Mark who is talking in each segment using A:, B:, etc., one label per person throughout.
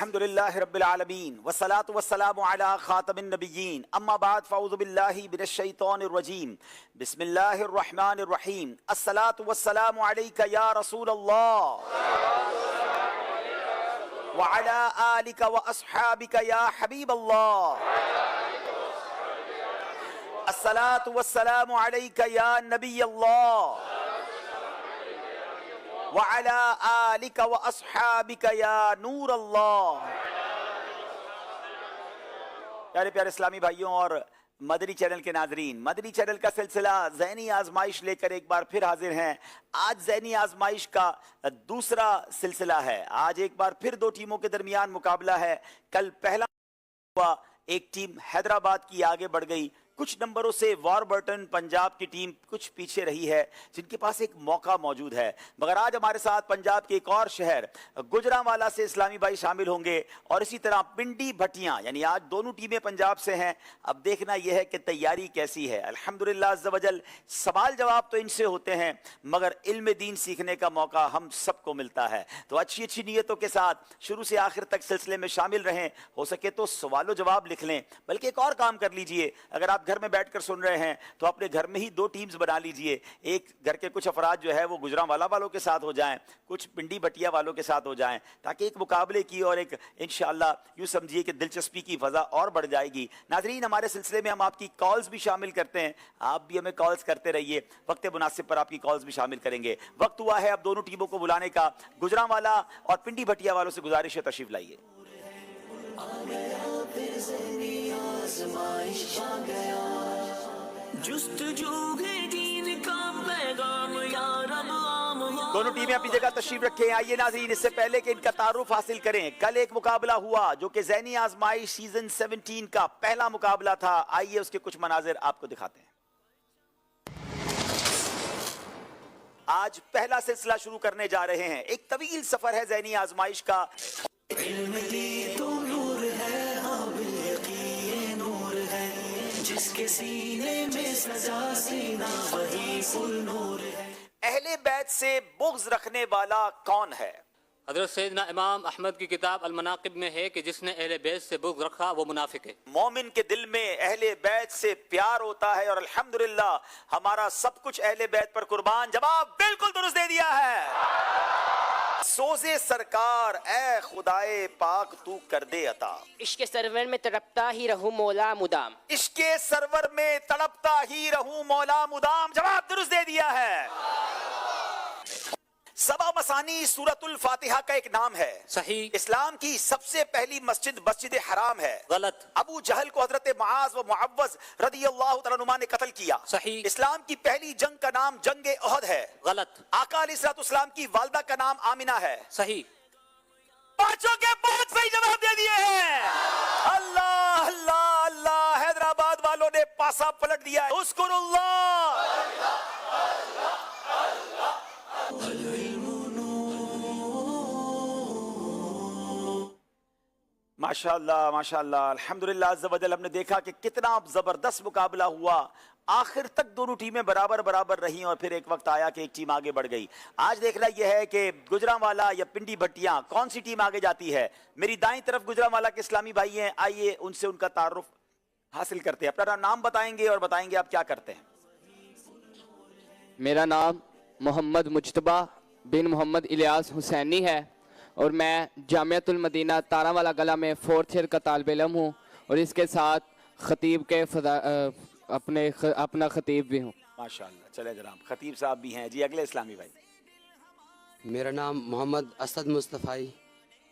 A: الحمدللہ رب العالمین والصلاة والسلام علی خاتم النبیین اما بعد فاعوذ باللہ من الشیطان الرجیم بسم اللہ الرحمن الرحیم الصلاة والسلام علیک یا رسول اللہ وعلی آلک واصحابک یا حبیب اللہ الصلاة والسلام علیک یا نبی اللہ وعلى آلك وأصحابك يا نور اللہ۔ پیارے پیارے اسلامی بھائیوں اور مدنی چینل کے ناظرین، مدنی چینل کا سلسلہ ذہنی آزمائش لے کر ایک بار پھر حاضر ہیں۔ آج ذہنی آزمائش کا دوسرا سلسلہ ہے۔ آج ایک بار پھر دو ٹیموں کے درمیان مقابلہ ہے۔ کل پہلا ہوا، ایک ٹیم حیدرآباد کی آگے بڑھ گئی، کچھ نمبروں سے واربرٹن پنجاب کی ٹیم کچھ پیچھے رہی ہے، جن کے پاس ایک موقع موجود ہے۔ مگر آج ہمارے ساتھ پنجاب کے ایک اور شہر گوجرانوالا سے اسلامی بھائی شامل ہوں گے، اور اسی طرح پنڈی بھٹیاں، یعنی آج دونوں ٹیمیں پنجاب سے ہیں۔ اب دیکھنا یہ ہے کہ تیاری کیسی ہے۔ الحمدللہ عز و جل سوال جواب تو ان سے ہوتے ہیں، مگر علم دین سیکھنے کا موقع ہم سب کو ملتا ہے۔ تو اچھی اچھی نیتوں کے ساتھ شروع سے آخر تک سلسلے میں شامل رہیں۔ ہو سکے تو سوال و جواب لکھ لیں، بلکہ ایک اور کام کر لیجئے، اگر آپ گھر میں بیٹھ کر سن رہے ہیں تو اپنے گھر میں ہی دو ٹیمز بنا لیجئے۔ ایک گھر کے کچھ افراد جو ہے وہ گوجرانوالا والوں کے ساتھ ہو جائیں، کچھ پنڈی بھٹیا والوں کے ساتھ ہو جائیں، تاکہ ایک مقابلے کی اور ایک انشاءاللہ یوں سمجھیے کہ دلچسپی کی فضا اور بڑھ جائے گی۔ ناظرین، ہمارے سلسلے میں ہم آپ کی کالز بھی شامل کرتے ہیں، آپ بھی ہمیں کالز کرتے رہیے، وقت مناسب پر آپ کی کالز بھی شامل کریں گے۔ وقت ہوا ہے اب دونوں ٹیموں کو بلانے کا۔ گوجرانوالا اور پنڈی بھٹیا والوں سے گزارش ہے تشریف لائیے۔ دونوں ٹیمیں اپنی جگہ تشریف رکھیں۔ آئیے ناظرین، اس سے پہلے کہ ان کا تعارف حاصل کریں، کل ایک مقابلہ ہوا جو کہ ذہنی آزمائش سیزن 17 کا پہلا مقابلہ تھا۔ آئیے اس کے کچھ مناظر آپ کو دکھاتے ہیں۔ آج پہلا سلسلہ شروع کرنے جا رہے ہیں۔ ایک طویل سفر ہے ذہنی آزمائش کا۔
B: علم کی تو نور ہے، یقین نور ہے، جس کے سینے میں سجا سینہ وہی فل نور ہے۔
A: اہل بیت سے بغض رکھنے والا کون ہے؟
C: حضرت سیدنا امام احمد کی کتاب المناقب میں ہے کہ جس نے اہل بیت سے بغض رکھا وہ منافق ہے۔
A: مومن کے دل میں اہل بیت سے پیار ہوتا ہے، اور الحمدللہ ہمارا سب کچھ اہل بیت پر قربان۔ جواب بالکل درست دے دیا ہے۔ سوزے سرکار اے خدائے پاک تو کر دے عطا،
D: عشق سرور میں تڑپتا ہی رہوں مولا مدام،
A: عشق سرور میں تڑپتا ہی رہوں مولا مدام۔ جواب درست دے دیا ہے۔ سبا مثانی سورۃ الفاتحہ کا ایک نام ہے۔
C: صحیح۔
A: اسلام کی سب سے پہلی مسجد مسجد حرام ہے۔
C: غلط۔
A: ابو جہل کو حضرت معاذ و معوذ رضی اللہ تعالیٰ عنہما نے قتل کیا۔
C: صحیح۔
A: اسلام کی پہلی جنگ کا نام جنگ احد ہے۔
C: غلط۔
A: آقا علیہ الصلوۃ والسلام کی والدہ کا نام آمنہ ہے۔
C: صحیح۔
A: پانچوں کے پانچ صحیح جواب دے دیے ہیں۔ اللہ اللہ اللہ، حیدرآباد والوں نے پاسا پلٹ دیا ہے۔ اذکر اللہ۔ ماشاءاللہ ماشاءاللہ، الحمدللہ عز و جل۔ ہم نے دیکھا کہ کتنا زبردست مقابلہ ہوا، آخر تک دونوں ٹیمیں برابر برابر رہیں، اور پھر ایک وقت آیا کہ ایک ٹیم آگے بڑھ گئی۔ آج دیکھنا یہ ہے کہ گوجرانوالا یا پنڈی بھٹیاں کون سی ٹیم آگے جاتی ہے۔ میری دائیں طرف گوجرانوالا کے اسلامی بھائی ہیں، آئیے ان سے ان کا تعارف حاصل کرتے ہیں۔ اپنا نام بتائیں گے اور بتائیں گے آپ کیا کرتے ہیں۔
E: میرا نام محمد مجتبیٰ بن محمد الیاس حسینی ہے، اور میں جامعۃ المدینہ تارانوالا گلا میں 4th ایئر کا طالب علم ہوں، اور اس کے ساتھ خطیب کے اپنا خطیب بھی ہوں۔
A: ماشاءاللہ، چلے جناب، خطیب صاحب بھی ہیں۔ جی اگلے اسلامی بھائی۔
F: میرا نام محمد اسد مصطفی،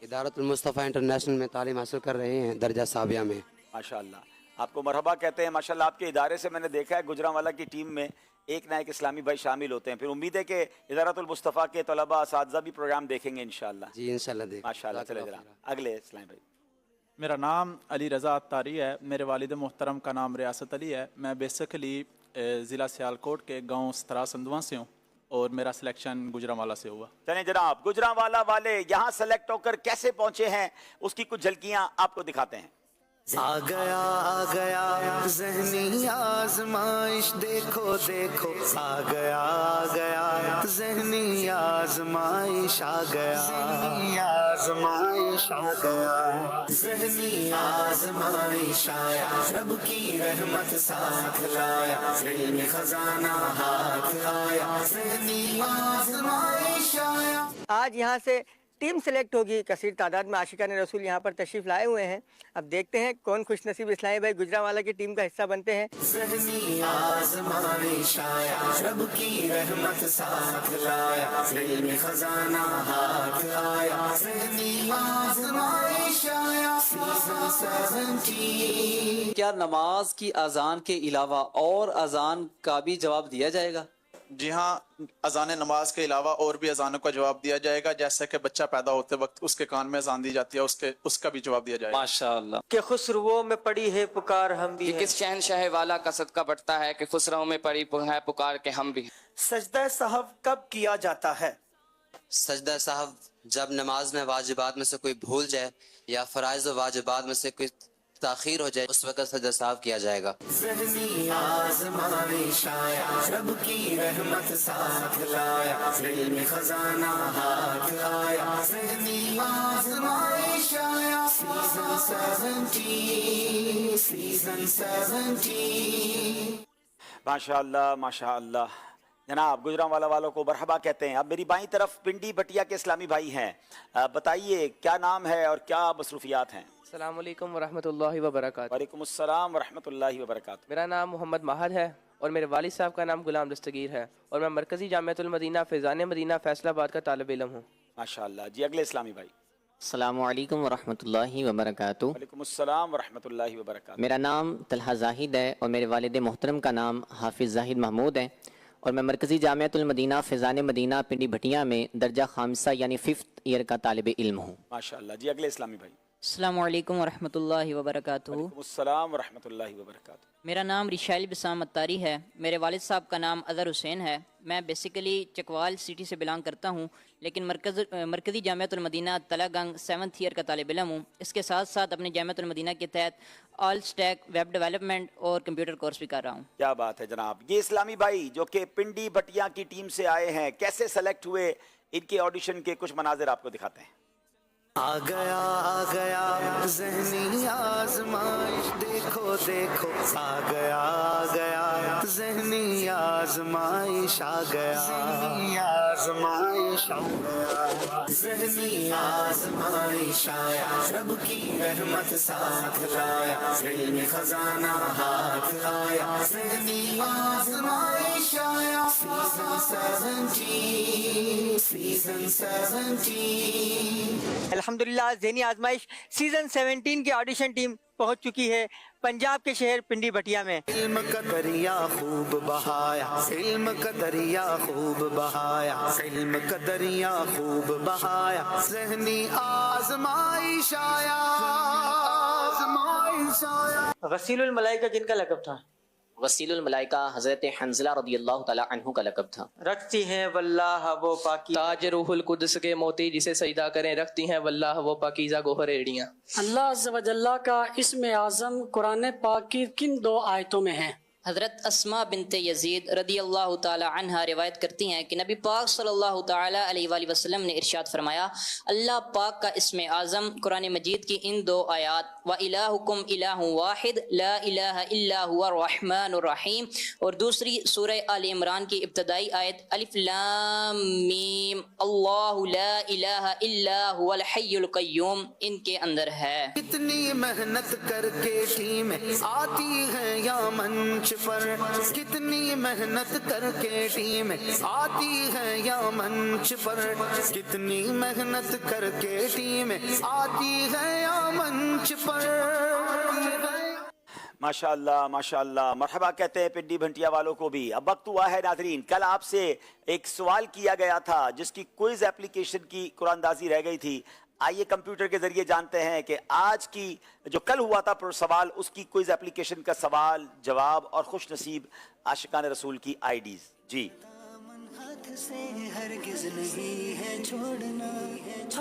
F: ادارت المصطفیٰ انٹرنیشنل میں تعلیم حاصل کر رہے ہیں، درجہ ثانویہ میں۔
A: ماشاءاللہ، آپ کو مرحبا کہتے ہیں۔ ماشاءاللہ، آپ کے ادارے سے میں نے دیکھا ہے گوجرانوالا کی ٹیم میں ایک نہ ایک اسلامی بھائی شامل ہوتے ہیں، پھر امید ہے کہ ادارت المصطفیٰ کے طلباء اساتذہ بھی پروگرام دیکھیں گے انشاءاللہ۔
F: جی انشاءاللہ دیکھ۔
A: ماشاءاللہ، چلے جناب اگلے اسلامی بھائی۔
G: میرا نام علی رضا عطاری ہے، میرے والد محترم کا نام ریاست علی ہے۔ میں بیسیکلی ضلع سیالکوٹ کے گاؤں سترا سندواں سے ہوں، اور میرا سلیکشن گوجرانوالا سے ہوا۔
A: چلیں جناب، گوجرانوالا والے یہاں سلیکٹ ہو کر کیسے پہنچے ہیں اس کی کچھ جھلکیاں آپ کو دکھاتے ہیں۔
B: آ گیا ذہنی آزمائش، دیکھو دیکھو آ گیا ذہنی آزمائش، آ گیا आजमाइश आ गया, ज़हनी आजमाइश आया, रब की रहमत साथ लाया, इल्म खजाना हाथ आया, ज़हनी आजमाइश आया।
H: आज यहाँ से टीम सेलेक्ट होगी। कसीर तादाद में आशिकान रसूल यहाँ पर तशरीफ लाए हुए हैं। अब देखते हैं कौन खुशनसीब इस्लामी भाई गुजरांवाला की टीम का हिस्सा बनते हैं।
B: ज़हनी आज़माइश आया, रब की रहमत साथ लाया, इल्म खजाना हाथ आया, ज़हनी आज़माइश आया। सीज़न 17
I: क्या नमाज की अजान के अलावा और अजान का भी जवाब दिया जाएगा?
J: जी हाँ, अजान नमाज के अलावा और भी अजानों का जवाब दिया जाएगा। जैसे कि बच्चा पैदा होते वक्त उसके कान में अजान दी जाती है, उसका भी जवाब दिया जाएगा।
I: माशाअल्लाह।
H: कि खुसरुओं में पड़ी है पुकार हम भी
E: कि किस शहनशाह वाला का सदका बढ़ता है कि खुसरों में पड़ी है पुकार के हम भी।
B: सजदा सहव कब किया जाता है?
F: सजदा साहब जब नमाज में वाजिबात में से कोई भूल जाए या फराइज व वाजिबात में से कोई ताखीर हो जाए, उस वक्त सजदा साहब किया जाएगा।
B: ज़हनी आज़माइश आया, रब की रहमत साथ लाया, इल्म खजाना हाथ आया, ज़हनी आज़माइश आया। सीज़न 17
A: माशाअल्लाह माशाअल्लाह। जनाब गुजरांवाला वालों को मरहबा कहते हैं। अब मेरी बाईं तरफ पिंडी भटिया के इस्लामी भाई हैं। बताइए क्या नाम है और क्या मसरूफियात हैं?
K: अस्सलाम वालेकुम वरहमतुल्लाहि वबरकातुहू।
A: वालेकुम अस्सलाम वरहमतुल्लाहि वबरकातुहू।
K: मेरा नाम मोहम्मद माहर है और मेरे वालिद साहब का नाम गुलाम दस्तगीर है और मैं मरकज़ी जामिअतुल मदीना फैज़ान मदीना फैसलाबाद का तालिब इल्म हूँ।
A: माशाअल्लाह जी। अगले इस्लामी भाई।
L: अस्सलामु अलैकुम वरहमतुल्लाहि वबरकातुहू।
A: वालेकुम अस्सलाम वरहमतुल्लाहि वबरकातुहू।
L: मेरा नाम तलहा जाहिद है और मेरे वालिद मोहतरम का नाम हाफिज़ जाहिद महमूद है और मैं मरकज़ी जामिअतुल मदीना फैज़ान मदीना पिंडी भटिया में दर्जा खामसा यानी 5th ईयर का तालिब इल्म हूँ।
A: माशाअल्लाह जी। अगले इस्लामी भाई।
M: अस्सलामु अलैकुम वरहमतुल्लाहि वबरकातुहू।
A: वालेकुम अस्सलाम वरहमतुल्लाहि वबरकातुहू।
M: मेरा नाम रिशाइल बिसाम अत्तारी है। मेरे वालिद साहब का नाम अज़हर हुसैन है। मैं बेसिकली चकवाल सिटी से बिलोंग करता हूँ, लेकिन मरकज़ी जामिअतुल मदीना तलागंग 7th ईयर का तालिब इल्म हूँ। इसके साथ साथ अपने जामिअतुल मदीना के तहत ऑल स्टैक वेब डेवलपमेंट और कंप्यूटर कोर्स भी कर रहा हूँ।
A: क्या बात है जनाब। ये इस्लामी भाई जो कि पिंडी भटिया की टीम से आए हैं, कैसे सेलेक्ट हुए, इनके ऑडिशन के कुछ मनाजिर आपको दिखाते हैं।
B: आ गया ज़हनी आज़माइश, देखो देखो आ गया ज़हनी आज़माइश आ गया, ज़हनी आज़माइश आ गया, ज़हनी आज़माइश आया, रब की रहमत साथ लाया, इल्म खजाना हाथ आया, ज़हनी आज़माइश आया। सीज़न 17
H: अल्हम्दुलिल्लाह ज़हनी आजमाइश सीज़न 17 की ऑडिशन टीम पहुंच चुकी है पंजाब के शहर पिंडी भटिया में।
B: इल्म का दरिया खूब बहाया, इल्म का दरिया खूब बहाया, इल्म का दरिया खूब बहाया, ज़हनी आज़माइश आया, आज़माइश आया।
H: गसीलुल मलाइका जिनका लक़ब था?
L: वसीलुल मलाइका हज़रत हंज़ला रज़ियल्लाहु तआला अन्हु का लक़ब था।
H: रखती हैं वल्लाह वो पाकी
K: ताज रूहुल कुद्स के मोती जिसे सजदा करें, रखती हैं वल्लाह वो पाकीज़ा गोहर एड़ियाँ।
N: अल्लाह अज़्ज़ व जल्ला का इस्म आज़म कुरान पाक की किन 2 आयतों में है?
M: हज़रत अस्मा बिनते यजीद रदियल्लाहु ताला अन्हा रिवायत करती हैं कि नबी पाक सल्लल्लाहु ताला अलैहि वसल्लम ने इरशाद फरमाया, अल्लाह पाक का इस्म आज़म कुरान मजीद की इन 2 आयात व इलाहुकुम इलाहु वाहिद ला इलाहा इल्ला हुवा रहमानुर रहीम और दूसरी सूरह आल इमरान की इब्तदाई आयत अलिफ लाम मीम अल्लाहु ला इलाहा इल्ला हुवल हय्युल क़य्यूम इनके अंदर है।
B: कितनी मेहनत करके टीम आती है या मंच पर, कितनी मेहनत करके टीम आती है या मंच पर, कितनी मेहनत करके टीम आती है या मंच पर।
A: माशाअल्लाह माशाअल्लाह। मरहबा कहते हैं पिंडी भटिया वालों को भी। अब वक्त हुआ है नाज़रीन, कल आपसे एक सवाल किया गया था जिसकी क्विज एप्लीकेशन की कुरानदाजी रह गई थी। आइए कंप्यूटर के जरिए जानते हैं कि आज की जो कल हुआ था सवाल, उसकी क्विज एप्लीकेशन का सवाल जवाब और खुश नसीब आशिकान रसूल की आईडीज। जी
B: हाथ से हरगिज़ नहीं है छोड़ना,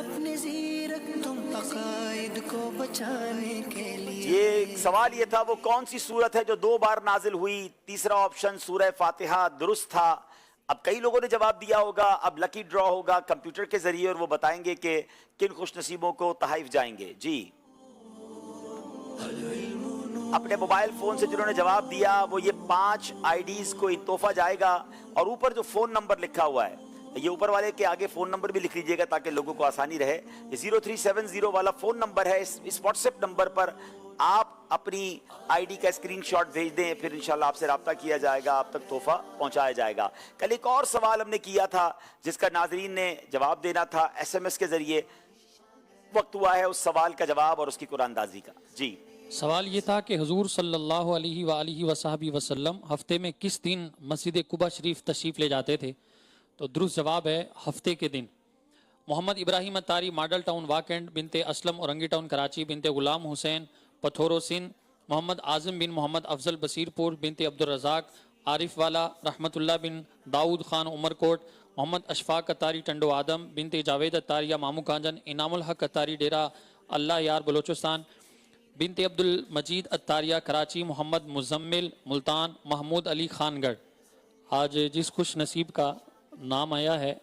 B: अपने ज़ीरक तुम अकायद को बचाने के लिए।
A: ये सवाल ये था वो कौन सी सूरत है जो 2 बार नाजिल हुई। तीसरा ऑप्शन सूरह फातिहा दुरुस्त था। اب کئی لوگوں نے جواب دیا ہوگا. اب لکی ڈرا ہوگا کمپیوٹر کے ذریعے اور وہ بتائیں گے کہ کن خوش نصیبوں کو تحائف جائیں گے. جی اپنے موبائل فون سے جنہوں نے جواب دیا وہ یہ 5 آئی ڈیز کو تحفہ جائے گا. اور اوپر جو فون نمبر لکھا ہوا ہے یہ اوپر والے کے آگے فون نمبر بھی لکھ لیجئے گا تاکہ لوگوں کو آسانی رہے. یہ 0370 والا فون نمبر ہے. اس واٹس ایپ نمبر پر آپ اپنی آئی ڈی کا اسکرین شاٹ بھیج دیں, پھر انشاءاللہ آپ سے رابطہ کیا جائے گا, آپ تک تحفہ پہنچایا جائے گا. کل ایک اور سوال ہم نے کیا تھا جس کا ناظرین نے جواب دینا تھا ایس ایم ایس کے ذریعے. وقت ہوا ہے اس سوال کا جواب اور اس کی قرآن اندازی کا. جی
O: سوال یہ تھا کہ حضور صلی اللہ علیہ وآلہ وصحبہ وسلم ہفتے میں کس دن مسجد قباء شریف تشریف لے جاتے تھے؟ تو درست جواب ہے ہفتے کے دن. محمد ابراہیم اتاری ماڈل ٹاؤن واکنڈ بنت اسلم اورنگی ٹاؤن کراچی بنت غلام حسین پتھورو سندھ. محمد اعظم بن محمد افضل بصیر پور بنت عبدالرزاق عارف والا رحمت اللہ بن داؤد خان عمر کوٹ. محمد اشفاق اتاری ٹنڈو آدم بنت جاوید اتاریہ مامو کانجن. انعام الحق اتاری ڈیرہ اللہ یار بلوچستان بنت عبد المجید اتاریہ کراچی. محمد مزمل ملتان. محمود علی خان گڑھ. آج جس خوش نصیب کا نام آیا ہے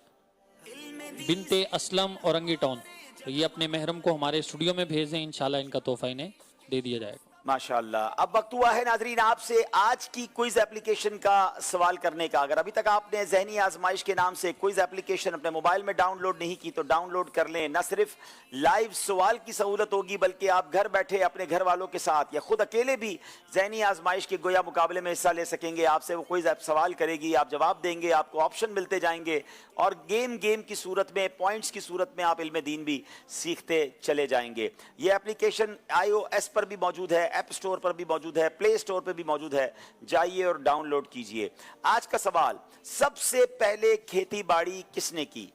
O: بنت اسلم اورنگی ٹاؤن, تو یہ اپنے محرم کو ہمارے اسٹوڈیو میں بھیج دیں, انشاءاللہ ان کا تحفہ انہیں دے دیا جائے گا.
A: ماشاءاللہ. اب وقت ہوا ہے ناظرین آپ سے آج کی کوئز اپلیکیشن کا سوال کرنے کا. اگر ابھی تک آپ نے ذہنی آزمائش کے نام سے کوئز اپلیکیشن اپنے موبائل میں ڈاؤن لوڈ نہیں کی تو ڈاؤن لوڈ کر لیں. نہ صرف لائیو سوال کی سہولت ہوگی بلکہ آپ گھر بیٹھے اپنے گھر والوں کے ساتھ یا خود اکیلے بھی ذہنی آزمائش کے گویا مقابلے میں حصہ لے سکیں گے. آپ سے وہ کوئز سوال کرے گی, آپ جواب دیں گے, آپ کو آپشن ملتے جائیں گے اور گیم کی صورت میں پوائنٹس کی صورت میں آپ علم دین بھی سیکھتے چلے جائیں گے. یہ اپلیکیشن آئی او ایس پر بھی موجود ہے, ایپ سٹور پر بھی موجود ہے, پلے سٹور پر بھی موجود ہے. جائیے اور ڈاؤن لوڈ کیجئے. آج کا سوال, سب سے پہلے کھیتی باڑی کس نے کی؟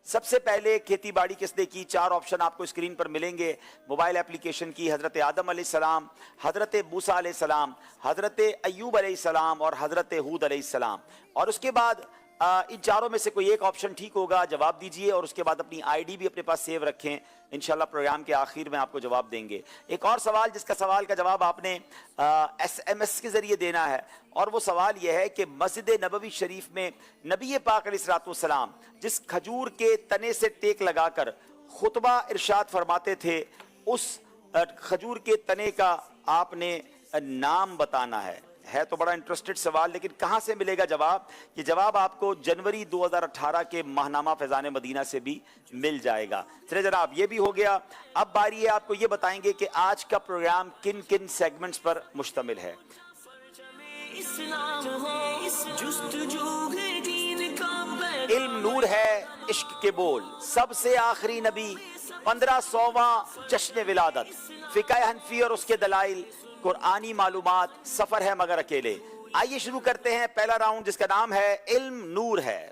A: سب سے پہلے کھیتی باڑی کس نے کی؟ 4 آپشن آپ کو اسکرین پر ملیں گے موبائل اپلیکیشن کی. حضرت آدم علیہ السلام, حضرت موسیٰ علیہ السلام, حضرت ایوب علیہ السلام اور حضرت ہود علیہ السلام. اور اس کے بعد ان چاروں میں سے کوئی ایک آپشن ٹھیک ہوگا, جواب دیجئے اور اس کے بعد اپنی آئی ڈی بھی اپنے پاس سیو رکھیں. انشاءاللہ پروگرام کے آخر میں آپ کو جواب دیں گے. ایک اور سوال جس کا سوال کا جواب آپ نے ایس ایم ایس کے ذریعے دینا ہے, اور وہ سوال یہ ہے کہ مسجد نبوی شریف میں نبی پاک علیہ السلام جس کھجور کے تنے سے ٹیک لگا کر خطبہ ارشاد فرماتے تھے اس کھجور کے تنے کا آپ نے نام بتانا ہے. ہے تو بڑا انٹرسٹڈ سوال, لیکن کہاں سے ملے گا جواب؟ یہ جواب آپ کو جنوری 2018 کے ماہنامہ فیضان مدینہ سے بھی مل جائے گا. چلے جناب یہ بھی ہو گیا. اب باری ہے آپ کو یہ بتائیں گے کہ آج کا پروگرام کن کن سیگمنٹس پر مشتمل ہے. علم نور ہے, عشق کے بول, سب سے آخری نبی, 1500واں جشن ولادت, فقہ حنفی اور اس کے دلائل, قرآنی معلومات, سفر ہے مگر اکیلے. آئیے شروع کرتے ہیں پہلا راؤنڈ جس کا نام ہے علم نور ہے.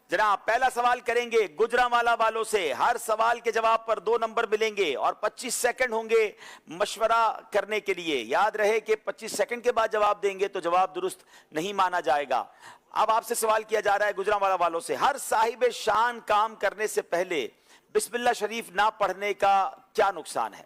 A: جناب پہلا سوال کریں گے گجرانوالہ والوں سے. ہر سوال کے جواب پر 2 نمبر ملیں گے اور 25 سیکنڈ ہوں گے مشورہ کرنے کے لیے. یاد رہے کہ 25 سیکنڈ کے بعد جواب دیں گے تو جواب درست نہیں مانا جائے گا. اب آپ سے سوال کیا جا رہا ہے گجرانوالہ والوں سے, ہر صاحب شان کام کرنے سے پہلے بسم اللہ شریف نہ پڑھنے کا کیا نقصان ہے؟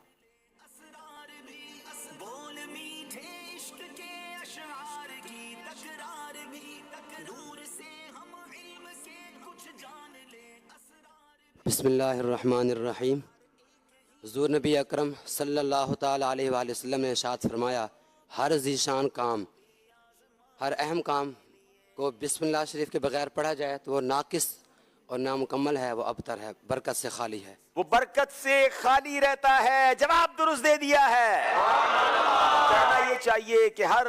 F: بسم اللہ الرحمن الرحیم. حضور نبی اکرم صلی اللہ تعالی علیہ وآلہ وسلم نے ارشاد فرمایا, ہر ذیشان کام, ہر اہم کام کو بسم اللہ شریف کے بغیر پڑھا جائے تو وہ ناقص اور نامکمل ہے, وہ ابتر ہے, برکت سے خالی ہے.
A: وہ برکت سے خالی رہتا ہے. جواب درست دے دیا ہے. کہنا یہ چاہیے کہ ہر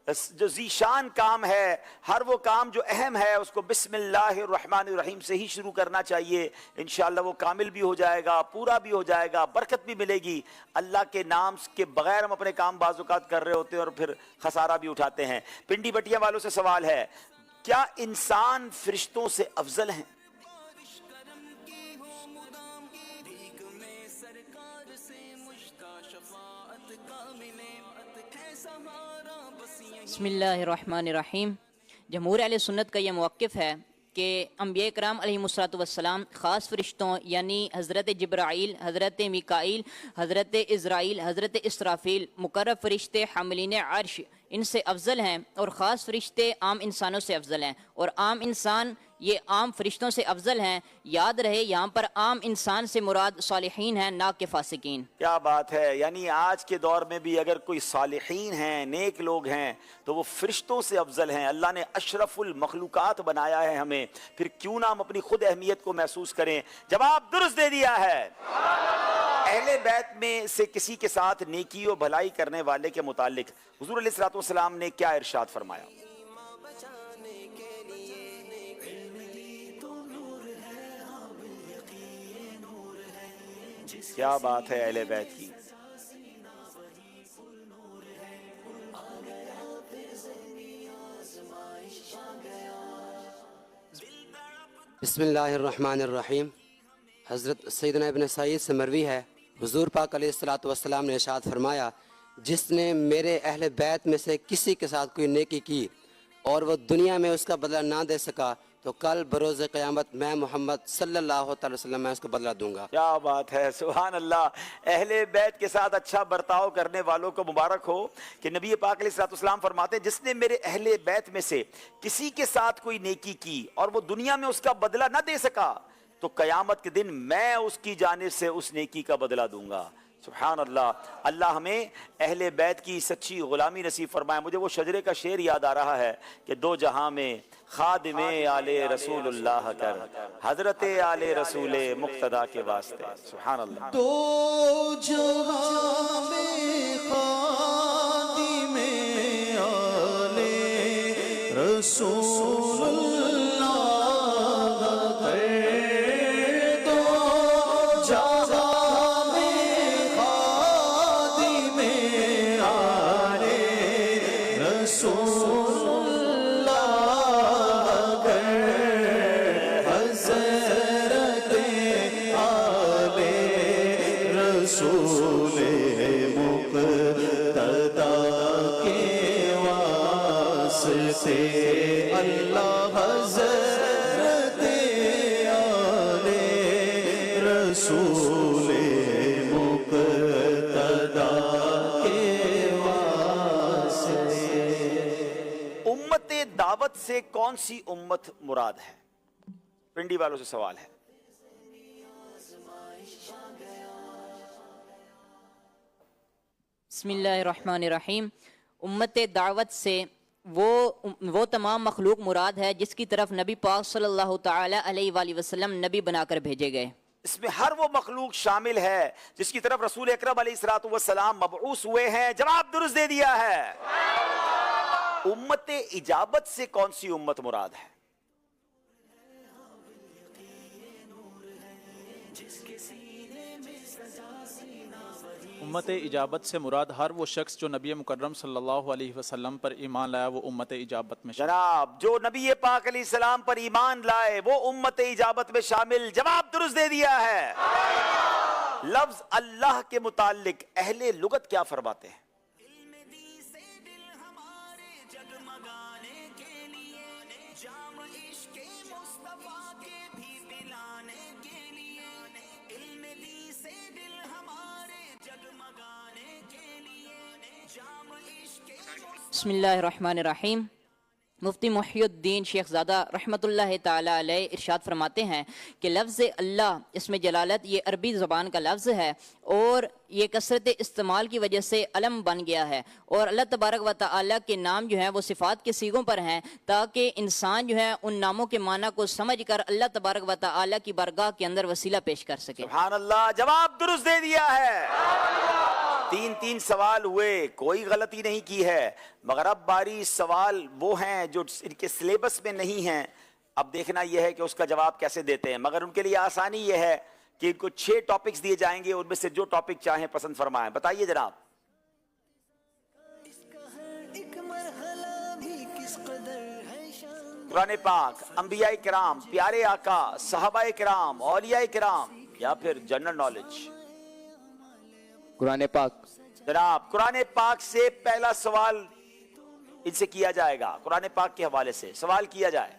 A: جو ذیشان کام ہے, ہر وہ کام جو اہم ہے, اس کو بسم اللہ الرحمن الرحیم سے ہی شروع کرنا چاہیے. انشاءاللہ وہ کامل بھی ہو جائے گا, پورا بھی ہو جائے گا, برکت بھی ملے گی. اللہ کے نام کے بغیر ہم اپنے کام بعض اوقات کر رہے ہوتے ہیں اور پھر خسارہ بھی اٹھاتے ہیں. پنڈی بٹیا والوں سے سوال ہے, کیا انسان فرشتوں سے افضل ہیں؟
M: بسم اللہ الرحمن الرحیم. جمہور اہل سنت کا یہ موقف ہے کہ انبیاء کرام علیہم السلام خاص فرشتوں یعنی حضرت جبرائیل، حضرت میکائیل، حضرت اسرائیل، حضرت اسرافیل، مقرب فرشتے حاملین عرش ان سے افضل ہیں، اور خاص فرشتے عام انسانوں سے افضل ہیں، اور عام انسان یہ عام فرشتوں سے افضل ہیں۔ یاد رہے یہاں پر عام انسان سے مراد صالحین ہیں، نہ کہ فاسقین۔
A: کیا بات ہے، یعنی آج کے دور میں بھی اگر کوئی صالحین ہیں، نیک لوگ ہیں، تو وہ فرشتوں سے افضل ہیں۔ اللہ نے اشرف المخلوقات بنایا ہے ہمیں، پھر کیوں نہ ہم اپنی خود اہمیت کو محسوس کریں۔ جواب درست دے دیا ہے۔ اہل بیت میں سے کسی کے ساتھ نیکی و بھلائی کرنے والے کے متعلق حضور علیہ الصلوۃ والسلام نے کیا ارشاد فرمایا؟ کیا بات ہے اہل بیت کی۔
F: بسم اللہ الرحمن الرحیم۔ حضرت سیدنا ابن سعید سے مروی ہے، حضور پاک علیہ الصلوۃ والسلام نے ارشاد فرمایا، جس نے میرے اہل بیت میں سے کسی کے ساتھ کوئی نیکی کی اور وہ دنیا میں اس کا بدلہ نہ دے سکا تو کل بروز قیامت میں محمد صلی اللہ تعالی وسلم میں اس کو بدلہ دوں گا۔
A: کیا بات ہے، سبحان اللہ۔ اہل بیت کے ساتھ اچھا برتاؤ کرنے والوں کو مبارک ہو کہ نبی پاک علیہ الصلوۃ والسلام فرماتے ہیں جس نے میرے اہل بیت میں سے کسی کے ساتھ کوئی نیکی کی اور وہ دنیا میں اس کا بدلہ نہ دے سکا تو قیامت کے دن میں اس کی جانب سے اس نیکی کا بدلہ دوں گا۔ سبحان اللہ۔ اللہ ہمیں اہل بیت کی سچی غلامی نصیب فرمائے۔ مجھے وہ شجرے کا شعر یاد آ رہا ہے کہ دو جہاں میں خادم آل رسول اللہ کر، حضرت آل رسول مقتدا کے واسطے۔ سبحان اللہ۔
B: دو جہاں میں خادم آل رسول اللہ کر، دو جہاں میں خادم آل رسول رسول مقتدا کے واسطے اللہ حضرت آل رسول مقتدا کے واسطے۔
A: امت دعوت سے کون سی امت مراد ہے؟ پنڈی والوں سے سوال ہے۔
M: بسم اللہ الرحمن الرحیم۔ امت دعوت سے وہ تمام مخلوق مراد ہے جس کی طرف نبی پاک صلی اللہ تعالی علیہ وآلہ وسلم نبی بنا کر بھیجے گئے۔
A: اس میں ہر وہ مخلوق شامل ہے جس کی طرف رسول اکرم علیہ الصلوۃ والسلام مبعوث ہوئے ہیں۔ جواب درست دے دیا ہے۔ امت اجابت سے کون سی امت مراد ہے؟
G: امت اجابت سے مراد ہر وہ شخص جو نبی مکرم صلی اللہ علیہ وسلم پر ایمان لایا وہ امت اجابت میں شامل۔
A: جناب جو نبی پاک علیہ السلام پر ایمان لائے وہ امت اجابت میں شامل۔ جواب درست دے دیا ہے۔ لفظ اللہ کے متعلق اہل لغت کیا فرماتے ہیں؟
M: بسم اللہ الرحمن الرحیم۔ مفتی محی الدین شیخ زادہ رحمۃ اللہ تعالی علیہ ارشاد فرماتے ہیں کہ لفظ اللہ اس میں جلالت یہ عربی زبان کا لفظ ہے اور یہ کثرت استعمال کی وجہ سے علم بن گیا ہے، اور اللہ تبارک و تعالی کے نام جو ہیں وہ صفات کے صیغوں پر ہیں تاکہ انسان جو ہے ان ناموں کے معنی کو سمجھ کر اللہ تبارک و تعالی کی بارگاہ کے اندر وسیلہ پیش کر سکے۔
A: سبحان اللہ۔ جواب درست دے دیا ہے۔ تین سوال ہوئے، کوئی غلطی نہیں کی ہے، مگر اب باری سوال وہ ہیں جو ان کے سلیبس میں نہیں ہیں۔ اب دیکھنا یہ ہے کہ اس کا جواب کیسے دیتے ہیں، مگر ان کے لیے آسانی یہ ہے کہ ان کو 6 ٹاپکس دیے جائیں گے، ان میں سے جو ٹاپک چاہیں پسند فرمائیں۔ بتائیے جناب۔ قرآن پاک، انبیاء کرام، پیارے آقا، صحابہ کرام، اولیاء کرام، یا پھر جنرل نالج؟
E: قرآن پاک۔
A: جناب قرآن پاک سے پہلا سوال ان سے کیا جائے گا، قرآن پاک کے حوالے سے سوال کیا جائے۔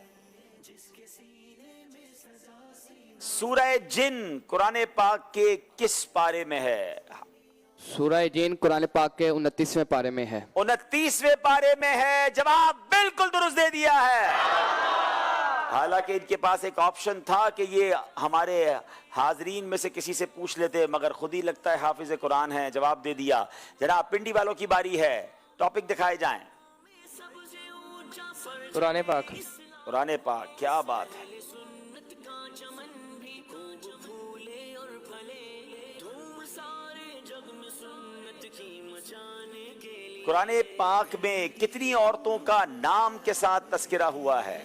A: सूरह जिन कुरान पाक के किस पारे में है?
E: सूरह जिन कुरान पाक के 29वें पारे में है।
A: 29वें पारे में है। जवाब बिल्कुल दुरुस्त दे दिया है। हालांकि इनके पास एक ऑप्शन था कि ये हमारे हाजरीन में से किसी से पूछ लेते, मगर खुद ही लगता है हाफिज कुरान है, जवाब दे दिया। जनाब पिंडी वालों की बारी है, टॉपिक दिखाए जाएं।
K: कुरान पाक।
A: कुरान पाक, क्या बात है। कुरान पाक में कितनी औरतों का नाम के साथ तस्करा हुआ है?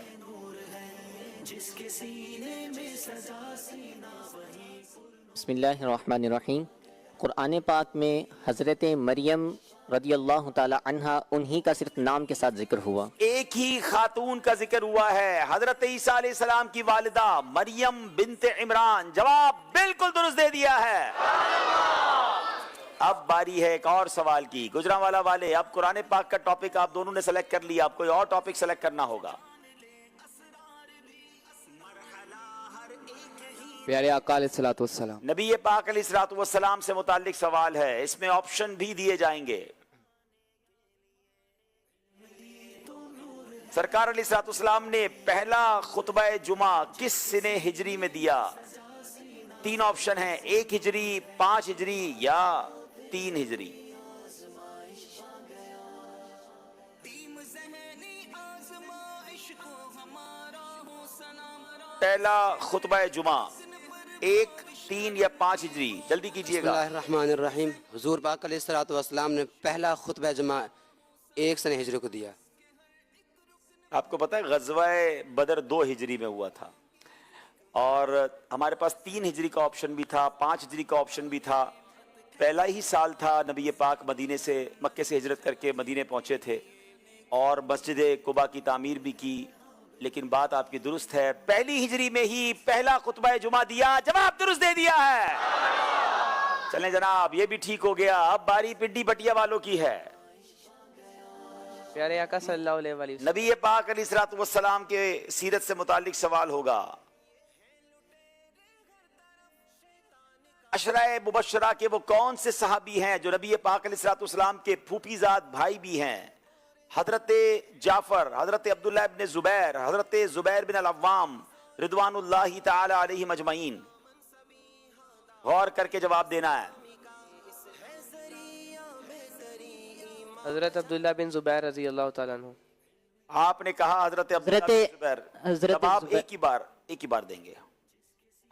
L: बिस्मिल्लाहिर्रहमानिर्रहीम। कुरान पाक में हज़रत मरियम रदियल्लाहु ताला अन्हा उन्हीं का सिर्फ नाम के साथ जिक्र हुआ।
A: एक ही खातून का जिक्र हुआ है, हजरत ईसा अलैहिस्सलाम की वालिदा मरियम बिन्त इमरान। जवाब बिल्कुल दुरुस्त दे दिया है। अब बारी है एक और सवाल की। गुजरांवाला वाले, अब कुरान पाक का टॉपिक आप दोनों ने सेलेक्ट कर लिया, अब कोई और टॉपिक सेलेक्ट करना होगा।
E: प्यारे आका अलैहिस्सलातु वस्सलाम,
A: नबी पाक अलैहिस्सलातु वस्सलाम से मुताल्लिक सवाल है, इसमें ऑप्शन भी दिए जाएंगे। सरकार अलैहिस्सलातु वस्सलाम ने पहला खुतबा जुमा किस सिने हिजरी में दिया? 3 ऑप्शन है, 1 हिजरी, 5 हिजरी या 3 हिजरी। पहला खुतबा जुमा 1, 3 या 5 हिजरी, जल्दी कीजिएगा।
F: बिस्मिल्लाहिर्रहमानिर्रहीम। हुजूर पाक अलैहिस्सलातु वस्सलाम ने पहला खुतबा जुमा 1 सने हिजरी को दिया।
A: आपको पता है गज़वाए बदर 2 हिजरी में हुआ था, और हमारे पास 3 हिजरी का ऑप्शन भी था, 5 हिजरी का ऑप्शन भी था। पहला ही साल था नबी पाक मदीने से, मक्के से हिजरत करके मदीने पहुंचे थे और मस्जिद कुबा की तामीर भी की। लेकिन बात आपकी दुरुस्त है, पहली हिजरी में ही पहला खुतबा जुमा दिया। जवाब दुरुस्त दे दिया है। चलें जनाब, ये भी ठीक हो गया। अब बारी पिंडी बटिया वालों की है।
K: प्यारे आका सल्लल्लाहु अलैहि वसल्लम,
A: नबी पाक अलैहिस्सलातु वस्सलाम के सीरत से मुताल्लिक सवाल होगा। अशराए मुबशरा के वो कौन से सहाबी हैं जो नबी पाक अलैहिस्सलातु वस्सलाम के फूफीजाद भाई भी हैं? हजरत जाफर, हजरत अब्दुल्लाह इब्न जुबैर, हजरत जुबैर बिन अल-अव्वाम रिदवानुल्लाहि ताला अलैहिम अजमईन। गौर करके जवाब देना है।
K: हजरत अब्दुल्लाह बिन जुबैर रजी अल्लाह ताला अन्हु।
A: आपने कहा हजरत अब्दुल्लाह बिन जुबैर, जवाब एक ही बार देंगे।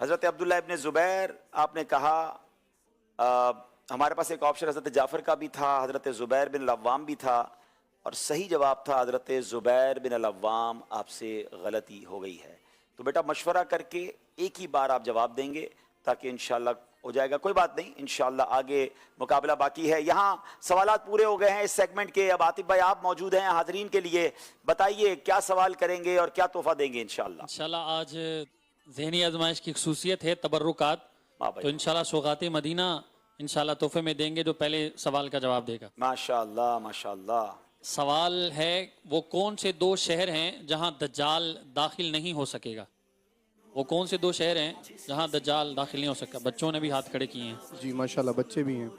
A: हजरत अब्दुल्लाह इब्न जुबैर आपने कहा। हमारे पास एक ऑप्शन हजरत जाफर का भी था, हजरत जुबैर बिन अल-अव्वाम भी था, और सही जवाब था हजरत जुबैर बिन अल-अव्वाम। आपसे गलती हो गई है, तो बेटा मशवरा करके एक ही बार आप जवाब देंगे ताकि इंशाल्लाह हो जाएगा। कोई बात नहीं, इंशाल्लाह आगे मुकाबला बाकी है। यहाँ सवालात पूरे हो गए हैं इस सेगमेंट के। अब आतिफ भाई आप मौजूद हैं हाजरीन के लिए, बताइए क्या सवाल करेंगे और क्या तोहफा देंगे इंशाल्लाह।
O: इंशाल्लाह आज ज़हनी आजमाइश की खसूसियत है तबर्रुकात, तो इंशाल्लाह सौगात मदीना इंशाल्लाह तोहफे में देंगे जो पहले सवाल का जवाब देगा।
A: माशाल्लाह माशाल्लाह।
O: सवाल है वो कौन से 2 शहर हैं जहां दज्जाल दाखिल नहीं हो सकेगा? वो कौन से 2 शहर हैं जहां दज्जाल दाखिल नहीं हो सकता? बच्चों ने भी हाथ खड़े किए हैं।
P: जी माशाल्लाह, बच्चे भी हैं।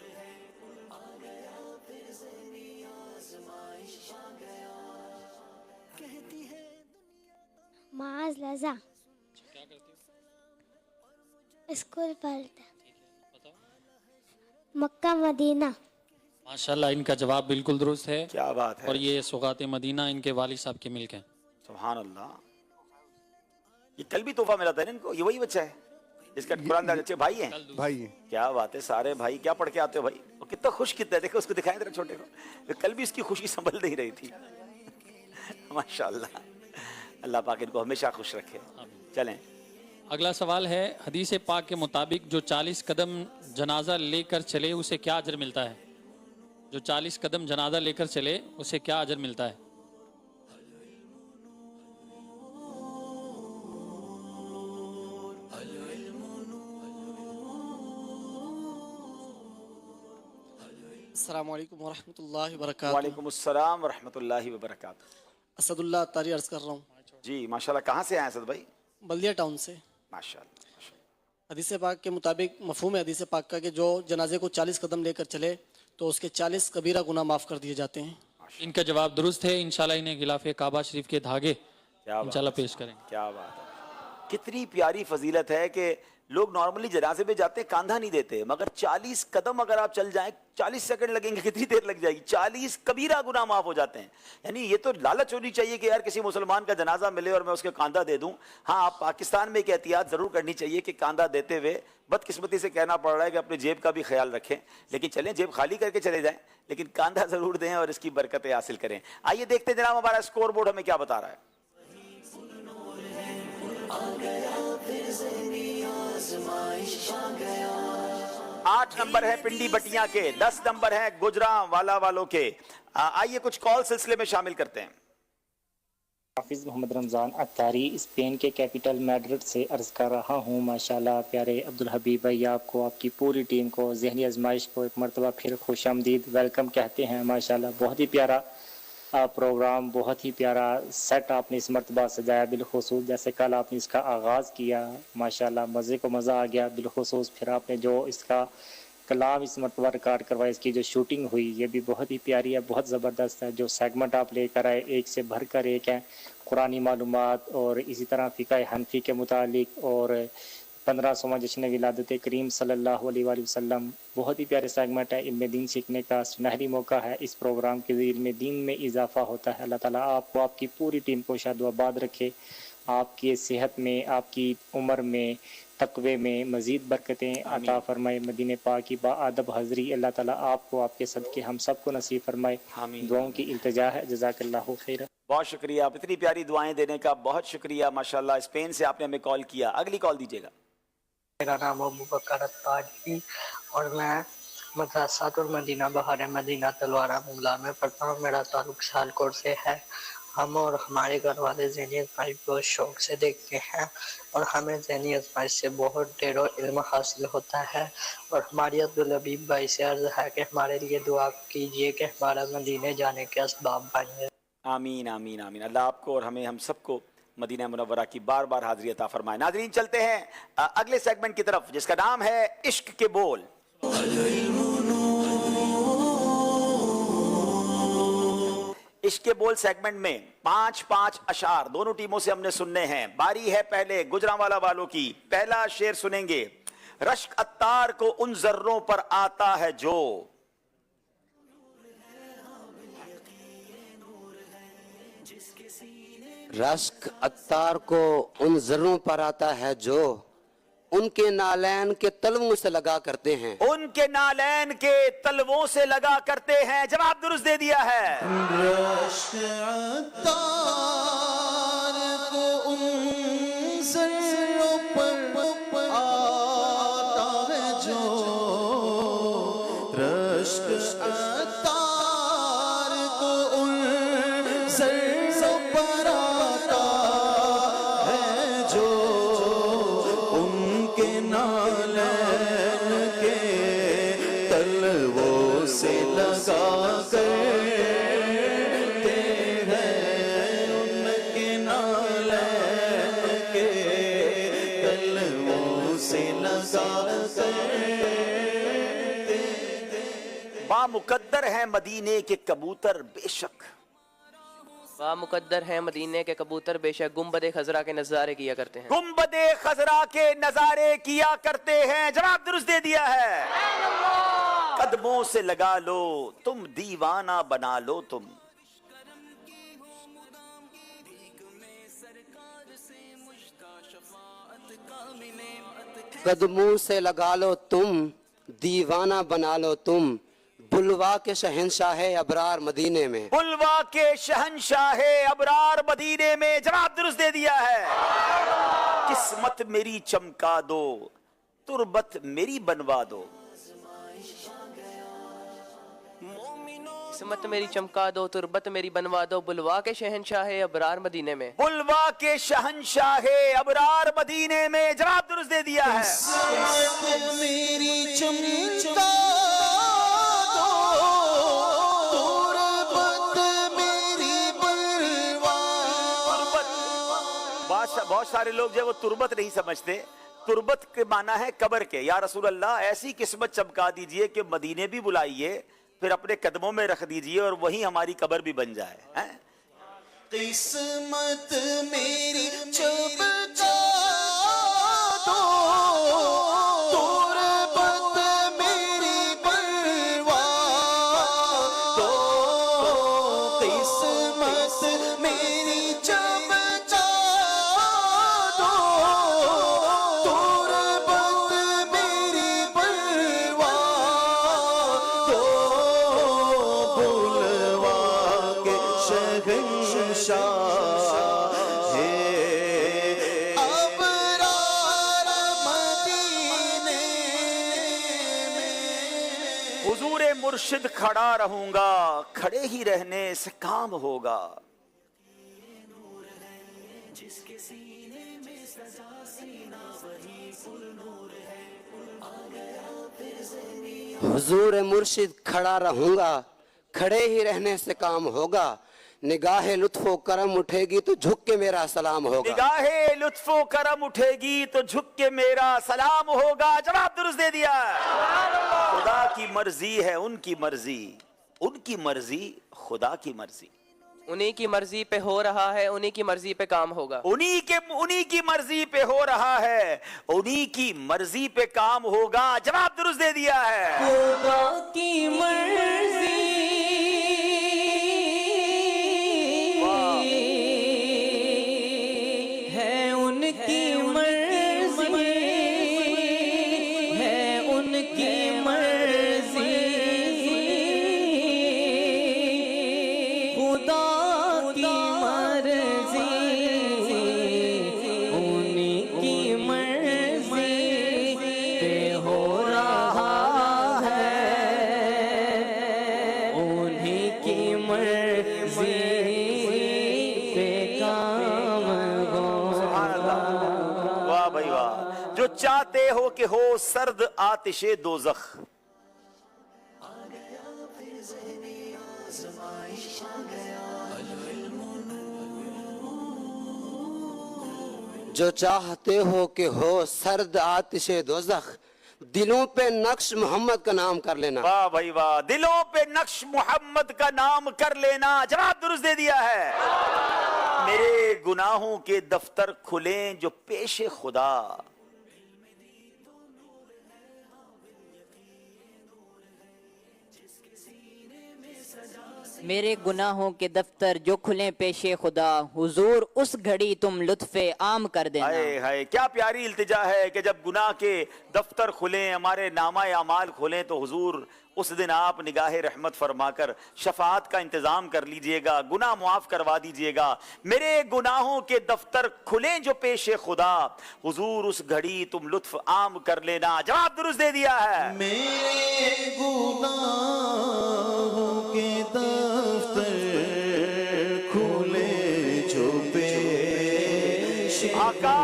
Q: माज लजा स्कूल पढ़ता, मक्का मदीना।
O: माशाल्लाह, इनका जवाब बिल्कुल दुरुस्त है।
A: क्या बात है।
O: और ये सौगात मदीना इनके वालिद साहब के मिल्क हैं।
A: सुभान अल्लाह। ये कल भी तोहफा मिला था इनको, ये वही बच्चा है जिसका कुरान का अच्छे भाई हैं?
P: भाई हैं।
A: क्या बात है, सारे भाई। क्या पढ़ के आते हो भाई? और कितना खुश कितना है, देखो उसको दिखाएं तेरे छोटे को, कल भी इसकी खुशी संभल नहीं रही थी। माशाल्लाह, अल्लाह पाक इनको हमेशा खुश रखे। चलें,
O: अगला सवाल है, हदीस पाक के मुताबिक जो 40 कदम जनाजा लेकर चले उसे क्या अजर मिलता है? जो 40 कदम जनाजा लेकर चले उसे क्या अजर मिलता है?
R: अस्सलामुअलैकुम वरहमतुल्लाहि वबरकातुहू।
A: वालेकुम अस्सलाम वरहमतुल्लाहि वबरकातुहू।
R: असदुल्लाह तारी अर्ज कर रहा हूँ।
A: जी माशाल्लाह। कहाँ से आए असद भाई?
R: बल्दिया टाउन से।
A: माशाल्लाह।
N: हदीस पाक के मुताबिक मफहूम है हदीस पाक का कि जो जनाजे को 40 कदम लेकर चले तो उसके 40 कबीरा गुनाह माफ़ कर दिए जाते हैं।
O: इनका जवाब दुरुस्त है। इंशाल्लाह इन्हें गिलाफ काबा शरीफ के धागे इंशाल्लाह पेश करें।
A: क्या बात है, कितनी प्यारी फजीलत है कि लोग नॉर्मली जनाजे में जाते कांधा नहीं देते, मगर 40 कदम अगर आप चल जाएं 40 सेकंड लगेंगे, कितनी देर लग जाएगी, 40 कबीरा गुनाह माफ हो जाते हैं। यानी ये तो लालच होनी चाहिए कि यार किसी मुसलमान का जनाजा मिले और मैं उसके कांधा दे दूं। हाँ, आप पाकिस्तान में एक एहतियात जरूर करनी चाहिए कि कांधा देते हुए बदकिस्मती से कहना पड़ रहा है कि अपने जेब का भी ख्याल रखें, लेकिन चलें जेब खाली करके चले जाएं, लेकिन कांधा जरूर दें और इसकी बरकतें हासिल करें। आइए देखते हैं जनाब हमारा स्कोर बोर्ड हमें क्या बता रहा है। 8 नंबर है पिंडी बटिया के, 10 नंबर है गुजरांवाला वालों के। आइए कुछ कॉल सिलसिले में शामिल करते हैं।
P: हाफिज मोहम्मद रमज़ान अत्तारी स्पेन के कैपिटल मैड्रिड से अर्ज़ कर रहा हूँ। माशाल्लाह प्यारे अब्दुल हबीब भाई, आपको आपकी पूरी टीम को ज़हनी आजमाइश को एक मरतबा फिर खुशामदीद वेलकम कहते हैं। माशाल्लाह बहुत ही प्यारा प्रोग्राम, बहुत ही प्यारा सेट आपने इस मरतबा सजाया, बिलखुसूस जैसे कल आपने इसका आगाज़ किया, माशाल्लाह मज़े को मज़ा आ गया। बिलखुसूस फिर आपने जो इसका कलाम इस मरतबा रिकॉर्ड करवाया, इसकी जो शूटिंग हुई ये भी बहुत ही प्यारी है, बहुत ज़बरदस्त है। जो सेगमेंट आप लेकर आए एक से भर कर एक है, कुरानी मालूमात और इसी तरह फ़िक़्ह हनफ़ी के मुतालिक और 1500वां जश्न विलादत करीम सल्लल्लाहु अलैहि वसल्लम, बहुत ही प्यारे सेगमेंट है। इल्म दीन सीखने का सुनहरी मौका है। इस प्रोग्राम के ज़रिए इल्म दीन में इजाफा होता है। अल्लाह ताला आपको आपकी पूरी टीम को शाद व आबाद रखे, आपकी सेहत में, आपकी उम्र में, तकवे में मज़ीद बरकतें अता फरमाए। मदीने पाक की बाअदब हाज़री अल्लाह ताला आपको आपके सदक़े हम सबको नसीब फरमाए। दुआओं की इल्तिजा है। जज़ाकल्लाहु खैर।
A: बहुत शुक्रिया, आप इतनी प्यारी दुआएं देने का बहुत शुक्रिया। माशाल्लाह स्पेन से आपने हमें कॉल किया। अगली कॉल दीजिएगा।
R: मेरा नाम अबू बकर अत्तारी और मैं मदरसातुल मदीना बहार मदीना तलवारा मुगला में पढ़ता हूँ। मेरा ताल्लुक सियालकोट से है। हम और हमारे घर वाले ज़हनी आज़माइश बहुत शौक़ से देखते हैं और हमें ज़हनी आज़माइश से बहुत ढेरों इल्म हासिल होता है। और हमारी अब्दुल हबीब भाई से अर्ज़ है कि हमारे लिए दुआ कीजिए कि हमारा मदीने जाने के असबाब बने।
A: आमीन आमीन आमीन। अल्लाह आपको और हमें हम सबको मदीना मुनव्वरा की बार बार हाज़िरी अता फरमाए। नाज़रीन चलते हैं अगले सेगमेंट की तरफ जिसका नाम है इश्क के बोल। इश्क के बोल सेगमेंट में 5-5 अशार दोनों टीमों से हमने सुनने हैं। बारी है पहले गुजरांवाला वालों की। पहला शेर सुनेंगे। रश्क अत्तार को उन जर्रों पर आता है जो,
F: रश्क अत्तार को उन जर्रों पर आता है जो उनके नालैन के तलवों से लगा करते हैं।
A: उनके नालैन के तलवों से लगा करते हैं। जवाब दुरुस्त दे दिया है।
B: रश्क अत्तार को उन जर्रों पर आता है जो, रश्क अत्तार को उन जर्रों पर आता है जो उनके नालैन के तलवों से लगा करते हैं। उनके नालैन के तलवों से लगा करते।
A: बामुकद्दर है मदीने के कबूतर बेशक,
K: मुकद्दर है मदीने के कबूतर बेशक गुंबद खजरा के नज़ारे किया करते हैं।
A: गुंबद खजरा के नजारे किया करते हैं। जवाब दुरुस्त दे दिया है। कदमों से लगा लो तुम, दीवाना बना लो तुम।
F: कदमों से लगा लो तुम, दीवाना बना लो तुम, बुलवा के शहंशाह अबरार मदीने में।
A: बुलवा के शहंशाह अबरार मदीने में। जवाब दुरुस्त दे दिया है। किस्मत मेरी चमका दो, तुरबत मेरी बनवा दो।
K: किस्मत मेरी चमका दो, तुरबत मेरी बनवा दो, बुलवा के शहंशाह अबरार मदीने में।
A: बुलवा के शहंशाह अबरार मदीने में। जवाब दुरुस्त दे दिया है।
B: किस्मत मेरी चमका
A: बहुत सारे लोग जो वो तुरबत नहीं समझते, तुर्बत के माना है कब्र के। या रसूल अल्लाह ऐसी किस्मत चमका दीजिए कि मदीने भी बुलाइए, फिर अपने कदमों में रख दीजिए और वहीं हमारी कब्र भी बन जाए। हैं?
B: किस्मत मेरी चमका दो, तुर्बत मेरी बनवा दो, किस्मत मेरी चमका दो, तुर्बत मेरी बनवा दो, बुलवा के शहंशाह
A: हुजूरे मुर्शिद खड़ा रहूंगा, खड़े ही रहने से काम होगा।
F: हुजूर मुर्शिद खड़ा रहूंगा, खड़े ही रहने से काम होगा। निगाहे लुत्फो करम उठेगी तो झुक के मेरा सलाम होगा।
A: निगाहे लुत्फो करम उठेगी तो झुक के मेरा सलाम होगा। जवाब दुरुस्त दे दिया। खुदा की मर्जी है उनकी मर्जी, उनकी मर्जी खुदा की मर्जी।
K: उन्हीं की मर्जी पे हो रहा है, उन्हीं की मर्जी पे काम होगा।
A: उन्हीं की मर्जी पे हो रहा है, उन्हीं की मर्जी पे काम होगा। जवाब दुरुस्त दे दिया है।
B: खुदा की मर्जी है, उनकी मर्जी है, उनकी मर्जी, खुदा की मर्जी, उन्हीं की मर्जी पे हो रहा है, उन्हीं की मर्जी पे काम होगा।
A: वाह भाई वाह। जो चाहते हो कि हो सर्द आतिशे दोज़ख,
F: जो चाहते हो कि हो सर्द आतिशे दोज़ख, दिलों पे नक्श मोहम्मद का नाम कर लेना।
A: वाह भाई वाह। दिलों पे नक्श मोहम्मद का नाम कर लेना। जवाब दुरुस्त दे दिया है। मेरे गुनाहों के दफ्तर खुलें जो पेशे खुदा,
M: मेरे गुनाहों के दफ्तर जो खुले पेशे खुदा, हुजूर उस घड़ी तुम लुत्फे आम कर देना।
A: हाय हाय, क्या प्यारी इल्तिजा है कि जब गुनाह के दफ्तर खुलें, हमारे नामा अमाल खुलें, तो हुजूर उस दिन आप निगाह रहमत फरमाकर शफाअत का इंतजाम कर लीजिएगा, गुनाह मुआफ करवा दीजिएगा। मेरे गुनाहों के दफ्तर खुलें जो पेशे खुदा, हुजूर उस घड़ी तुम लुत्फ आम कर लेना। जवाब दुरुस्त दे दिया है।
B: मेरे गुनाहों के दफ्तर खुले जो पेशे
A: आका,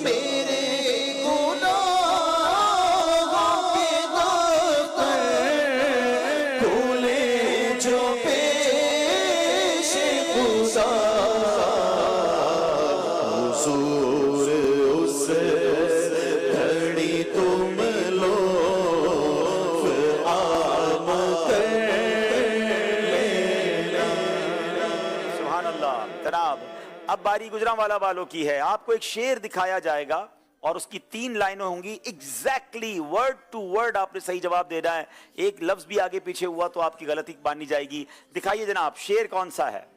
B: मेरे गुनाहों के दफ्तर खुले जो पेशे खुदा, हुजूर उस घड़ी तुम लो आम कर लेना।
A: सुभान अल्लाह। जनाब अब बारी गुजरांवाला वालों की है। आपको एक शेर दिखाया जाएगा और उसकी 3 लाइनें होंगी। एग्जैक्टली वर्ड टू वर्ड आपने सही जवाब देना है। एक लफ्ज भी आगे पीछे हुआ तो आपकी गलती मानी जाएगी। दिखाइए जनाब, शेर कौन सा है?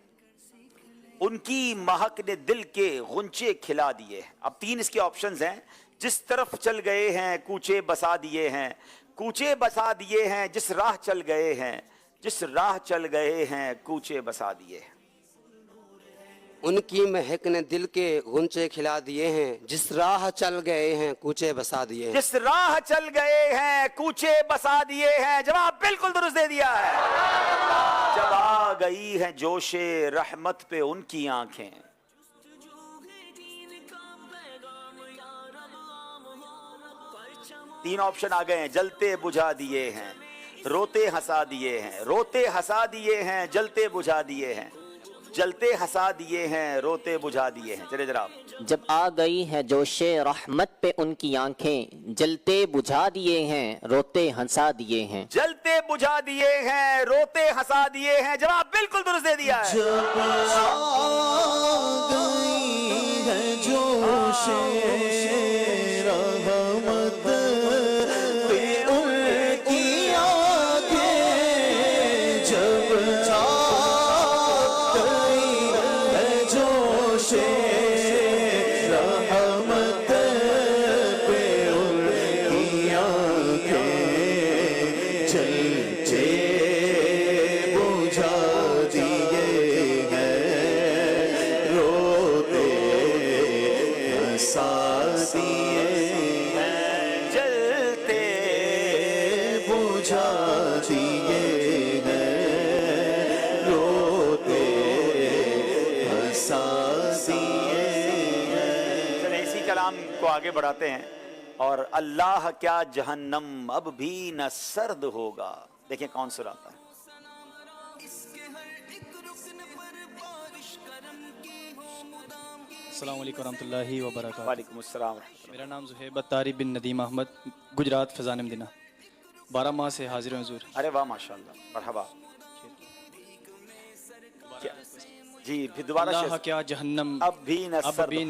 A: उनकी महक ने दिल के गुंचे खिला दिए। अब 3 इसके ऑप्शंस हैं। जिस तरफ चल गए हैं कूचे बसा दिए हैं, कूचे बसा दिए हैं, जिस राह चल गए हैं, जिस राह चल गए हैं कूचे बसा दिए हैं।
F: उनकी महक ने दिल के गुंचे खिला दिए हैं, जिस राह चल गए हैं कूचे बसा दिए हैं।
A: जिस राह चल गए हैं कूचे बसा दिए हैं। जवाब बिल्कुल दुरुस्त दे दिया है। जब आ गई है जोशे रहमत पे उनकी आंखें, तीन ऑप्शन आ गए हैं। जलते बुझा दिए हैं, रोते हंसा दिए हैं, रोते हंसा दिए हैं, जलते बुझा दिए हैं। जलते हंसा दिए हैं, रोते बुझा दिए हैं। चले जनाब।
L: जब आ गई है जोशे रहमत पे उनकी आंखें, जलते बुझा दिए हैं, रोते हंसा दिए हैं।
A: जलते बुझा दिए हैं, रोते हंसा दिए हैं। जवाब बिल्कुल दुरुस्त दे दिया है।
B: जब आ गई है जोशे रहमत पे उनकी आंखें, जब आ गई है जोशे रहमत पे उनकी आंखें, जलते बुझा दिए हैं, रोते हंसा दिए हैं,
A: जलते
B: बुझा दिए हैं, रोते हंसा दिए हैं।
A: चले इसी कलाम को आगे बढ़ाते हैं। और अल्लाह क्या जहन्नम अब भी न सर्द होगा। देखिए कौन सुनाता है।
S: अस्सलाम वालेकुम रहमतुल्लाहि व बरकातहू।
A: वालेकुम अस्सलाम।
S: मेरा नाम ज़ुहैब अत्तारी बिन नदीम अहमद, गुजरात फैज़ान मदीना, 12 माह से हाजिर हूँ हुज़ूर।
A: अरे वाह माशाल्लाह, मरहबा। जी फिर दोबारा
S: अल्लाह क्या जहन्नम
A: अब भी
S: न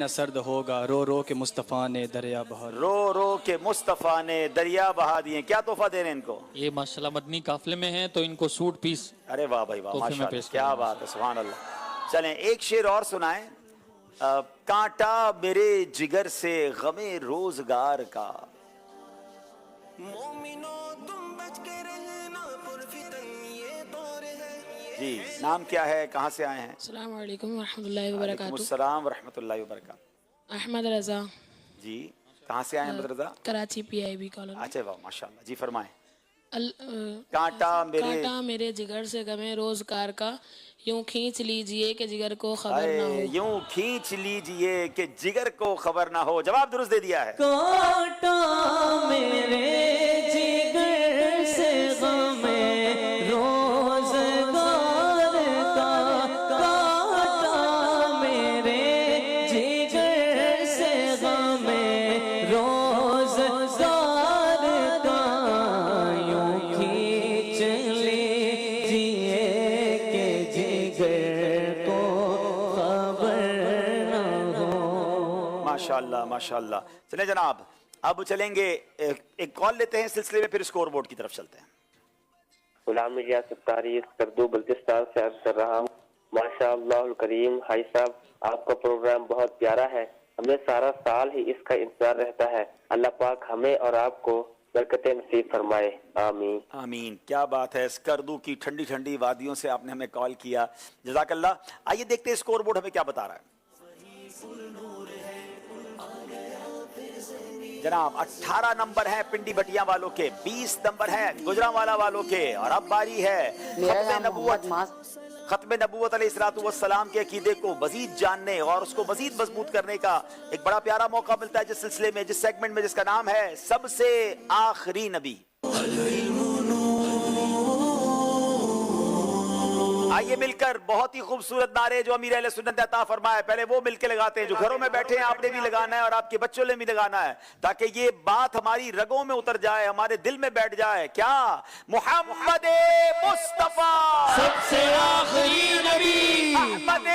S: सर्द होगा, रो रो के मुस्तफ़ा ने दरिया बहा,
A: रो रो के मुस्तफ़ा ने दरिया बहा दिए। क्या तोहफा दे रहे हैं इनको?
O: ये माशाल्लाह मदनी काफिले में हैं, तो इनको सूट पीस।
A: अरे वाह भाई वाह,
O: तोहफे में
A: माशाल्लाह,
O: पेश
A: क्या बात है, सुभान अल्लाह। चलें एक शेर और सुनाएं। कांटा मेरे जिगर से गमे रोजगार का। जी नाम क्या है, कहाँ से आए हैं?
T: अस्सलाम वालेकुम रहमतुल्लाहि व बरकातहू।
A: अस्सलाम रहमतुल्लाहि व बरकातहू।
T: अहमद रजा।
A: जी कहाँ से आए हैं अहमद रजा?
T: Karachi PIB colony.
A: अच्छा वाह माशाल्लाह। जी फरमाएं।
T: कांटा मेरे जिगर से गमे रोजगार का, यूं खींच लीजिए कि जिगर को खबर ना हो।
A: यूं खींच लीजिए कि जिगर को खबर ना हो। जवाब दुरुस्त दे दिया है।
B: कांटा मेरे जिगर से गमे रोजगार का, कांटा मेरे जिगर से गमे रोजगार का, यूं खींच लीजिए के जिगर को खबर न हो।
A: माशाल्लाह माशाल्लाह। चले जनाब, अब चलेंगे एक कॉल लेते हैं सिलसिले में, फिर स्कोर बोर्ड की तरफ चलते हैं।
U: गुलाम रियासत तारी करदू बल्तिस्तान से अर्ज कर रहा हूँ। माशाअल्लाह करीम हाई साहब, आपका प्रोग्राम बहुत प्यारा है, हमें सारा साल ही इसका इंतजार रहता है। अल्लाह पाक हमें और आपको बरकतें नसीब फरमाए, आमीन
A: आमीन। क्या बात है, स्कर्दू की ठंडी ठंडी वादियों से आपने हमें कॉल किया, जज़ाकल्लाह। आइए देखते हैं स्कोर बोर्ड हमें क्या बता रहा है। जनाब 18 नंबर है पिंडी भटिया वालों के, 20 नंबर है गुजरांवाला वालों के। और अब बारी है खत्म नबूवत अलैहिस्सलातु वस्सलाम के अकीदे को मजीद जानने और उसको मजीद मजबूत करने का एक बड़ा प्यारा मौका मिलता है जिस सिलसिले में, जिस सेगमेंट में, जिसका नाम है सबसे आखिरी नबी। आइए मिलकर बहुत ही खूबसूरत नारे जो अमीर अहले सुन्नत ने अता फरमाए, पहले वो मिलकर लगाते हैं। जो घरों में बैठे हैं आपने भी लगाना है और आपके बच्चों ने भी लगाना है, ताकि ये बात हमारी रगों में उतर जाए, हमारे दिल में बैठ जाए। क्या? मुहम्मद मुस्तफा
B: सबसे आखिरी नबी,
A: अहमद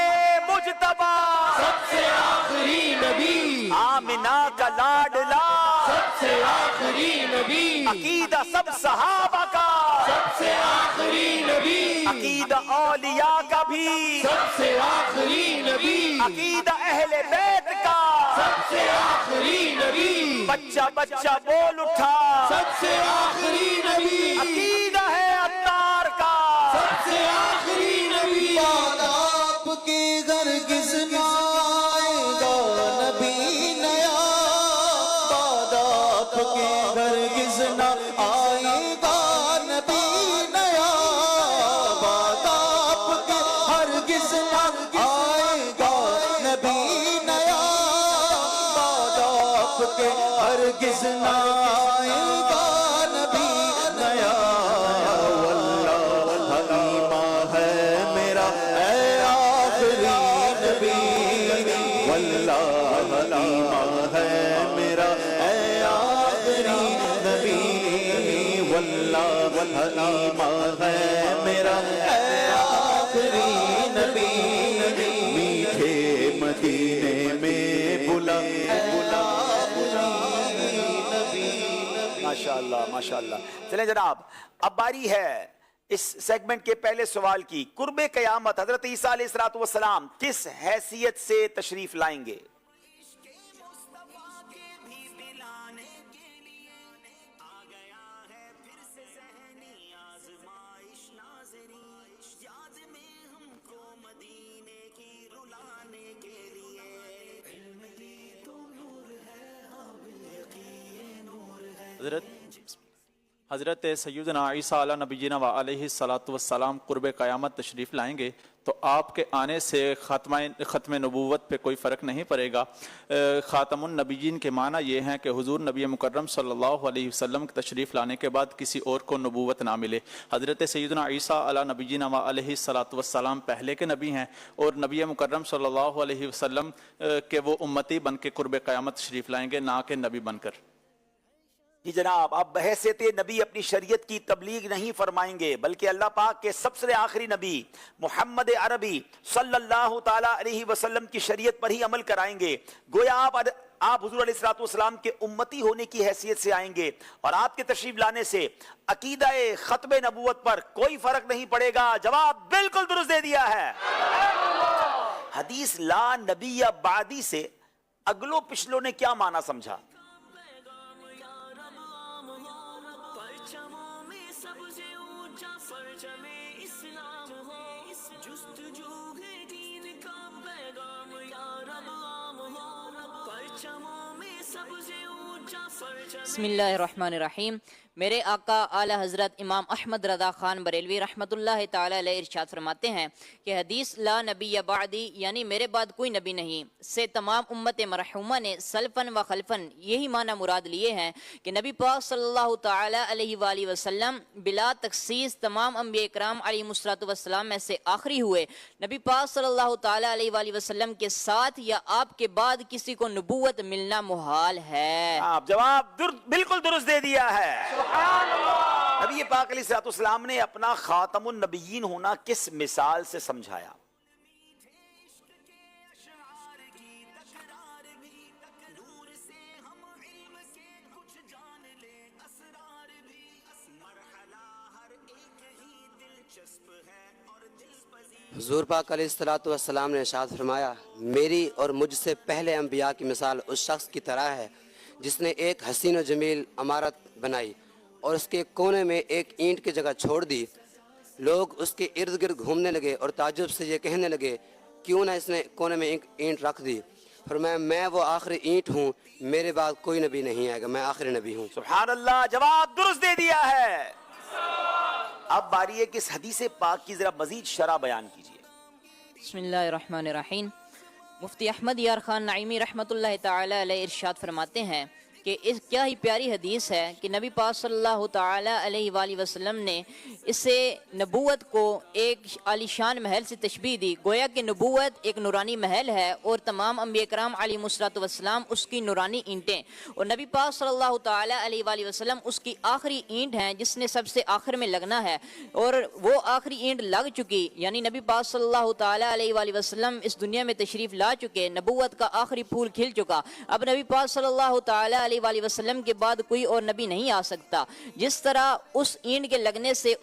A: मुजतबा
B: सबसे आखिरी नबी,
A: आमिना का लाडला
B: सबसे आखिरी नबी,
A: अकीदा सब सहाबा का
B: सबसे आखिरी नबी,
A: अकीदा औलिया का भी
B: सबसे आखिरी नबी,
A: अकीदा अहले बैत का
B: सबसे आखिरी नबी,
A: बच्चा बच्चा बोल उठा
B: सबसे आखिरी नबी,
A: अकीदा है अत्तार का
B: सबसे आखिरी नबी। बाद आपके घर किसना आएगा नबी नया, बाद आपके घर किसना आएगा नबी नया, बाद आपके हर किसना आएगा नबी नया, बाद आपके हर किसना आएगा नबी नया। वल्लाह हलीमा है मेरा
D: حلیمہ ہے میرا اے آخری نبی، واللہ حلیمہ ہے میرا اے آخری نبی، میٹھے مدینے میں بلا بلا
A: ماشاءاللہ ماشاءاللہ. چلیں جناب، اب باری ہے اس سیگمنٹ کے پہلے سوال کی. قرب قیامت حضرت عیسیٰ علیہ السلام کس حیثیت سے تشریف لائیں گے؟
G: حضرت سیدنا عیسیٰ علیہ نبینا و علیہ السلام قرب قیامت تشریف لائیں گے تو آپ کے آنے سے ختم نبوت پہ کوئی فرق نہیں پڑے گا. خاتم النبیین کے معنی یہ ہیں کہ حضور نبی مکرم صلی اللہ علیہ وسلم کے تشریف لانے کے بعد کسی اور کو نبوت نہ ملے. حضرت سیدنا عیسیٰ علیہ نبینا و علیہ السلام پہلے کے نبی ہیں اور نبی مکرم صلی اللہ علیہ وسلم کے وہ امتی بن کے قرب قیامت تشریف لائیں گے، نہ کہ نبی بن کر.
A: جی جناب، اب بحیثیت نبی اپنی شریعت کی تبلیغ نہیں فرمائیں گے بلکہ اللہ پاک کے سب سے آخری نبی محمد عربی صلی اللہ تعالی علیہ وسلم کی شریعت پر ہی عمل کرائیں گے. گویا آپ حضور علیہ السلام کے امتی ہونے کی حیثیت سے آئیں گے اور آپ کے تشریف لانے سے عقیدہ ختم نبوت پر کوئی فرق نہیں پڑے گا. جواب بالکل درست دے دیا ہے. حدیث لا نبی بعدی سے اگلو پچھلوں نے کیا معنی سمجھا؟
M: بسم اللہ الرحمن الرحیم. میرے آقا اعلی حضرت امام احمد رضا خان بریلوی رحمۃ اللہ تعالی علیہ ارشاد فرماتے ہیں کہ حدیث لا نبی بعدی یعنی میرے بعد کوئی نبی نہیں سے تمام امت مرحومہ نے سلفن و خلفن یہی معنی مراد لیے ہیں کہ نبی پاک صلی اللہ تعالی علیہ وآلہ وسلم بلا تخصیص تمام انبیاء اکرام علیہ السلام میں سے آخری ہوئے. نبی پاک صلی اللہ تعالی علیہ وآلہ وسلم کے ساتھ یا آپ کے بعد کسی کو نبوت ملنا محال ہے.
A: جواب بالکل درست دے دیا ہے. نبی پاک علیہ السلام نے اپنا خاتم النبیین ہونا کس مثال سے سمجھایا؟
F: حضور پاک علیہ السلام نے ارشاد فرمایا، میری اور مجھ سے پہلے انبیاء کی مثال اس شخص کی طرح ہے جس نے ایک حسین و جمیل عمارت بنائی اور اس کے کونے میں ایک اینٹ کی جگہ چھوڑ دی. لوگ اس کے ارد گرد گھومنے لگے اور تعجب سے یہ کہنے لگے، کیوں نہ اس نے کونے میں ایک اینٹ رکھ دی؟ فرمایا، میں وہ آخری اینٹ ہوں، میرے بعد کوئی نبی نہیں آئے گا، میں آخری نبی ہوں.
A: سبحان اللہ، جواب درست دے دیا ہے. اب باری ہے کہ اس حدیث پاک کی ذرا مزید شرح بیان کیجیے.
M: بسم اللہ الرحمن الرحیم. مفتی احمد یار خان نعیمی رحمۃ اللہ تعالی علیہ ارشاد فرماتے ہیں کہ اس کیا ہی پیاری حدیث ہے کہ نبی پاک صلی اللہ تعالی علیہ وآلہ وسلم نے اسے نبوت کو ایک عالیشان محل سے تشبیہ دی. گویا کہ نبوت ایک نورانی محل ہے اور تمام انبیاء کرام علیہ السلام اس کی نورانی اینٹیں، اور نبی پاک صلی اللہ تعالی علیہ وآلہ وسلم اس کی آخری اینٹ ہیں جس نے سب سے آخر میں لگنا ہے، اور وہ آخری اینٹ لگ چکی یعنی نبی پاک صلی اللہ تعالی علیہ وآلہ وسلم اس دنیا میں تشریف لا چکے، نبوت کا آخری پھول کھل چکا. اب نبی پاک صلی اللہ تعالی علیہ وآلہ وسلم کے بعد کوئی اور نبی نہیں آ سکتا. جس طرح اس اینٹ کے لگنے سے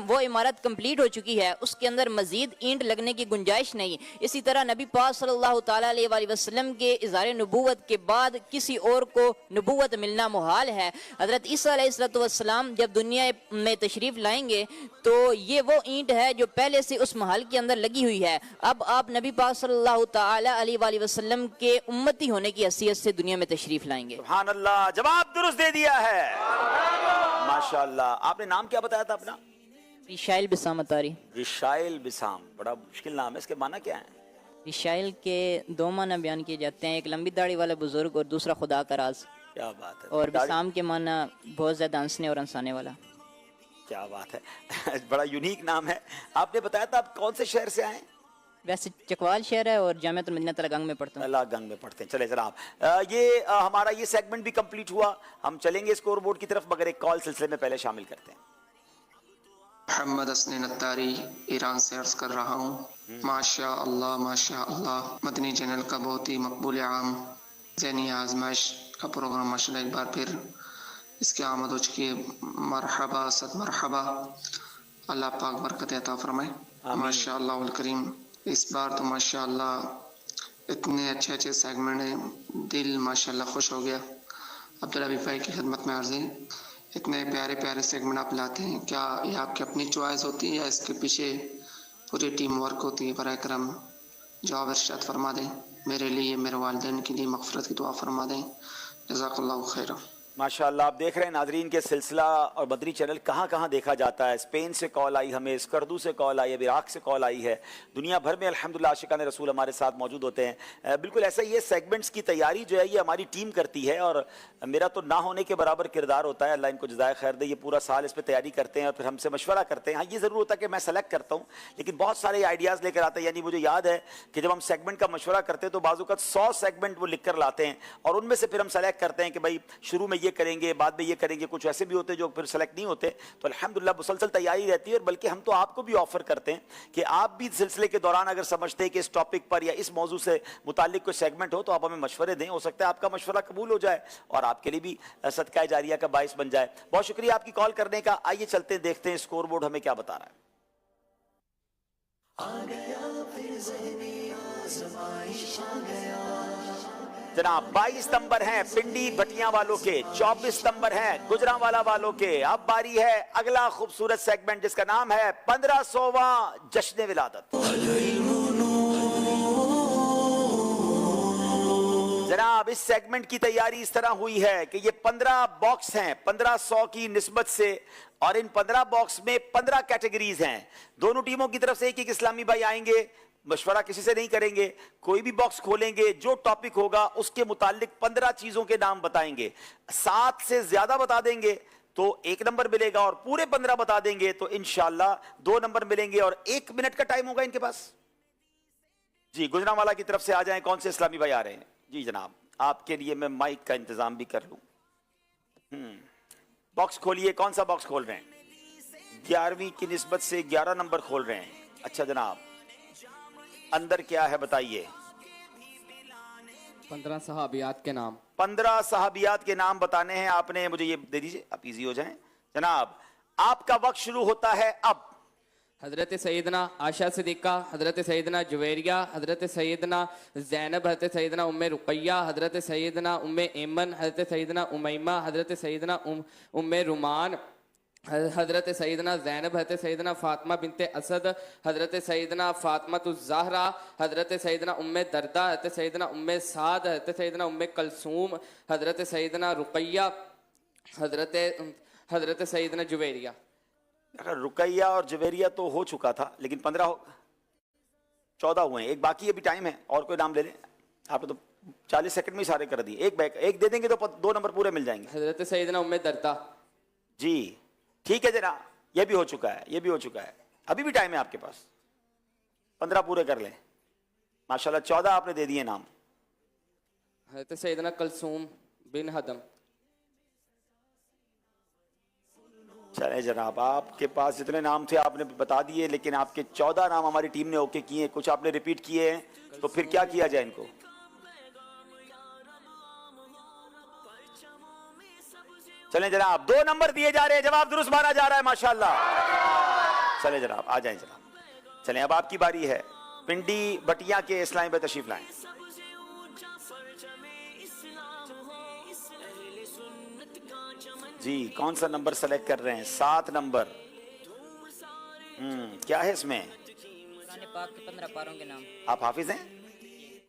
M: وہ عمارت کمپلیٹ ہو چکی ہے، اس کے اندر مزید اینٹ لگنے کی گنجائش نہیں، اسی طرح نبی پاک صلی اللہ تعالی علیہ وآلہ وسلم کے اظہار نبوت کے بعد کسی اور کو نبوت ملنا محال ہے. حضرت عیسیٰ علیہ السلام جب دنیا میں تشریف لائیں گے تو یہ وہ اینٹ ہے جو پہلے سے اس محل کے اندر لگی ہوئی ہے. اب آپ نبی پاک صلی اللہ تعالی علیہ وآلہ وسلم کے امتی ہونے کی حیثیت سے دنیا میں تشریف لائیں گے.
A: سبحان اللہ، جواب درست دے دیا ہے. ماشاءاللہ. آپ نے نام کیا بتایا تھا اپنا؟
M: رشائل بسام اتاری.
A: رشائل بسام، بڑا مشکل نام ہے، اس کے معنی کیا ہیں؟
M: رشائل کے دو معنی بیان کیے جاتے ہیں، ایک لمبی داڑھی والا بزرگ اور دوسرا خدا کا راز.
A: کیا بات ہے.
M: اور بسام کے معنی بہت زیادہ ہنسنے اور ہنسانے والا.
A: کیا بات ہے. بڑا یونیک نام ہے. آپ نے بتایا تھا آپ کون سے شہر سے آئے؟
M: वैसे चकवाल शहर है और जामियातुल मदीना तलगंग में पढ़ता हूँ।
A: तलगंग में पढ़ते हैं। चले जनाब, ये हमारा ये सेगमेंट भी कंप्लीट हुआ। हम चलेंगे स्कोर बोर्ड की तरफ, मगर एक कॉल सिलसिले में पहले शामिल करते हैं।
C: मोहम्मद हसन अत्तारी ईरान से अर्ज कर रहा हूँ। माशा अल्लाह मदनी चैनल का बहुत ही मकबूल आम ज़हनी आजमाइश का प्रोग्राम माशाल्लाह एक बार फिर इसकी आमद हो चुकी है। मरहबा सद मरहबा, अल्लाह पाक बरकत अता फरमाए। माशा अल्लाह करीम, इस बार तो माशा अल्लाह इतने अच्छे अच्छे सेगमेंट हैं, दिल माशाल्लाह खुश हो गया। अब्दुल हबीब भाई की खिदमत में अर्ज़ है, इतने प्यारे प्यारे सेगमेंट आप लाते हैं, क्या ये आपकी अपनी चॉइस होती है या इसके पीछे पूरी टीम वर्क होती है? बराए करम जवाब इरशाद फरमा दें। मेरे लिए, मेरे वालिदैन के लिए मग़फ़िरत की दुआ फरमा दें। जज़ाकल्लाहु खैरा।
A: माशाअल्लाह, आप देख रहे हैं नाजरीन के सिलसिला और बदरी चैनल कहाँ कहाँ देखा जाता है। स्पेन से कॉल आई हमें, स्कर्दू से कॉल आई है, इराक से कॉल आई है। दुनिया भर में अल्हम्दुलिल्लाह आशिकान रसूल हमारे साथ मौजूद होते हैं। बिल्कुल ऐसा ही ये सेगमेंट्स की तैयारी जो है ये हमारी टीम करती है और मेरा तो ना होने के बराबर किरदार होता है। अल्लाह इनको जज़ाए खैर दे। ये पूरा साल इस पर तैयारी करते हैं और फिर हमसे मशवरा करते हैं। हाँ, ये ज़रूर होता है कि मैं सेलेक्ट करता हूँ, लेकिन बहुत सारे आइडियाज़ लेकर आते हैं। यानी मुझे याद है कि जब हम सेगमेंट का मशवरा करते हैं तो बाज़-ओ-क़ात 100 सेगमेंट वो लिख कर लाते हैं और उनमें से फिर हम सेलेक्ट करते हैं कि भाई शुरू में ये करेंगे, बाद में ये करेंगे। कुछ ऐसे भी होते हैं जो फिर सेलेक्ट नहीं होते। तो अल्हम्दुलिल्लाह मुसलसल तैयारी रहती है और बल्कि हम तो आपको भी ऑफर करते हैं कि आप भी सिलसिले के दौरान अगर समझते हैं कि इस टॉपिक पर या इस मौजू से मुताल्लिक कोई सेगमेंट हो तो आप हमें मशवरे दें। हो सकता है आपका मशवरा कबूल हो जाए और आपके लिए भी सदका जारिया का बाइस बन जाए। बहुत शुक्रिया आपकी कॉल करने का। आइए चलते हैं, देखते हैं स्कोर बोर्ड हमें क्या बता रहा है। जनाब 22 नंबर हैं पिंडी भटिया वालों के, 24 नंबर हैं गुजरांवाला वालों के। अब बारी है अगला खूबसूरत सेगमेंट जिसका नाम है 1500वां जश्न विलादत। जनाब इस सेगमेंट की तैयारी इस तरह हुई है कि ये 15 बॉक्स हैं 1500 की निस्बत से और इन 15 बॉक्स में 15 कैटेगरीज हैं। दोनों टीमों की तरफ से एक एक इस्लामी भाई आएंगे, मशवरा किसी से नहीं करेंगे, कोई भी बॉक्स खोलेंगे, जो टॉपिक होगा उसके मुतालिक 15 चीजों के नाम बताएंगे। 7 से ज्यादा बता देंगे तो 1 नंबर मिलेगा और पूरे 15 बता देंगे तो इंशाल्लाह 2 नंबर मिलेंगे और 1 मिनट का टाइम होगा इनके पास। जी गुजरांवाला की तरफ से आ जाएं, कौन से इस्लामी भाई आ रहे हैं? जी जनाब, आपके लिए मैं माइक का इंतजाम भी कर लूं। बॉक्स खोलिए, कौन सा बॉक्स खोल रहे हैं? 11वीं की निस्बत से 11 नंबर खोल रहे हैं। अच्छा जनाब, अंदर क्या है बताइए?
E: 15 सहाबियात के नाम।
A: 15 सहाबियात के नाम बताने हैं आपने। मुझे ये दे दीजिए, आप इजी हो जाएं। जनाब आपका वक्त शुरू होता है अब।
E: हजरत सैयदना आशा सिद्दीक़ा, हजरत सैयदना जुवैरिया, हजरत सैयदना ज़ैनब, हजरत सैयदना उम्मे रुक़ैया, हजरत सैयदना उम्मे ऐमन, हजरत सैयदना उमैमा, हजरत सैयदना उम्मे रुमान, हजरत सैयदना ज़ैनब, हजरत सैयदना फ़ातिमा बिनते असद, हजरत सैयदना फ़ातिमतुज़्ज़हरा, हजरत सैयदना उम्मे दरदा, हजरत सैयदना उम्मे साद, हजरत सैयदना उम्मे कलसूम, हजरत सैयदना रुक़ैया, हजरत सैयदना जुवैरिया।
A: अगर रुकैया और जुवैरिया तो हो चुका था, लेकिन 14 हुए हैं, एक बाकी अभी टाइम है। और कोई नाम ले लें। आपने तो 40 सेकंड में ही सारे कर दिए। एक दे देंगे तो 2 नंबर पूरे मिल जाएंगे।
E: हजरत सैयदना उम्मे दरदा।
A: जी ठीक है जनाब, ये भी हो चुका है, ये भी हो चुका है। अभी भी टाइम है आपके पास, 15 पूरे कर लें। माशाल्लाह 14 आपने दे दिए नाम।
E: हजरत सैयदना कलसूम बिन हदम।
A: चले जनाब, आपके पास जितने नाम थे आपने बता दिए, लेकिन आपके 14 नाम हमारी टीम ने ओके किए, कुछ आपने रिपीट किए हैं। तो फिर क्या किया जाए इनको? चलें जनाब, 2 नंबर दिए जा रहे हैं, जवाब दुरुस्त माना जा रहा है माशाल्लाह। चले जनाब, आ जाएं जनाब। चलें अब आपकी बारी है। पिंडी बटिया के इस्लामी पे तशरीफ लाएं। जी कौन सा नंबर सेलेक्ट कर रहे हैं? 7 नंबर। क्या है इसमें?
M: कुरान पाक के 15 पारों के नाम।
A: आप हाफिज हैं?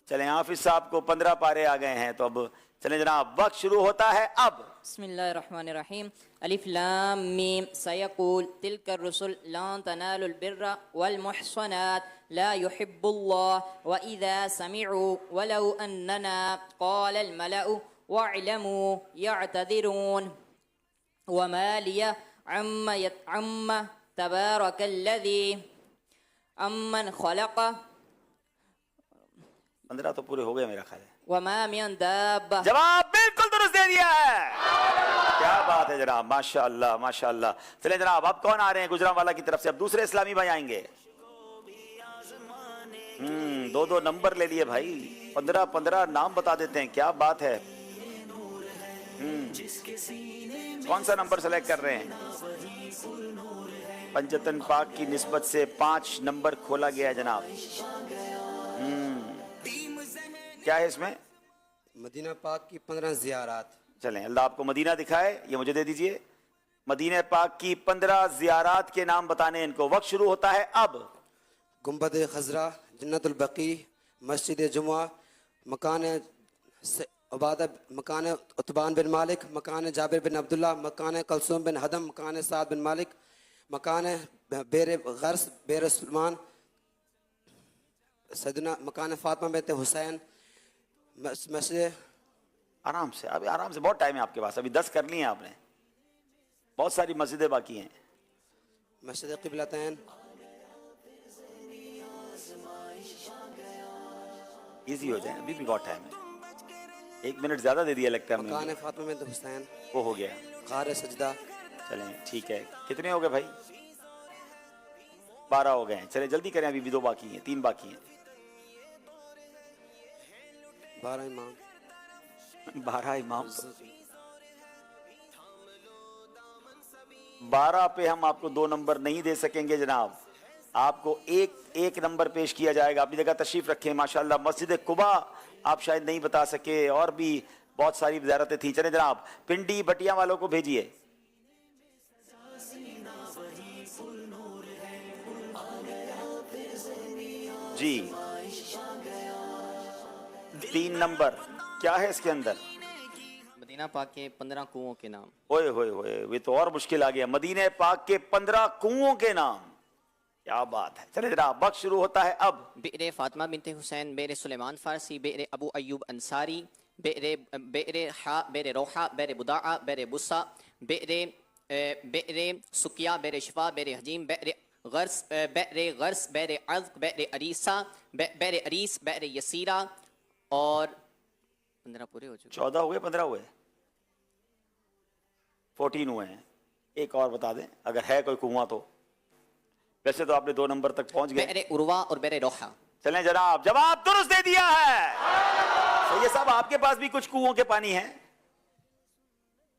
A: चलें, हाफिज साहब को 15 पारे आ गए हैं, तो अब चलें जनाब, वक्त शुरू होता है अब।
M: बिस्मिल्लाहिर्रहमानिर्रहीम। अलिफ लाम मीम सयक़ूल तिलकर रुसुल लन तनालुल बिर्रा वल मुहसनात ला युहिब्बुल्लाह व इज़ा समिअू वलौ अन्नना क़ालल मलअु वअलमू यअतज़िरून वमा लिया अम्मा तबारकल्लज़ी अम्मन खलक़
A: 15 तो पूरे हो गए मेरा ख्याल है।
M: वमा मिन दाब्बा।
A: जवाब बिल्कुल दुरुस्त दे दिया है, क्या बात है जनाब, माशाअल्लाह माशाअल्लाह। चले जनाब, अब कौन आ रहे हैं गुजरांवाला की तरफ से? अब दूसरे इस्लामी भाई आएंगे। 2-2 नंबर ले लिए भाई, 15-15 नाम बता देते हैं, क्या बात है। कौन सा नंबर सेलेक्ट कर रहे हैं? पंजतन पाक की निस्बत से 5 नंबर खोला गया है जनाब। क्या है इसमें?
F: मदीना पाक की 15 ज़ियारात।
A: चलें, अल्लाह आपको मदीना दिखाए, ये मुझे दे दीजिए। मदीना पाक की 15 ज़ियारात के नाम बताने इनको। वक्त शुरू होता है अब।
F: गुंबद खजरा, जन्नतुल बकी, मस्जिद जुमा, मकान उबादा, मकान उतबान बिन मालिक, मकान जाबिर बिन अब्दुल्ला, मकान कलसूम बिन हदम, मकान साद बिन मालिक, मकान बेर गर्स बेर सलमान, सदना मकान फातिमा बिनत हुसैन, मस्जिद।
A: आराम से, अभी आराम से, बहुत टाइम है आपके पास, अभी 10 कर ली हैं आपने, बहुत सारी मस्जिदें बाकी हैं।
F: मस्जिद क़िबलतैन,
A: इजी हो जाए, अभी भी बहुत टाइम है। 1 मिनट ज्यादा दे दिया लगता है हमने।
F: मकान फातिमा बिनत हुसैन,
A: वो हो गया।
F: कार सजदा।
A: चलें ठीक है, कितने हो गए भाई? 12 हो गए हैं। चलें जल्दी करें, अभी भी 2 बाकी हैं, 3 बाकी हैं।
F: 12 इमाम।
A: 12 इमाम। 12 पे हम आपको 2 नंबर नहीं दे सकेंगे जनाब, आपको एक नंबर पेश किया जाएगा। अपनी जगह तशरीफ रखें। माशाल्लाह, मस्जिद कुबा आप शायद नहीं बता सके, और भी बहुत सारी ज़ियारतें थी। चले जनाब, पिंडी भटिया वालों को भेजिए। जी 3 नंबर क्या है इसके अंदर?
L: मदीना पाक के 15 कुओं के नाम।
A: ओए होए होए, ये तो और मुश्किल आ गया। मदीने पाक के 15 कुओं के नाम, क्या बात है। चले जनाब, वक्त शुरू होता है अब।
L: बेरे फातिमा बिनते हुसैन, बेरे सुलेमान फारसी, बेरे अबू अयूब अंसारी, बेरे रोहा, बेरे बुदाआ, बेरे बुस्सा, बेरे सुकिया, बेरे शिफा, बेरे हजीम, बेरे गर्स, बेरे अज़्क, बेरे अरीसा, बेरे अरीस, बेरे यसीरा, और 15 पूरे हो चुके।
A: 14 हुए, 15 हुए, 14 हुए हैं। एक और बता दें अगर है कोई कुआं तो। वैसे तो आपने 2 नंबर तक पहुंच गए।
L: बेरे उर्वा और बेरे रोहा।
A: चलें जनाब, जवाब दुरुस्त दे दिया है। सही है साहब, आपके पास भी कुछ कुओं के पानी है?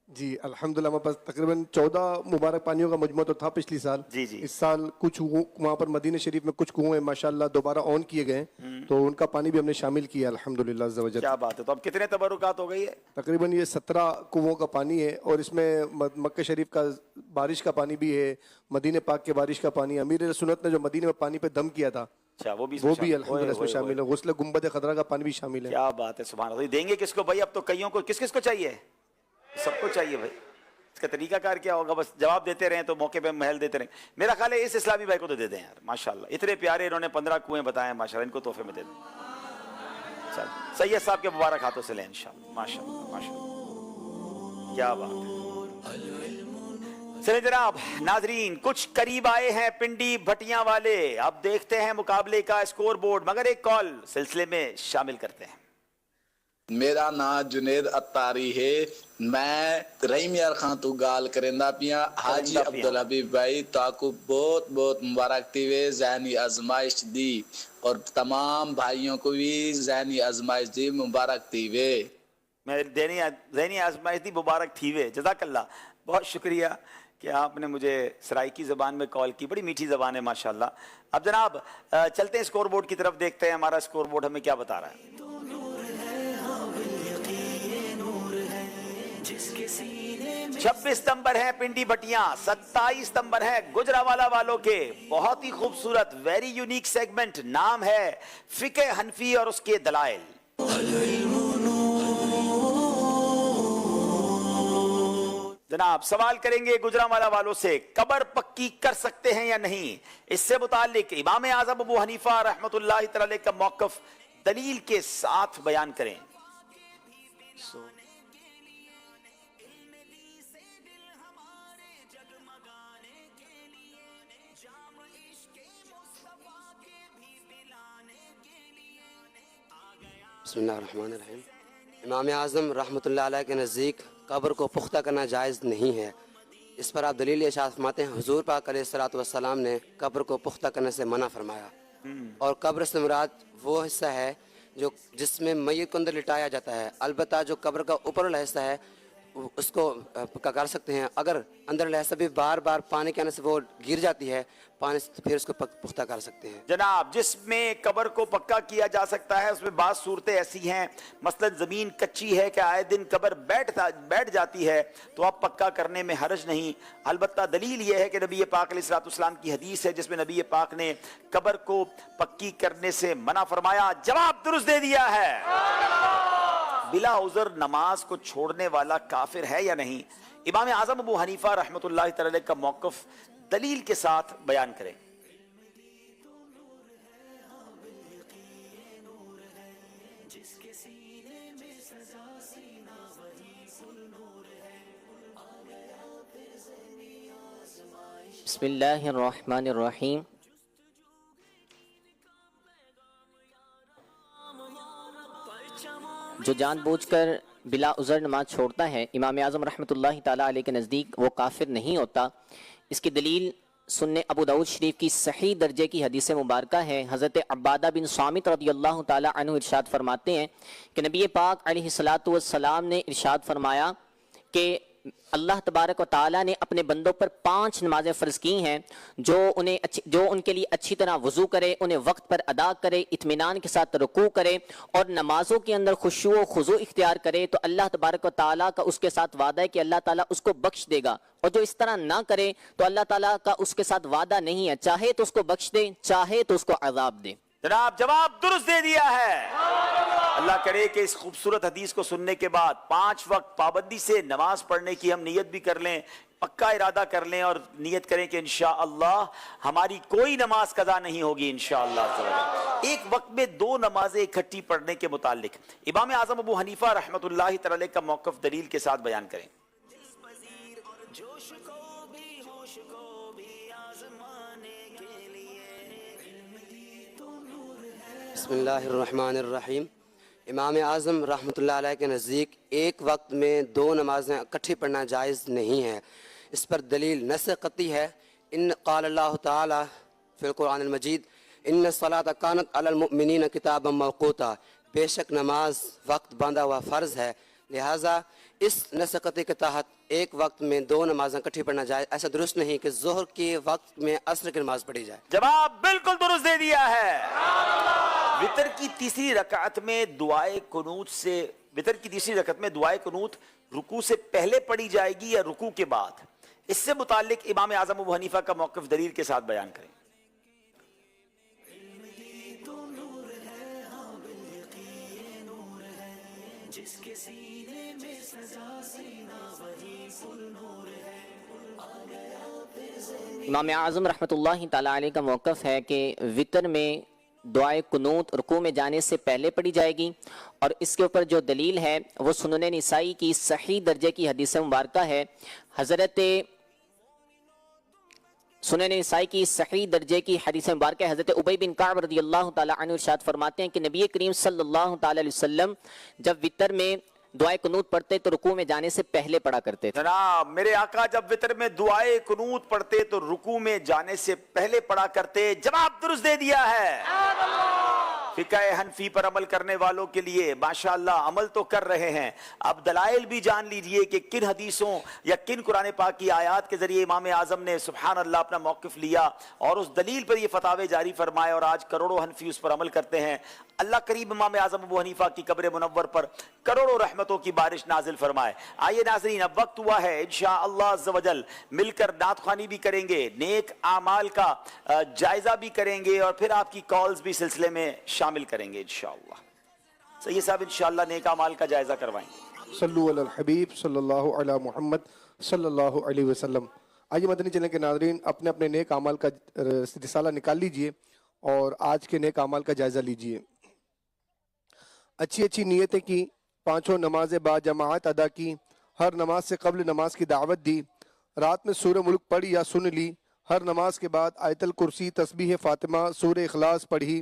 J: जी अल्हम्दुलिल्लाह, हमारे पास तकरीबन 14 मुबारक पानियों का मजमू तो था पिछली साल।
A: जी जी।
J: इस साल कुछ वहाँ पर मदीने शरीफ में कुछ कुएं माशाल्लाह दोबारा ऑन किए गए, तो उनका पानी भी हमने शामिल किया अल्हम्दुलिल्लाह अज़्ज़ व जल।
A: क्या बात है। तो अब कितने तबरुकात हो गई है?
J: तकरीबन ये 17 कुओं का पानी है, और इसमें मक्का शरीफ का बारिश का पानी भी है, मदीने पाक के बारिश का पानी। अमीर सुन्नत ने जो मदीने में पानी पे दम किया था,
A: अच्छा, वो भी
J: अल्हम्दुलिल्लाह इसमें शामिल है। गुस्ल गुंबद खदरा का पानी भी शामिल है।
A: क्या बात है, सुभान अल्लाह। देंगे किसको भाई? अब तो कईयों को, किस किस को चाहिए? सबको चाहिए भाई। इसका तरीकाकार क्या होगा? बस जवाब देते रहे तो मौके पे महल देते रहे। मेरा ख्याल है इस इस्लामी भाई को तो दे दें यार, माशाल्लाह इतने प्यारे इन्होंने 15 कुएं बताए, माशाल्लाह इनको तोहफे में दे दें। चल सैयद साहब के मुबारक हाथों से लें इंशाल्लाह। माशाल्लाह माशाल्लाह, क्या बात है। चले जनाब, नाजरीन कुछ करीब आए हैं पिंडी भटिया वाले। अब देखते हैं मुकाबले का स्कोर बोर्ड, मगर एक कॉल सिलसिले में शामिल करते हैं।
V: मेरा नाम जुनेद अत्तारी है, मैं रहीम यार खां तू गाल करेंदा पिया। हाजी अब्दुल हबीब भाई ताकू बहुत बहुत मुबारक थी ज़हनी आजमाइश दी, और तमाम भाइयों को भी ज़हनी आजमाइश दी मुबारक थी वे।
A: मैं ज़हनी आजमाइश दी मुबारक थी वे। जज़ाकल्लाह, बहुत शुक्रिया कि आपने मुझे सराइकी ज़बान में कॉल की, बड़ी मीठी ज़बान है माशाल्लाह। अब जनाब चलते हैं स्कोर बोर्ड की तरफ, देखते हैं हमारा स्कोर बोर्ड हमें क्या बता रहा है। 26 नंबर है पिंडी भटिया, 27 नंबर है गुजरावाला वालों के। बहुत ही खूबसूरत वेरी यूनिक सेगमेंट, नाम है फिके हनफी और उसके दलाइल। जनाब सवाल करेंगे गुजरावाला वालों से, कब्र पक्की कर सकते हैं या नहीं, इससे मुताल्लिक इमाम आज़म अबू हनीफा रहमतुल्लाह तआला का मौक़िफ़ दलील के साथ बयान करें।
F: بسم اللہ الرحمن الرحیم۔ امام اعظم رحمۃ اللہ علیہ کے نزدیک قبر کو پختہ کرنا جائز نہیں ہے۔ اس پر آپ دلیل ارشاد فرماتے ہیں حضور پاک علیہ الصلوۃ والسلام نے قبر کو پختہ کرنے سے منع فرمایا، اور قبر سے مراد وہ حصہ ہے جس میں میت کو اندر لٹایا جاتا ہے۔ البتہ جو قبر کا اوپر والا حصہ ہے اس کو پکا کر سکتے ہیں، اگر اندر والا حصہ بھی بار بار پانی کے آنے سے وہ گر جاتی ہے پانی سے، پھر اس کو پختہ کر سکتے ہیں۔
A: جناب جس میں قبر کو پکا کیا جا سکتا ہے اس میں بعض صورتیں ایسی ہیں، مثلا زمین کچی ہے کہ آئے دن قبر بیٹھ جاتی ہے تو اب پکا کرنے میں حرج نہیں۔ البتہ دلیل یہ ہے کہ نبی پاک علیہ الصلوۃ والسلام کی حدیث ہے جس میں نبی پاک نے قبر کو پکی کرنے سے منع فرمایا۔ جواب درست دے دیا ہے۔ بلا عذر نماز کو چھوڑنے والا کافر ہے یا نہیں؟ امام اعظم ابو حنیفہ رحمۃ اللہ تعالی کا موقف دلیل کے ساتھ بیان کریں۔
L: بسم اللہ الرحمن الرحیم۔ جو جان بوجھ کر بلا عذر نماز چھوڑتا ہے امام اعظم رحمۃ اللہ تعالیٰ علیہ کے نزدیک وہ کافر نہیں ہوتا۔ اس کی دلیل سنن ابو داؤد شریف کی صحیح درجے کی حدیث مبارکہ ہے۔ حضرت عبادہ بن صامت رضی اللہ تعالیٰ عنہ ارشاد فرماتے ہیں کہ نبی پاک علیہ الصلاۃ والسلام نے ارشاد فرمایا کہ اللہ تبارک و تعالیٰ نے اپنے بندوں پر 5 نمازیں فرض کی ہیں، جو ان کے لیے اچھی طرح وضو کرے، انہیں وقت پر ادا کرے، اطمینان کے ساتھ رکوع کرے اور نمازوں کے اندر خشوع و خضوع اختیار کرے تو اللہ تبارک و تعالیٰ کا اس کے ساتھ وعدہ ہے کہ اللہ تعالیٰ اس کو بخش دے گا، اور جو اس طرح نہ کرے تو اللہ تعالیٰ کا اس کے ساتھ وعدہ نہیں ہے، چاہے تو اس کو بخش دے چاہے تو اس کو عذاب دے۔
A: جناب جواب درست دے دیا ہے۔ اللہ کرے کہ اس خوبصورت حدیث کو سننے کے بعد 5 وقت پابندی سے نماز پڑھنے کی ہم نیت بھی کر لیں، پکا ارادہ کر لیں اور نیت کریں کہ انشاءاللہ ہماری کوئی نماز قضا نہیں ہوگی انشاءاللہ۔ ایک وقت میں 2 نمازیں اکٹھی پڑھنے کے متعلق امام اعظم ابو حنیفہ رحمۃ اللہ تعالی کا موقف دلیل کے ساتھ بیان کریں۔
F: بسم اللہ الرحمن الرحیم۔ امام اعظم رحمۃ اللہ علیہ کے نزدیک ایک وقت میں 2 نمازیں اکٹھی پڑھنا جائز نہیں ہے۔ اس پر دلیل نص قطعی ہے، ان قال اللہ تعالی فی القرآن المجید ان الصلاۃ کانت علی المؤمنین کتابا موقوتا، بے شک نماز وقت باندھا ہوا فرض ہے، لہٰذا اس نص قطعی کے تحت ایک وقت میں 2 نمازیں اکٹھی پڑھنا جائز۔ ایسا درست نہیں کہ ظہر کے وقت میں عصر کی نماز پڑھی جائے۔
A: جواب بالکل درست دے دیا ہے۔ وتر کی تیسری رکعت میں دعائے قنوت رکوع سے پہلے پڑھی جائے گی یا رکوع کے بعد؟ اس سے متعلق امام اعظم ابو حنیفہ کا موقف دلیل کے ساتھ بیان کریں۔
L: امام اعظم رحمۃ اللہ تعالیٰ علیہ کا موقف ہے کہ وتر میں دعائے قنوت رکوع میں جانے سے پہلے پڑھی جائے گی، اور اس کے اوپر جو دلیل ہے وہ سنن نسائی کی صحیح درجے کی حدیث مبارکہ ہے۔ حضرت سنن نسائی کی صحیح درجے کی حدیث مبارکہ ہے، حضرت ابی بن کعب رضی اللہ تعالیٰ عنہ ارشاد فرماتے ہیں کہ نبی کریم صلی اللہ تعالیٰ علیہ وسلم جب وتر میں دعائے قنوت پڑھتے تو رکوع میں جانے سے پہلے پڑھا کرتے تھے۔
A: جناب میرے آقا جب وتر میں دعائے قنوت پڑھتے تو رکوع میں جانے سے پہلے پڑھا کرتے۔ جواب درست دے دیا ہے۔ فقہ حنفی پر عمل کرنے والوں کے لیے ماشاءاللہ عمل تو کر رہے ہیں، اب دلائل بھی جان لیجئے کہ کن حدیثوں یا کن قرآن پاک کی آیات کے ذریعے امام اعظم نے سبحان اللہ اپنا موقف لیا اور اس دلیل پر یہ فتاوے جاری فرمائے، اور آج کروڑوں حنفی اس پر عمل کرتے ہیں۔ اللہ کریم امام اعظم ابو حنیفہ کی قبر منور پر کروڑوں رحمتوں کی بارش نازل فرمائے۔ آئیے ناظرین اب وقت ہوا ہے انشاءاللہ عز و جل مل کر نعت خوانی بھی کریں گے، نیک اعمال کا جائزہ بھی کریں گے، اور پھر آپ کی کالز بھی سلسلے میں شامل کریں گے انشاءاللہ۔ سید صاحب انشاءاللہ نیک اعمال کا جائزہ کروائیں گے۔
J: صلو علی الحبیب صلی اللہ علی محمد صلی اللہ علیہ وسلم۔ آئیے مدنی چینل کے ناظرین اپنے اپنے نیک اعمال کا رسالہ نکال لیجئے اور آج کے نیک اعمال کا جائزہ لیجئے۔ اچھی نیتیں کی، 5 نمازیں با جماعت ادا کی، ہر نماز سے قبل نماز کی دعوت دی، رات میں سورہ ملک پڑھی یا سن لی، ہر نماز کے بعد آیت الکرسی، تسبیح فاطمہ، سورہ اخلاص پڑھی،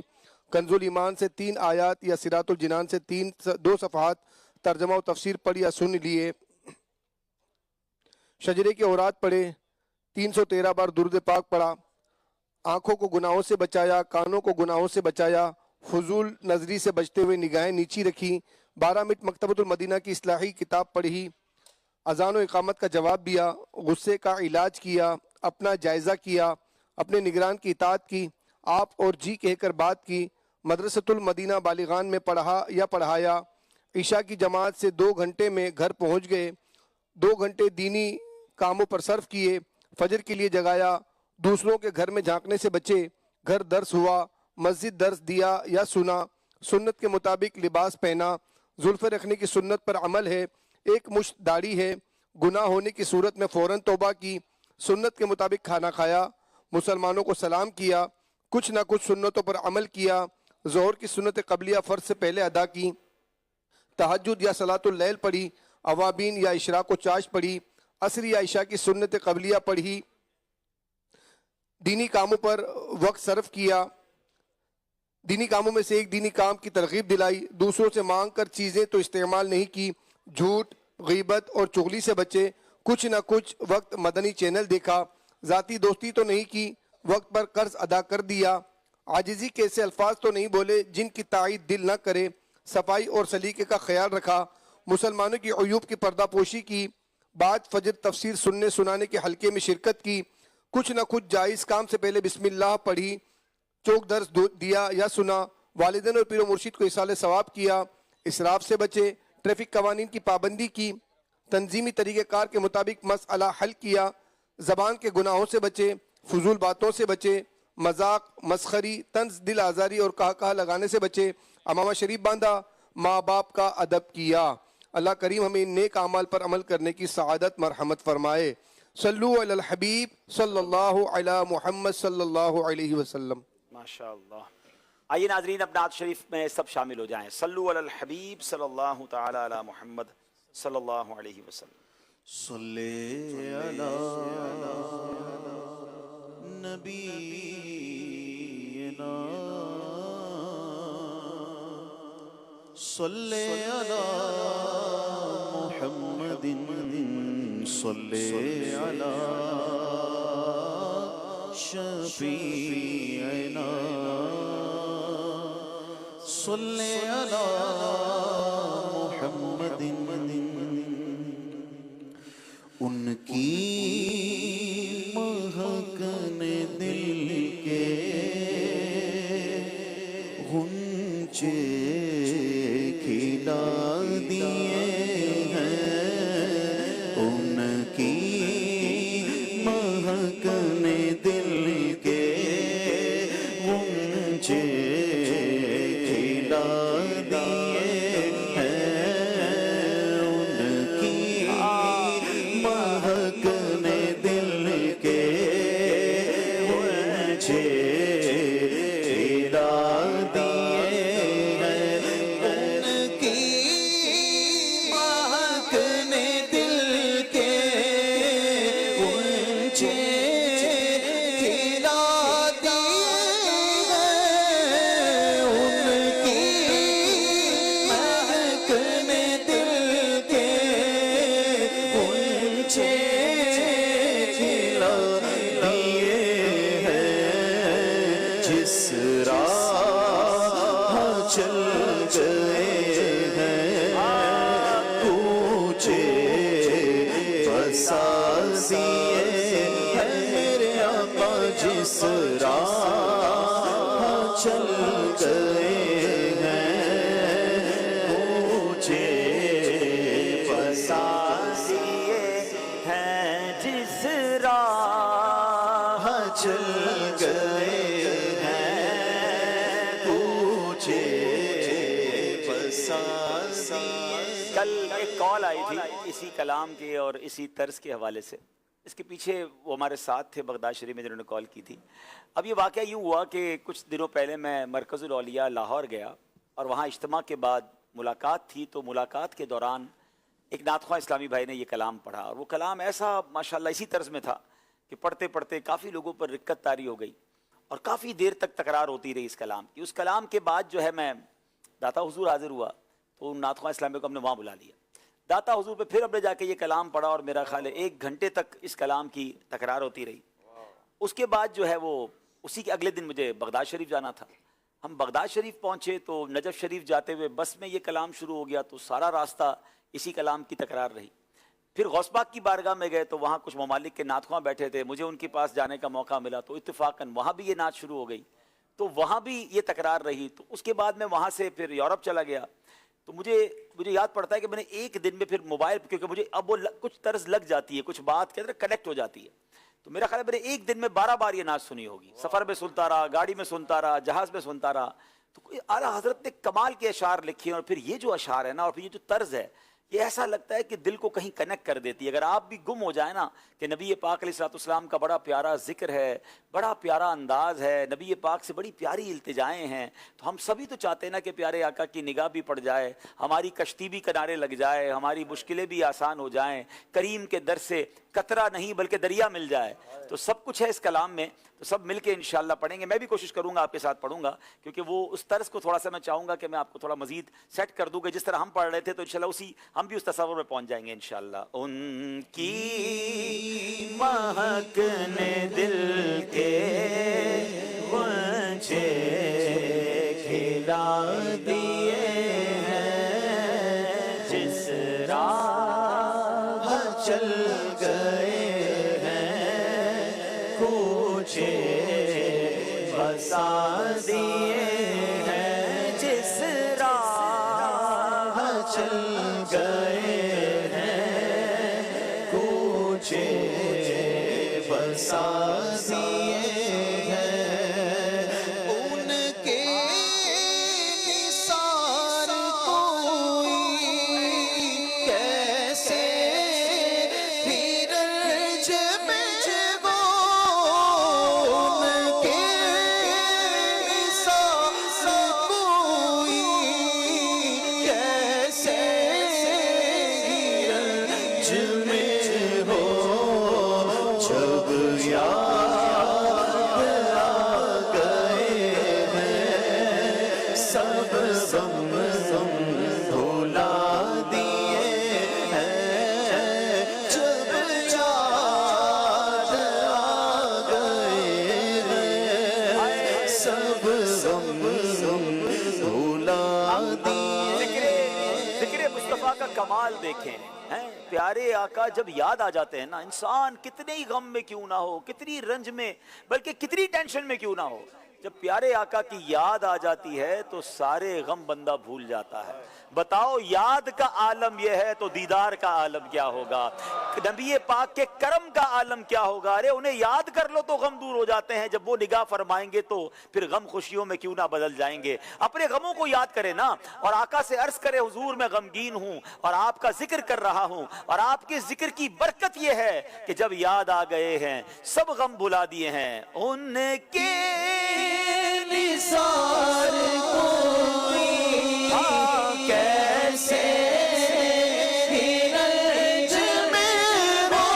J: کنزُل ایمان سے 3 آیات یا صراط الجنان سے 2 صفحات ترجمہ و تفسیر پڑھ یا سن لیے، شجرے کے اورات پڑھے، 313 بار درود پاک پڑھا، آنکھوں کو گناہوں سے بچایا، کانوں کو گناہوں سے بچایا، فضول نظری سے بچتے ہوئے نگاہیں نیچی رکھی، 12 منٹ مکتبۃ المدینہ کی اصلاحی کتاب پڑھی، اذان و اقامت کا جواب دیا، غصے کا علاج کیا، اپنا جائزہ کیا، اپنے نگران کی اطاعت کی، آپ اور جی کہہ کر بات کی، مدرسۃ المدینہ بالغان میں پڑھا یا پڑھایا، عشاء کی جماعت سے 2 گھنٹے میں گھر پہنچ گئے، 2 گھنٹے دینی کاموں پر صرف کیے، فجر کے لیے جگایا، دوسروں کے گھر میں جھانکنے سے بچے، گھر درس ہوا، مسجد درس دیا یا سنا، سنت کے مطابق لباس پہنا، زلفیں رکھنے کی سنت پر عمل ہے، 1 مشت داڑھی ہے، گناہ ہونے کی صورت میں فوراً توبہ کی، سنت کے مطابق کھانا کھایا، مسلمانوں کو سلام کیا، کچھ نہ کچھ سنتوں پر عمل کیا، ظہر کی سنت قبلیہ فرض سے پہلے ادا کی، تہجد یا صلاۃ اللیل پڑھی، اوابین یا اشراق و چاش پڑھی، عصر یا عشاء کی سنت قبلیہ پڑھی، دینی کاموں پر وقت صرف کیا، دینی کاموں میں سے ایک دینی کام کی ترغیب دلائی، دوسروں سے مانگ کر چیزیں تو استعمال نہیں کی، جھوٹ، غیبت اور چغلی سے بچے، کچھ نہ کچھ وقت مدنی چینل دیکھا، ذاتی دوستی تو نہیں کی، وقت پر قرض ادا کر دیا، عاجزی کے ایسے الفاظ تو نہیں بولے جن کی تائید دل نہ کرے، صفائی اور سلیقے کا خیال رکھا، مسلمانوں کی عیوب کی پردہ پوشی کی، بعد فجر تفسیر سننے سنانے کے حلقے میں شرکت کی، کچھ نہ کچھ جائز کام سے پہلے بسم اللہ پڑھی، چوک درس دیا یا سنا، والدین اور پیر و مرشد کو ایصال ثواب کیا، اسراف سے بچے، ٹریفک قوانین کی پابندی کی، تنظیمی طریقہ کار کے مطابق مسئلہ حل کیا، زبان کے گناہوں سے بچے، فضول باتوں سے بچے، مذاق، مسخری، طنز، دل آزاری اور کہا لگانے سے بچے، امامہ شریف باندھا، ماں باپ کا ادب کیا۔ اللہ کریم ہمیں ان نیک اعمال پر عمل کرنے کی سعادت مرحمت فرمائے۔ صلو علی الحبیب صلی اللہ علی محمد صلی اللہ علیہ وسلم۔
A: ماشاءاللہ۔ آئیے ناظرین اپنا نعت شریف میں سب شامل ہو جائیں۔ صلو علی الحبیب صلی اللہ تعالی علی محمد صلی اللہ علیہ وسلم۔
D: صلی علی نبینا صلی علی محمد صلی علی شفیعنا صلی علی محمد ان کی مہکن دل کے غنچے کھلا دیے ہیں، ان کی مہکن دل کے غنچے کھلا دیے ہیں، ان کی مہکن دل کے غنچے کھلا دیے ہیں، ان کی مہکن دل کے غنچے کھلا دیے ہیں، ان کی مہکن دل کے غنچے کھلا دیے ہیں، جس راہ چل گئے ہیں کوچے بسا دیے ہیں، میرے آقا جس راہ چل گئے ہیں کوچے
A: بسا دیے ہیں، جس راہ
D: چل گئے ہیں کوچے بسا دیے۔
A: کل ایک کال آئی تھی اسی کلام کے اور اسی طرز کے حوالے سے، اس کے پیچھے وہ ہمارے ساتھ تھے بغداد شریف میں جنہوں نے کال کی تھی۔ اب یہ واقعہ یوں ہوا کہ کچھ دنوں پہلے میں مرکز الاولیاء لاہور گیا اور وہاں اجتماع کے بعد ملاقات تھی، تو ملاقات کے دوران ایک نعت خواں اسلامی بھائی نے یہ کلام پڑھا، اور وہ کلام ایسا ماشاءاللہ اسی طرز میں تھا کہ پڑھتے پڑھتے کافی لوگوں پر رکت طاری ہو گئی، اور کافی دیر تک تکرار ہوتی رہی اس کلام کی. اس کلام کے بعد جو ہے میں داتا حضور حاضر ہوا تو نعت خواں اسلامیہ کو ہم نے وہاں بلا لیا. داتا حضور پہ پھر ہم نے جا کے یہ کلام پڑھا اور میرا خیال ہے 1 گھنٹے تک اس کلام کی تکرار ہوتی رہی. اس کے بعد جو ہے وہ اسی کے اگلے دن مجھے بغداد شریف جانا تھا. ہم بغداد شریف پہنچے تو نجف شریف جاتے ہوئے بس میں یہ کلام شروع ہو گیا تو سارا راستہ اسی کلام کی تکرار رہی. پھر غوث پاک کی بارگاہ میں گئے تو وہاں کچھ ممالک کے نعت خواں بیٹھے تھے, مجھے ان کے پاس جانے کا موقع ملا تو اتفاقاً وہاں بھی یہ نعت شروع ہو گئی تو وہاں بھی یہ تکرار رہی. تو اس کے بعد میں وہاں سے پھر یورپ چلا گیا تو مجھے یاد پڑتا ہے کہ میں نے ایک دن میں پھر موبائل, کیونکہ مجھے اب وہ کچھ طرز لگ جاتی ہے, کچھ بات کے اندر کنیکٹ ہو جاتی ہے, تو میرا خیال ہے میں نے ایک دن میں 12 بار یہ نعت سنی ہوگی. سفر میں سنتا رہا, گاڑی میں سنتا رہا, جہاز میں سنتا رہا. تو اعلیٰ حضرت نے کمال کے اشعار لکھے ہیں اور پھر یہ جو اشعار ہے نا اور پھر یہ جو طرز ہے یہ ایسا لگتا ہے کہ دل کو کہیں کنیکٹ کر دیتی ہے. اگر آپ بھی گم ہو جائیں نا کہ نبی پاک علیہ الصلوۃ والسلام کا بڑا پیارا ذکر ہے, بڑا پیارا انداز ہے, نبی پاک سے بڑی پیاری التجائیں ہیں, تو ہم سبھی تو چاہتے ہیں نا کہ پیارے آقا کی نگاہ بھی پڑ جائے, ہماری کشتی بھی کنارے لگ جائے, ہماری مشکلیں بھی آسان ہو جائیں, کریم کے در سے قطرہ نہیں بلکہ دریا مل جائے. تو سب کچھ ہے اس کلام میں, تو سب مل کے انشاءاللہ پڑھیں گے. میں بھی کوشش کروں گا آپ کے ساتھ پڑھوں گا کیونکہ وہ اس طرز کو تھوڑا سا میں چاہوں گا کہ میں آپ کو تھوڑا مزید سیٹ کر دوں گا جس طرح ہم پڑھ رہے تھے, تو انشاءاللہ اسی ہم بھی اس تصور میں پہنچ جائیں گے انشاءاللہ. ان کی
D: مہکنے دل کے غنچے کھلا دیے ہیں, جس راہ چل گئے ہیں کوچے بسا دیے ہیں, جس راہ چل گئے ہیں کوچے بسا دیے ہیں. ان کے نثار کوئی کیسے پھر رنج میں وہ, ان کے نثار کوئی کیسے رنج میں ہو, جب یاد آ گئے ہیں سب غم بھلا دیے ہیں, جب یاد آ گئے ہیں سب غم بھلا دیے.
A: ذکر مصطفیٰ کا کمال دیکھیں ہیں, پیارے آقا جب یاد آ جاتے ہیں نا, انسان کتنے ہی غم میں کیوں نہ ہو, کتنی رنج میں, بلکہ کتنی ٹینشن میں کیوں نہ ہو, جب پیارے آقا کی یاد آ جاتی ہے تو سارے غم بندہ بھول جاتا ہے. بتاؤ یاد کا عالم یہ ہے تو دیدار کا عالم کیا ہوگا, نبی پاک کے کرم کا عالم کیا ہوگا. ارے انہیں یاد کر لو تو غم دور ہو جاتے ہیں, جب وہ نگاہ فرمائیں گے تو پھر غم خوشیوں میں کیوں نہ بدل جائیں گے. اپنے غموں کو یاد کرے نا اور آقا سے عرض کرے حضور میں غمگین ہوں اور آپ کا ذکر کر رہا ہوں, اور آپ کے ذکر کی برکت یہ ہے کہ جب یاد آ گئے ہیں سب غم بھلا دیے ہیں. ان کے
D: نثار کوئی کیسے رنج میں ہو,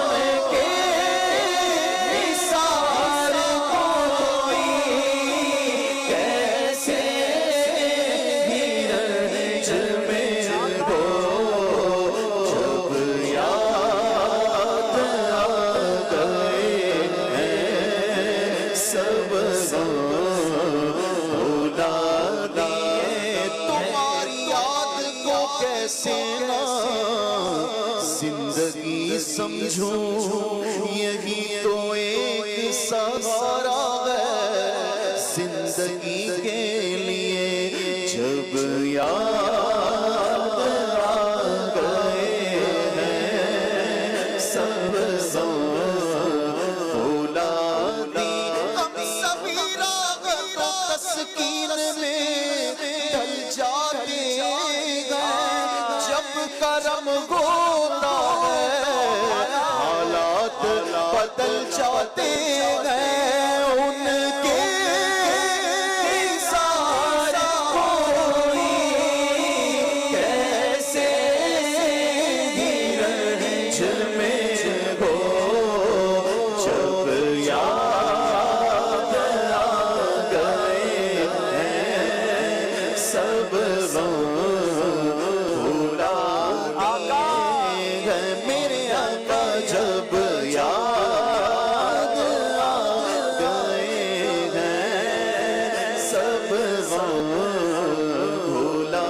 D: ان کے نثار کوئی کیسے رنج میں ہو, جب یاد آ گئے ہیں سب بھلا دیے. تمہاری یاد کو کیسے نہ زندگی سمجھوں, یہی تو ایک سہارا ہے زندگی کے لیے. جب یاد آ گئے ہیں سب بھلا دیے. ہم سبھی راغ تو تسکین میں ڈل جاتے ہیں, جب کرم ہوتا ہے حالات بدل جاتے ہیں. ان کے نثار کوئی کیسے رنج میں ہو, جب یاد भुला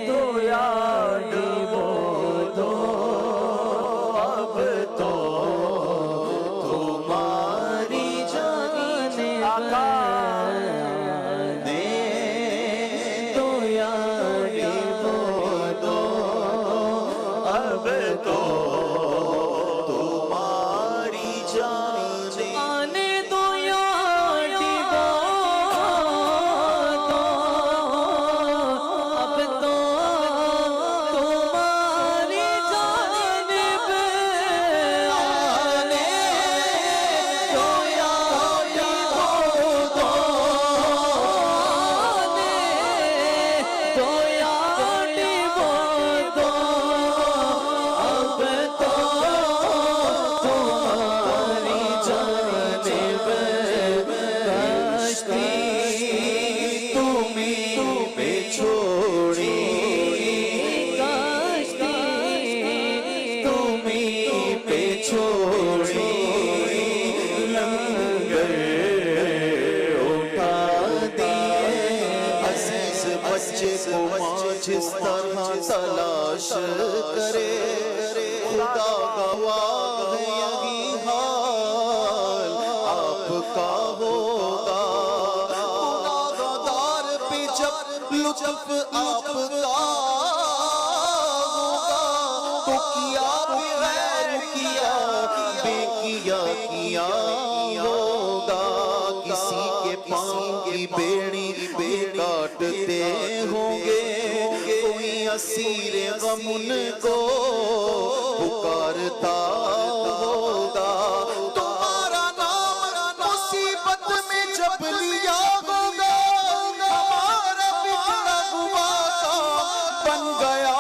B: तो याद वो तो अब तो तुम्हारी जाने ने तो याद वो तो अब तो तुम्हारी जाने आने दो याद वो तो अब तो तुम्हारी जानिब आने दो याद वो तो आने दो याद वो तो अब तो तुम्हारी जानिब कश्ती तुम्हीं पे छोड़ी कश्ती तुम्हीं पे छोड़ी लंगर उठा दिए
D: अजीज बच्चे को माँ जिस तरह तलाश करे खुदा गवाह है यही हाल आपका होगा गुनाहगार पे जब लुत्फ आपका होगा तो किया बगैर किया बेकिया किया होगा किसी के पाँव की बेड़ी काटते होंगे कोई असीर गम उनको पुकारता होगा तुम्हारा नाम मुसीबत में जब लिया होगा हमारा बिगड़ा हुआ बन गया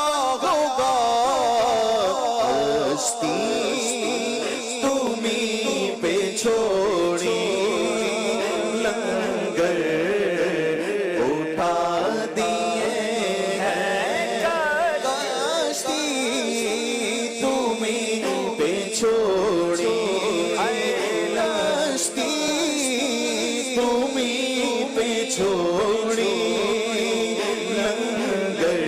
D: होगा कश्ती तुम्हीं पे छोड़ी लंगर उठा दिए हैं कश्ती तुम्हीं पे छोड़ी कश्ती तुम्हीं पे छोड़ी लंगर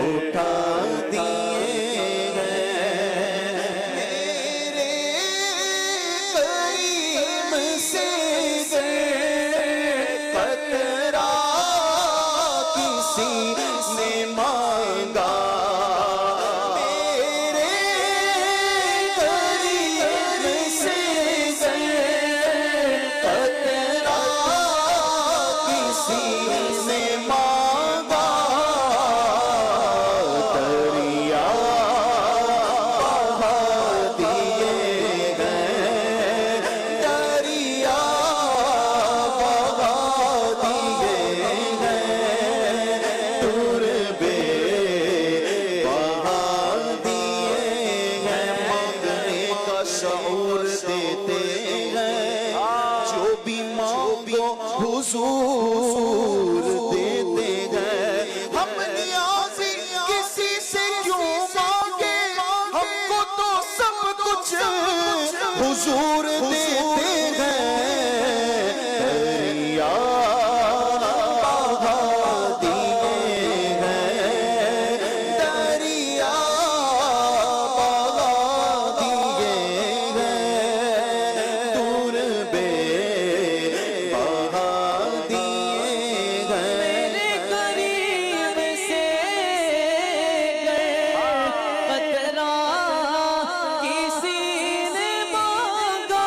D: उठा दिए मेरे करीम से कतरा किसी ने मांगा मेरे करीम से कतरा किसी ने मांगा दरिया बहा दिए हैं दरिया बहा दिए हैं तुरबे बहा दिए हैं मांगने का शऊर देते हैं जो भी मांगो हुजूर देते हैं हम नियाज़ी किसी से क्यों मांगे हमको तो सब कुछ हुजूर देते हैं दरिया बहा दिए हैं दरिया बहा दिए हैं तुरबे बहा दिए हैं मेरे करीब से कतरा किसी ने मांगा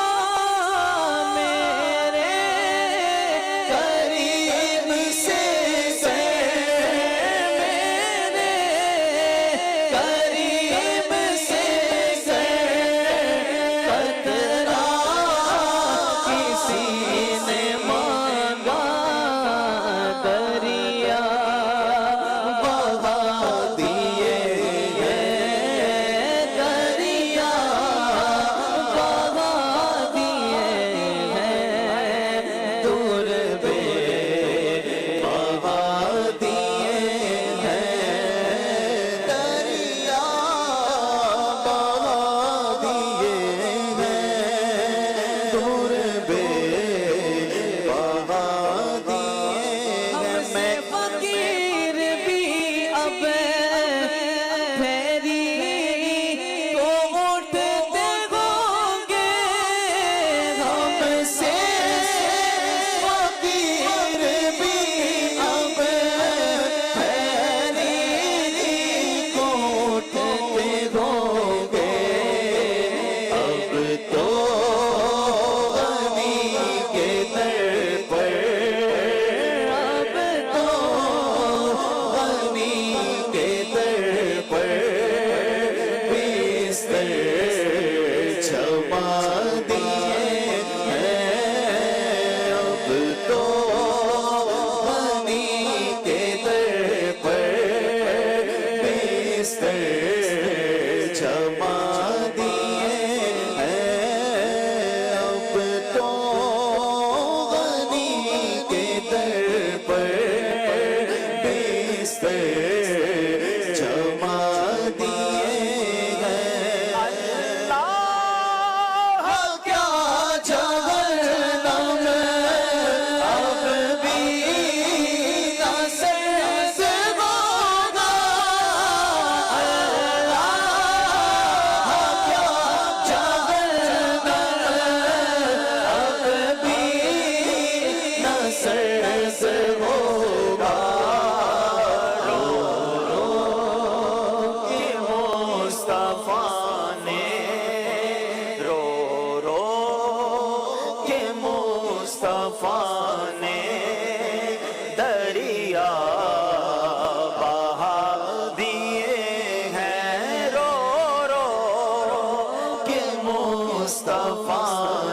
D: मुस्तफा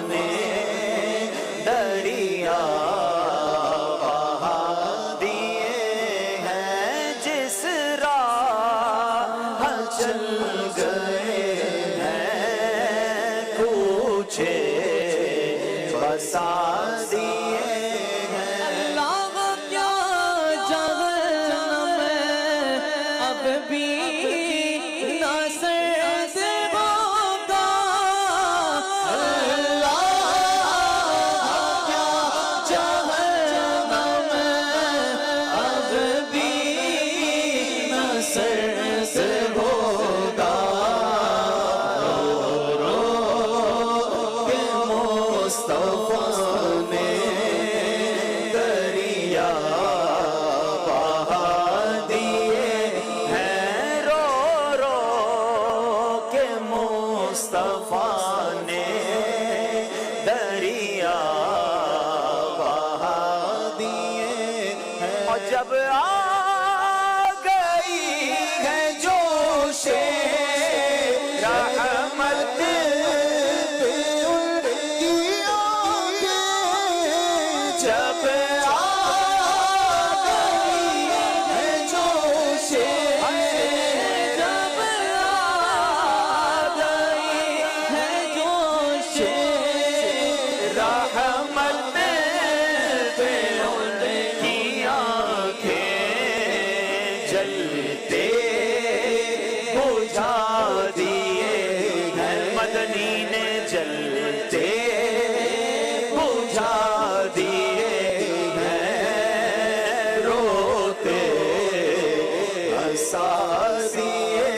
D: ने दरिया बहा दिए हैं, जिस राह चल गए हैं पूछे बसा दिए हैं।
L: अल्लाह क्या जहन्नम अब भी ना सर्द होगा, अल्लाह क्या जहन्नम अब भी ना सर्द होगा। रो के मुस्तफा ने दरिया बहा दिए हैं, रो रो के मुस्तफा ने दरिया बहा दिए हैं।
A: और जब आ गई है जोशे रहमत
D: जब आ गई है जोशे,
L: जब आ गई है जोशे
D: रहमत पे उनकी आंखें जलते बुझा दिए हैं, मदनी ने जलते बुझा दिए हैं, रोते हंसा दिए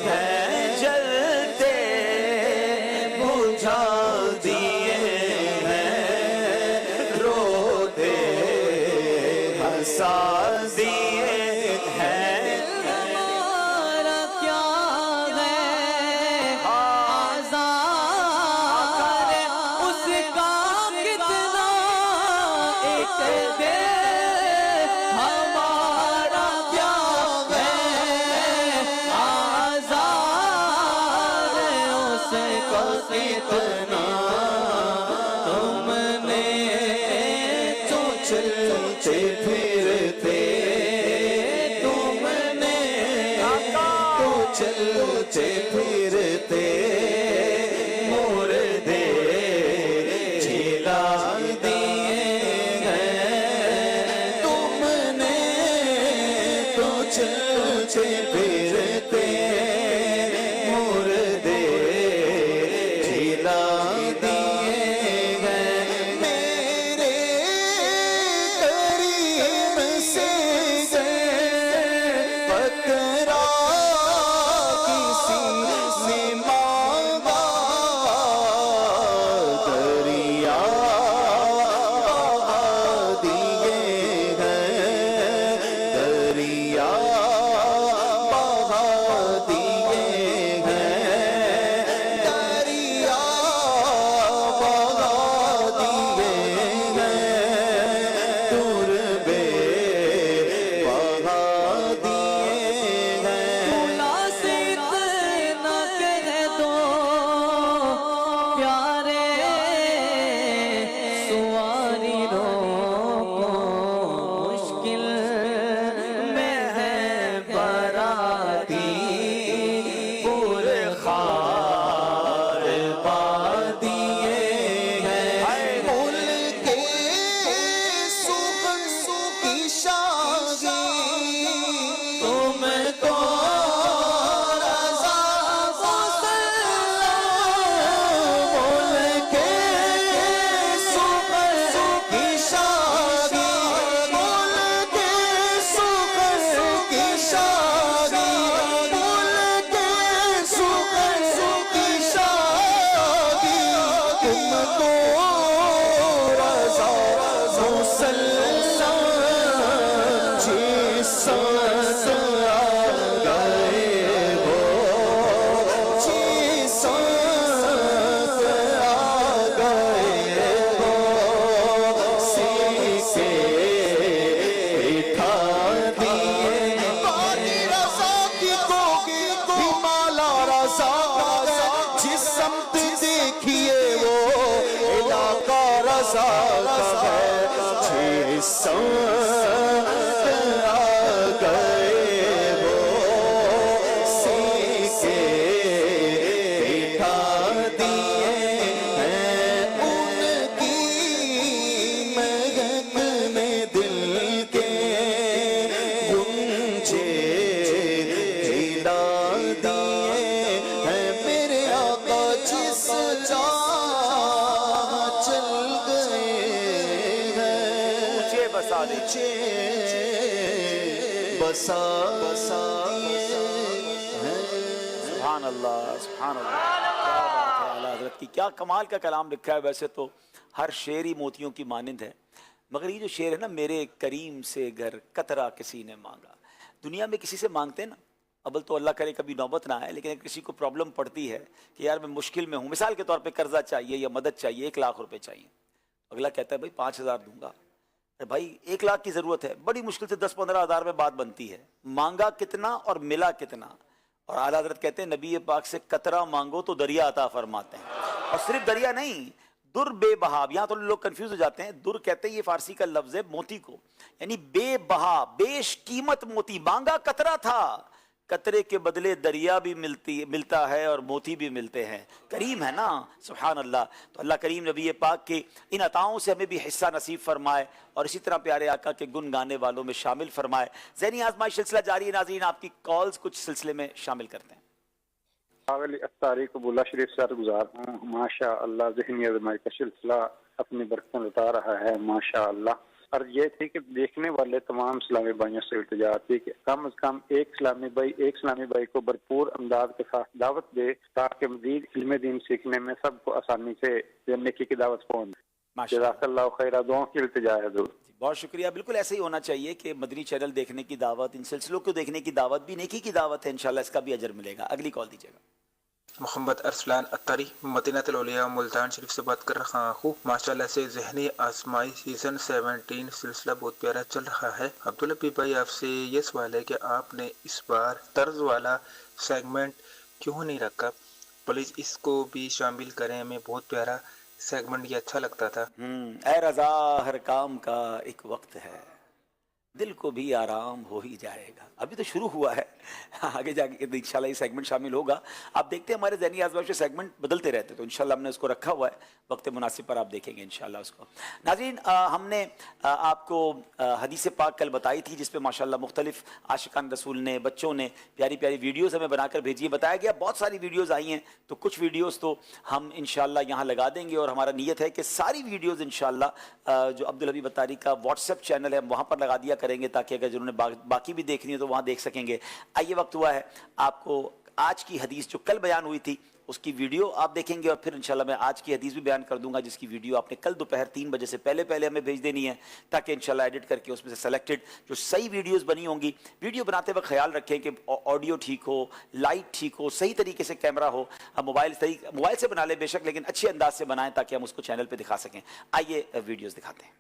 D: हैं, जलते बुझा दिए हैं, रोते हंसा दिए हैं।
L: हमारा क्या है आज़ार उसका कितना एक दे, हमारा क्या है आज़ार उसका कितना,
D: तुमने तो चलते फिरते, तुमने तो चलते फिरते मुर्दे जिला दिए हैं, तुमने तो चलते फिरते मुर्दे जिला सा छह सौ आ गए वो सीके बिठा दिए हैं उनकी महक में दिल के गुंजे हिला दिए हैं मेरे आका जिस चाह चल गए हैं
A: ऊंचे बसा दे
D: बसा
A: सुभान अल्लाह सुभान अल्लाह। क्या बात है आला हज़रत की, क्या कमाल का कलाम लिखा है। वैसे तो हर शेर ही मोतियों की मानिंद है, मगर ये जो शेर है ना, मेरे करीम से घर कतरा किसी ने मांगा। दुनिया में किसी से मांगते हैं ना, अव्वल तो अल्लाह करे कभी नौबत ना आए, लेकिन अगर किसी को प्रॉब्लम पड़ती है कि यार मैं मुश्किल में हूँ, मिसाल के तौर पे कर्जा चाहिए या मदद चाहिए, 1 लाख रुपए चाहिए, अगला कहता है भाई 5,000 दूंगा। अरे भाई 1 लाख की ज़रूरत है, बड़ी मुश्किल से 10-15 हज़ार में बात बनती है, मांगा कितना और मिला कितना। और आला हज़रत कहते हैं नबी पाक से कतरा मांगो तो दरिया अता फरमाते हैं। और सिर्फ दरिया नहीं, दुर बेबहा, यहाँ तो लोग कंफ्यूज हो जाते हैं। दुर कहते हैं ये फारसी का लफ्ज़ है मोती को, यानी बेबहा बेशकीमत मोती। मांगा कतरा था, कतरे के बदले दरिया भी मिलता है और मोती भी मिलते हैं। करीम है ना, सुभान अल्लाह। तो अल्लाह करीम नबी पाक के इन अताओं से हमें भी हिस्सा नसीब फरमाए और इसी तरह प्यारे आका के गुन गाने वालों में शामिल फरमाए। ज़हनी आजमाइश सिलसिला जारी है नाज़रीन, आपकी कॉल्स कुछ सिलसिले में शामिल करते हैं।
H: अत्तारी कबूला शरीफ से गुजार हूँ। माशा अल्लाह ज़हनी आजमाइश का सिलसिला अपनी बरकत लुटा रहा है, माशा अल्लाह। और ये थी कि देखने वाले तमाम इस्लामी भाइयों से इल्तिजा थी कि कम से कम एक इस्लामी भाई को भरपूर अंदाज के साथ दावत दे, ताकि मज़ीद इल्म दीन सीखने में सबको आसानी से नेकी की दावत पहुंचे। जज़ाकल्लाहु खैरा, दुआ की इल्तिजा है।
A: बहुत शुक्रिया। बिल्कुल ऐसे ही होना चाहिए कि मदनी चैनल देखने की दावत, इन सिलसिलों को देखने की दावत भी नेकी की दावत है, इंशाल्लाह इसका भी अजर मिलेगा। अगली कॉल दीजिएगा।
I: मोहम्मद अरसलान अत्तारी मदीनातुल औलिया मुल्तान शरीफ से बात कर रहा हूँ। माशाल्लाह से ज़हनी आजमाइश सीज़न 17 सिलसिला बहुत प्यारा चल रहा है। अब्दुल हबीब भाई आपसे ये सवाल है कि आपने इस बार तर्ज वाला सेगमेंट क्यों नहीं रखा, प्लीज़ इसको भी शामिल करें, हमें बहुत प्यारा सेगमेंट ये अच्छा लगता था।
A: ऐ रज़ा हर काम का एक वक्त है, दिल को भी आराम हो ही जाएगा। अभी तो शुरू हुआ है, आगे जाके इंशाल्लाह ये सेगमेंट शामिल होगा। आप देखते हैं हमारे ज़हनी आज़माइश के सेगमेंट बदलते रहते, तो इंशाल्लाह हमने उसको रखा हुआ है, वक्त मुनासिब पर आप देखेंगे इंशाल्लाह उसको। नाज़रीन, हमने आपको हदीस पाक कल बताई थी, जिसपे माशाल्लाह मुख्तलिफ आशिकान रसूल ने, बच्चों ने प्यारी प्यारी वीडियोज़ हमें बनाकर भेजी है। बताया गया बहुत सारी वीडियोज़ आई हैं, तो कुछ वीडियोज़ तो हम इंशाल्लाह यहाँ लगा देंगे और हमारा नीयत है कि सारी वीडियोज़ इंशाल्लाह जो अब्दुल हबीब अत्तारी का व्हाट्सएप चैनल है वहाँ पर लगा दिया करेंगे, ताकि अगर जिन्होंने बाकी भी देखनी है तो वहाँ देख सकेंगे। आइए वक्त हुआ है आपको आज की हदीस जो कल बयान हुई थी उसकी वीडियो आप देखेंगे, और फिर इंशाल्लाह मैं आज की हदीस भी बयान कर दूंगा, जिसकी वीडियो आपने कल दोपहर 3 बजे से पहले हमें भेज देनी है, ताकि इंशाल्लाह एडिट करके उसमें से सेलेक्टेड जो सही वीडियोस बनी होंगी, वीडियो बनाते वक्त ख्याल रखें कि ऑडियो ठीक हो, लाइट ठीक हो, सही तरीके से कैमरा हो। हम मोबाइल से बना लें बेशक, लेकिन अच्छे अंदाज से बनाएं ताकि हम उसको चैनल पर दिखा सकें। आइए वीडियोज़ दिखाते हैं।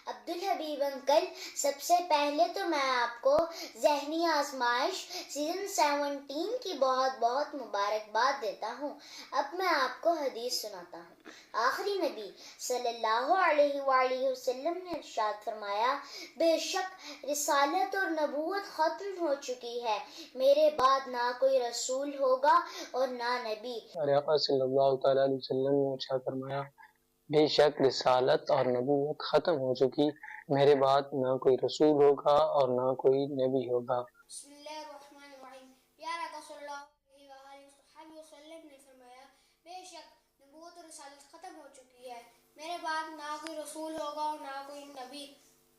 Q: अब्दुल हबीब अंकल, सबसे पहले तो मैं आपको ज़हनी आजमाइश सीज़न 17 की बहुत बहुत मुबारकबाद देता हूँ। अब मैं आपको हदीस सुनाता हूँ। आखिरी नबी सल्लल्लाहु अलैहि वसल्लम ने इरशाद फरमाया, बेशक रिसालत और नबूवत ख़त्म हो चुकी है, मेरे बाद ना कोई रसूल होगा और ना नबी।
W: आका सल्लल्लाहु अलैहि वसल्लम ने इरशाद फरमाया, बेशक रिसालत और नबूवत ख़त्म हो चुकी, मेरे बाद ना कोई रसूल होगा और ना कोई नबी होगा।
X: प्यारा आका सल्लल्लाहु अलैहि वसल्लम ने फरमाया, बेशक नबूवत और रिसालत ख़त्म हो चुकी है, मेरे बाद ना कोई रसूल होगा और ना कोई नबी।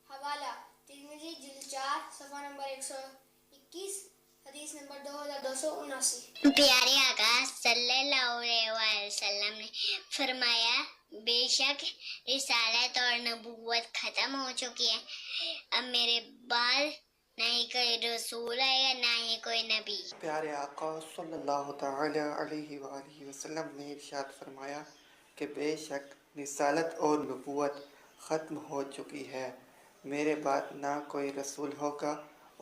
X: हवाला तिर्मिज़ी जिल्द 4 सफ़ा नंबर 121 हदीस नंबर 2279।
Q: प्यारे आका सल्लल्लाहु अलैहि वसल्लम ने फरमाया, बेशक रिसालत और नबूवत ख़त्म हो चुकी है, अब मेरे बाद ना ही कोई रसूल है ना ही कोई नबी।
Y: प्यारे आका सल्लल्लाहु तआला अलैहि वसल्लम ने इरशाद फरमाया कि बेशक रिसालत और नबूवत ख़त्म हो चुकी है, मेरे बाद ना कोई रसूल होगा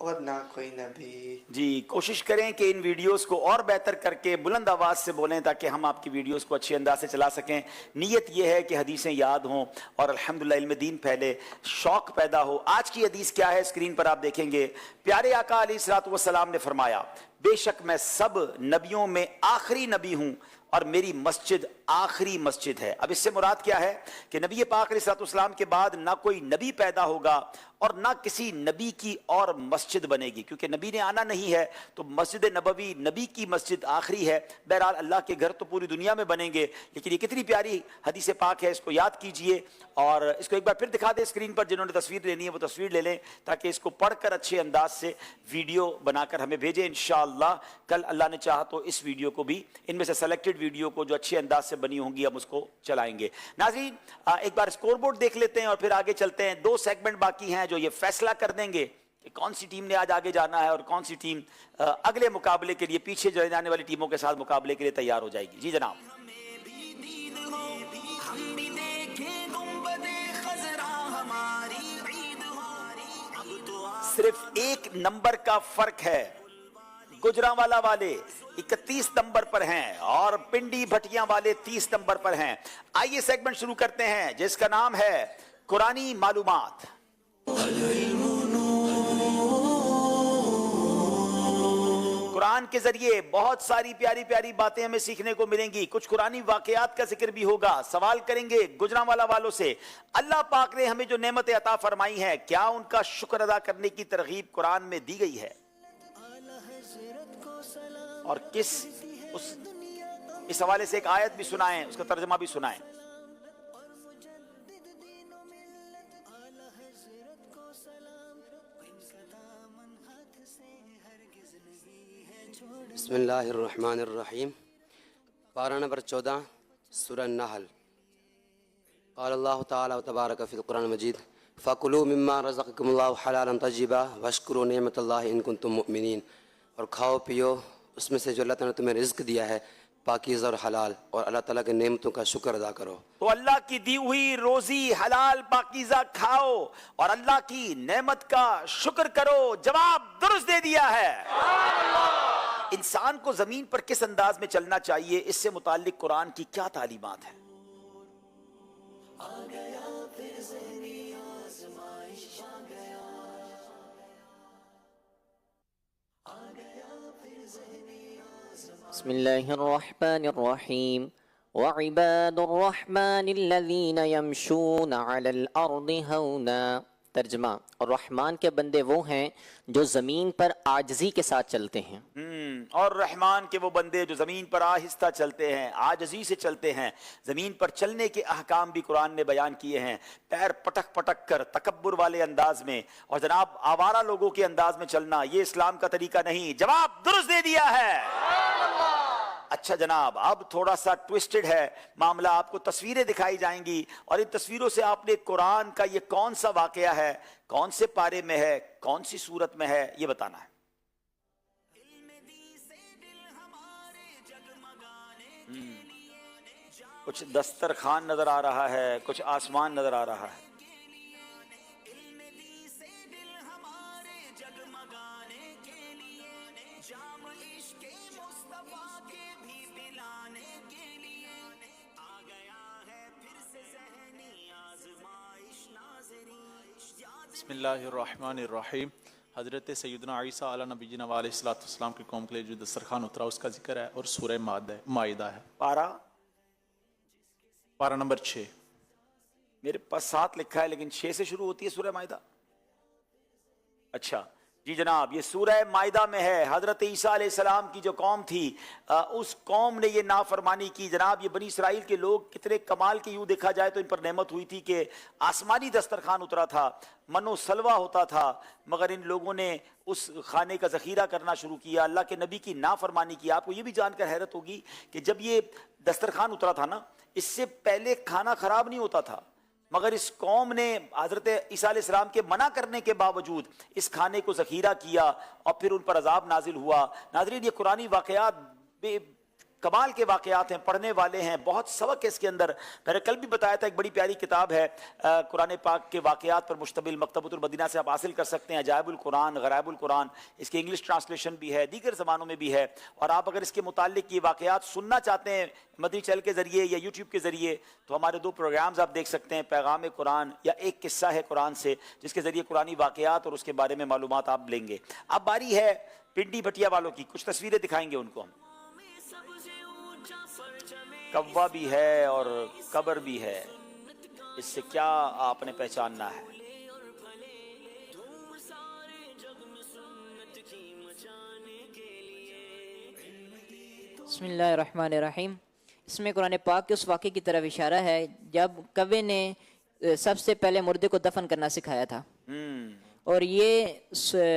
Y: और ना कोई नबी।
A: जी, कोशिश करें कि इन वीडियोस को और बेहतर करके बुलंद आवाज़ से बोलें ताकि हम आपकी वीडियोस को अच्छे अंदाज से चला सकें। नीयत यह है कि हदीसें याद हों और अल्हम्दुलिल्लाह इल्म दीन फैले, शौक़ पैदा हो। आज की हदीस क्या है स्क्रीन पर आप देखेंगे। प्यारे आका अलैहिस्सलातु वस्सलाम ने फरमाया, बेशक मैं सब नबियों में आखिरी नबी हूँ और मेरी मस्जिद आखिरी मस्जिद है। अब इससे मुराद क्या है कि नबी पाक अलैहिस्सलातु वस्सलाम के बाद ना कोई नबी पैदा होगा और ना किसी नबी की और मस्जिद बनेगी, क्योंकि नबी ने आना नहीं है तो मस्जिद नबवी नबी की मस्जिद आखिरी है। बहरहाल अल्लाह के घर तो पूरी दुनिया में बनेंगे, लेकिन ये कितनी प्यारी हदीस पाक है, इसको याद कीजिए और इसको एक बार फिर दिखा दे स्क्रीन पर। जिन्होंने तस्वीर लेनी है वो तस्वीर ले लें ताकि इसको पढ़कर अच्छे अंदाज से वीडियो बनाकर हमें भेजें। इंशाअल्लाह कल अल्लाह ने चाहा तो इस वीडियो को भी, इनमें से सेलेक्टेड वीडियो को जो अच्छे अंदाज से बनी होंगी, हम उसको चलाएंगे। नाज़रीन एक बार स्कोरबोर्ड देख लेते हैं और फिर आगे चलते हैं। 2 सेगमेंट बाकी हैं जो ये फैसला कर देंगे कि कौन सी टीम ने आज आगे जाना है और कौन सी टीम अगले मुकाबले के लिए, पीछे जो जाने वाली टीमों के साथ मुकाबले के लिए तैयार हो जाएगी। जी जनाब। सिर्फ 1 नंबर का फर्क है। गुजरांवाला वाले 31 नंबर पर हैं और पिंडी भटिया वाले 30 नंबर पर हैं। आइए सेगमेंट शुरू करते हैं जिसका नाम है कुरानी मालूमात। कुरान के जरिए बहुत सारी प्यारी प्यारी बातें हमें सीखने को मिलेंगी। कुछ कुरानी वाकयात का जिक्र भी होगा। सवाल करेंगे गुजरांवाला वालों से, अल्लाह पाक ने हमें जो नेमतें अता फरमाई हैं, क्या उनका शुक्र अदा करने की तरगीब कुरान में दी गई है और किस इस हवाले से एक आयत भी सुनाएं, उसका तर्जमा भी सुनाएं।
F: बिस्मिल्लाहिर्रहमानिर्रहीम। पारा नंबर 14 सूरह नहल। क़ाल अल्लाहु तआला व तबारक फ़िल कुरान मजीद फ़कुलू मिम्मा रज़क़कुमुल्लाहु हलालन तय्यिबा वश्कुरू निअमतल्लाहि इन कुंतुम मुमिनीन। और खाओ पियो उसमें से जो अल्लाह ताला ने तुम्हें रिज़्क़ दिया है, पाकीज़ और हलाल, और अल्लाह ताला के नेमतों का शुक्र अदा करो।
A: तो अल्लाह की दी हुई रोजी हलाल पाकीज़ा खाओ और अल्लाह की नेमत का शुक्र करो। जवाब दुरुस्त दे दिया है। इंसान को जमीन पर किस अंदाज में चलना चाहिए, इससे मुताल्लिक कुरान की क्या तालीमात है?
L: बिस्मिल्लाहिर्रहमानिर्रहीम वइबादुर्रहमानिल्लज़ीना यमशूना अलल अर्दि हौना। तर्जमा, और रहमान के बंदे वो हैं जो ज़मीन पर आजजी के साथ चलते हैं।
A: और रहमान के वो बंदे जो ज़मीन पर आहिस्ता चलते हैं, आजजी से चलते हैं। ज़मीन पर चलने के अहकाम भी कुरान ने बयान किए हैं। पैर पटक पटक कर तकब्बुर वाले अंदाज में और जनाब आवारा लोगों के अंदाज में चलना, ये इस्लाम का तरीका नहीं। जवाब दुरुस्त दे दिया है। अच्छा जनाब, अब थोड़ा सा ट्विस्टेड है मामला। आपको तस्वीरें दिखाई जाएंगी और इन तस्वीरों से आपने कुरान का ये कौन सा वाकया है, कौन से पारे में है, कौन सी सूरत में है, ये बताना है। कुछ दस्तरखान नजर आ रहा है, कुछ आसमान नजर आ रहा है।
G: बिस्मिल्लाहिर्रहमानिर्रहीम। हज़रत सैयदना ईसा अला नबीना व अलैहिस्सलातु वस्सलाम की कौम के लिए जो दस्तरखान उतरा उसका जिक्र है और सूरह माइदा है। पारा नंबर 6।
A: मेरे पास 7 लिखा है लेकिन 6 से शुरू होती है सूरह माइदा। अच्छा जी जनाब, ये सूरह माइदा में है। हजरत ईसा अलैहिस्सलाम की जो कौम थी, उस कौम ने ये नाफरमानी की। जनाब ये बनी इसराइल के लोग कितने कमाल के, यूँ देखा जाए तो इन पर नेमत हुई थी कि आसमानी दस्तरखान उतरा था, मनो सलवा होता था, मगर इन लोगों ने उस खाने का ज़ख़ीरा करना शुरू किया, अल्लाह के नबी की नाफरमानी की। आपको ये भी जानकर हैरत होगी कि जब ये दस्तरखान उतरा था ना, इससे पहले खाना ख़राब नहीं होता था, मगर इस कौम ने हज़रत ईसा अलैहिस्सलाम के मना करने के बावजूद इस खाने को ज़ख़ीरा किया और फिर उन पर अज़ाब नाजिल हुआ। नाज़रीन ये कुरानी वाक़यात कमाल के वाकयात हैं, पढ़ने वाले हैं, बहुत सबक है इसके अंदर। मैंने कल भी बताया था, एक बड़ी प्यारी किताब है कुरान पाक के वाकयात पर मुश्तमिल, मकतबतुल मदीना से आप हासिल कर सकते हैं। अजायबुल कुरान, गराइबुल कुरान, इसके इंग्लिश ट्रांसलेशन भी है, दीगर ज़बानों में भी है। और आप अगर इसके मुताल्लिक ये वाकयात सुनना चाहते हैं मदनी चैनल के ज़रिए या यूट्यूब के ज़रिए, तो हमारे 2 प्रोग्राम्स आप देख सकते हैं, पैगाम कुरान या एक किस्सा है कुरान से, जिसके ज़रिए कुरानी वाकयात और उसके बारे में मालूमात आप लेंगे। अब बारी है पिंडी भटिया वालों की, कुछ तस्वीरें दिखाएंगे उनको हम। कव्वा भी है और कब्र भी है, इससे क्या आपने पहचानना है?
M: बिस्मिल्लाहिर्रहमानिर्रहीम। इसमें कुरान पाक के उस वाक़े की तरफ इशारा है जब कव्वे ने सबसे पहले मुर्दे को दफन करना सिखाया था, और ये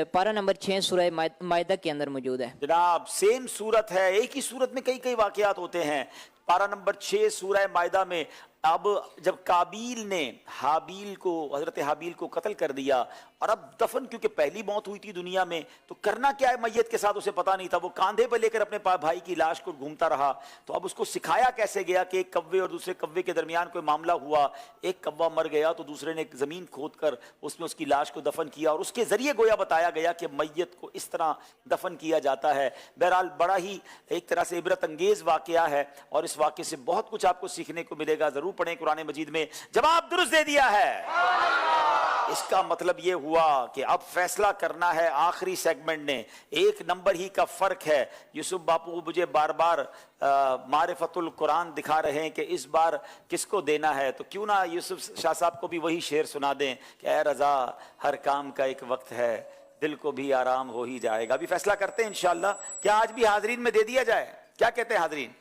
M: पारा नंबर 6 सूरह माइदा के अंदर मौजूद है।
A: जनाब सेम सूरत है, एक ही सूरत में कई कई वाकयात होते हैं। पारा नंबर 6 सूरह माइदा में, अब जब काबील ने हाबील को, हजरत हाबील को कत्ल कर दिया, और अब दफन क्योंकि पहली मौत हुई थी दुनिया में, तो करना क्या है मैयत के साथ उसे पता नहीं था। वो कांधे पर लेकर अपने भाई की लाश को घूमता रहा। तो अब उसको सिखाया कैसे गया कि एक कव्वे और दूसरे कव्वे के दरमियान कोई मामला हुआ, एक कव्वा मर गया तो दूसरे ने जमीन खोद कर उसमें उसकी लाश को दफन किया, और उसके जरिए गोया बताया गया कि मैयत को इस तरह दफन किया जाता है। बहरहाल बड़ा ही एक तरह से इबरत अंगेज वाकया है, और इस वाकये से बहुत कुछ आपको सीखने को मिलेगा। जरूर पढ़ें कुरान मजीद में। जवाब दुरुस्त दे दिया है। इसका मतलब यह हुआ कि अब फैसला करना है आखिरी सेगमेंट ने। 1 नंबर ही का फर्क है। यूसुफ बापू मुझे बार बार मारिफतुल कुरान दिखा रहे हैं कि इस बार किसको देना है, तो क्यों ना यूसुफ शाह साहब को भी वही शेर सुना दें कि ऐ रजा हर काम का एक वक्त है, दिल को भी आराम हो ही जाएगा। अभी फैसला करते हैं इंशाअल्लाह। क्या आज भी हाजरीन में दे दिया जाए? क्या कहते हैं हाजरीन?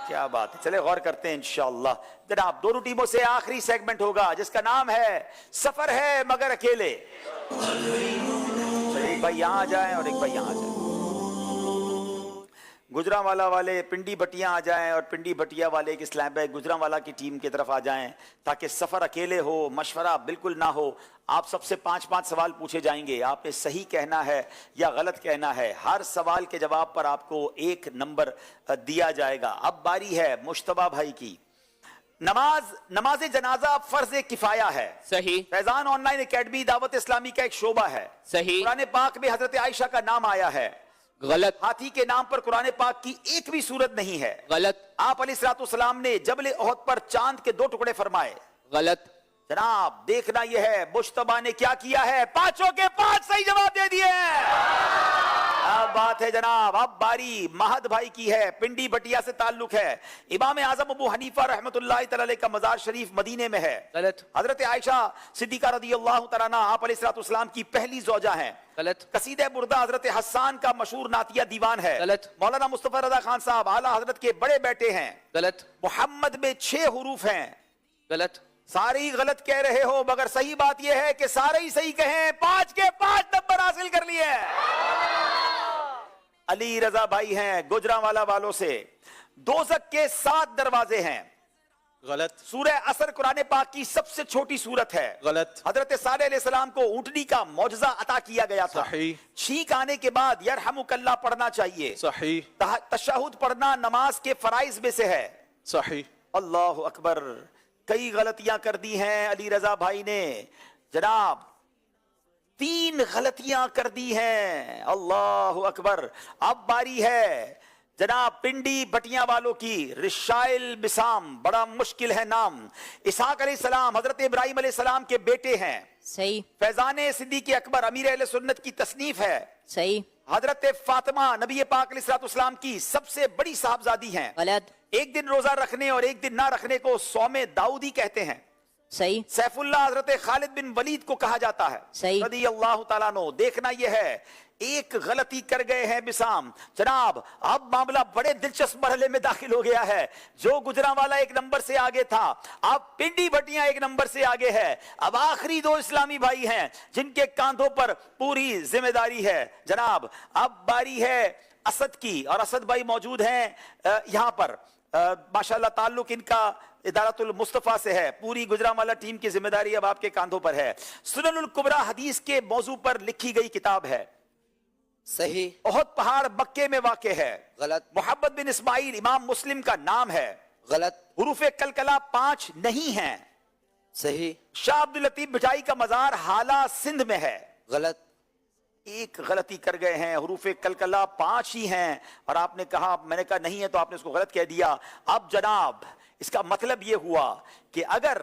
A: क्या बात है, चले गौर करते हैं इंशाअल्लाह। जनाब दोनों टीमों से आखिरी सेगमेंट होगा जिसका नाम है सफर है मगर अकेले। तो एक भाई यहां आ जाएं और एक भाई यहां आ जाएं। गुजरांवाला वाले पिंडी भटिया आ जाएं और पिंडी भटिया वाले एक इस्लामाबाद गुजरांवाला की टीम की तरफ आ जाएं, ताकि सफर अकेले हो, मशवरा बिल्कुल ना हो। आप सबसे 5-5 सवाल पूछे जाएंगे, आपने सही कहना है या गलत कहना है। हर सवाल के जवाब पर आपको 1 नंबर दिया जाएगा। अब बारी है मुश्तबा भाई की। नमाज जनाजा फर्ज किफाया है।
E: सही।
A: फैजान ऑनलाइन एकेडमी दावत इस्लामी का एक शोबा है।
E: सही।
A: कुरान पाक में हजरत आयशा का नाम आया है।
E: गलत।
A: हाथी के नाम पर कुरान पाक की एक भी सूरत नहीं है।
E: गलत।
A: आप अलैहिस्सलाम ने जबल ओहद पर चांद के 2 टुकड़े फरमाए।
E: गलत।
A: जनाब देखना यह है मुश्तबा ने क्या किया है। 5 के 5 सही जवाब दे दिए। अब बात है जनाब, अब बारी महद भाई की है। पिंडी भटिया से ताल्लुक है। इमाम आजम अबू हनीफा रहमतुल्लाह तआला अलैह का मजार शरीफ मदीने में है।
E: गलत।
A: हजरत आयशा सिद्दीका रज़ियल्लाहु तआला अन्हा आप अलैहिस्सलाम की पहली ज़ौजा हैं।
E: गलत।
A: कसीदे बुर्दा हजरत हस्सान का मशहूर नातिया दीवान है।
E: गलत।
A: मौलाना मुस्तफा रजा खान साहब आला हजरत के बड़े बेटे हैं।
E: गलत।
A: मोहम्मद में 6 हुरूफ हैं।
E: गलत।
A: सारे ही गलत कह रहे हो, मगर सही बात यह है कि सारे ही सही कहें। 5 के 5 नंबर हासिल कर लिए। अली रजा भाई हैं गुजरांवाला वालों से। दोज़ख के 7 दरवाजे हैं।
G: गलत।
A: सूरह असर कुरान पाक की सबसे छोटी सूरत है।
G: गलत।
A: हजरत सालेह अलैहिस्सलाम को ऊंटनी का मौजज़ा अता किया गया था।
G: सही।
A: छींक आने के बाद यरहमुकल्लाह पढ़ना चाहिए।
G: सही।
A: तशहुद पढ़ना नमाज के फराइज में से है।
G: सही।
A: अल्लाहु अकबर। कई गलतियां कर दी हैं अली रजा भाई ने। जनाब 3 गलतियां कर दी हैं। अल्लाहु अकबर। अब बारी है जनाब पिंडी भटिया वालों की। रिशाइल बिसाम, बड़ा मुश्किल है नाम। इसहाक अलैहिस्सलाम हजरत इब्राहिम अलैहिस्सलाम के बेटे हैं।
M: सही।
A: फैजान सिद्दीक अकबर अमीर अहले सुन्नत की तसनीफ है।
M: सही।
A: हजरत फातिमा नबी पाक अलैहिस्सलाम की सबसे बड़ी साहबजादी हैं।
M: गलत।
A: एक दिन रोजा रखने और एक दिन ना रखने को सौमे दाऊदी कहते हैं।
M: सही।
A: सैफुल्लाह हजरत खालिद बिन वलीद को कहा जाता है।
M: सही।
A: रज़ियल्लाहु ताला अन्हु। देखना यह है, एक गलती कर गए हैं बिसाम। जनाब अब मामला बड़े दिलचस्प मरहले में दाखिल हो गया है। जो गुजरांवाला 1 नंबर से आगे था, अब पिंडी भटिया 1 नंबर से आगे है। अब आखिरी 2 इस्लामी भाई हैं जिनके कांधों पर पूरी जिम्मेदारी है। जनाब अब बारी है असद की, और असद भाई मौजूद हैं यहां पर। माशाल्लाह ताल्लुक इनका इदारतुल मुस्तफा से है। पूरी गुजरांवाला टीम की जिम्मेदारी अब आपके कांधों पर है। सुननुल कुबरा हदीस के मौजू पर लिखी गई किताब है।
F: सही।
A: ओहद पहाड़ मक्के में वाक़ है।
F: गलत।
A: मोहम्मद बिन इस्माइल इमाम मुस्लिम का नाम है।
F: गलत।
A: हुरूफे कलकला 5 नहीं हैं।
F: सही।
A: शाह अब्दुल लतीफ बिठाई का मजार हाला सिंध में है।
F: गलत।
A: एक गलती कर गए हैं, हुरूफे कलकला 5 ही हैं और आपने कहा, मैंने कहा नहीं है तो आपने उसको गलत कह दिया। अब जनाब इसका मतलब ये हुआ कि अगर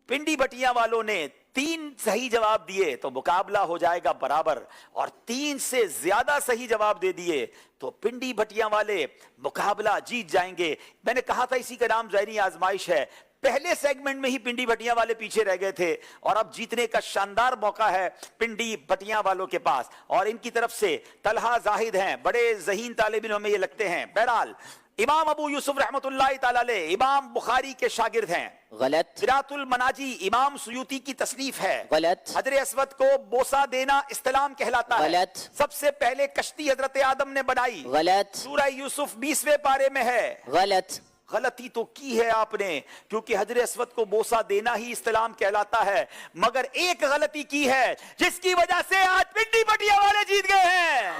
A: पिंडी भटिया वालों ने 3 सही जवाब दिए तो मुकाबला हो जाएगा बराबर, और 3 से ज्यादा सही जवाब दे दिए तो पिंडी भटिया वाले मुकाबला जीत जाएंगे। मैंने कहा था इसी का नाम ज़हनी आजमाइश है। पहले सेगमेंट में ही पिंडी भटिया वाले पीछे रह गए थे और अब जीतने का शानदार मौका है पिंडी भटिया वालों के पास, और इनकी तरफ से तलहा जाहिद हैं, बड़े ज़हीन तालिब इल्म हमें ये लगते हैं। बहरहाल इमाम अबू यूसुफ रहमतुल्लाह ताला अलैह इमाम बुखारी के शागिर्द हैं।
L: गलत।
A: सिरातुल मनाजी इमाम सुयूती की तसनीफ है।
L: गलत।
A: हजरत अस्वद को बोसा देना इस्लाम कहलाता है।
L: गलत।
A: सबसे पहले कश्ती हजरत आदम ने बनाई।
L: गलत।
A: सूरह यूसुफ 20वें पारे में है।
L: गलत।
A: गलती तो की है आपने, क्योंकि हजरत अस्वद को बोसा देना ही इस्लाम कहलाता है, मगर एक गलती की है जिसकी वजह से आज पिंडी भटिया वाले जीत गए हैं।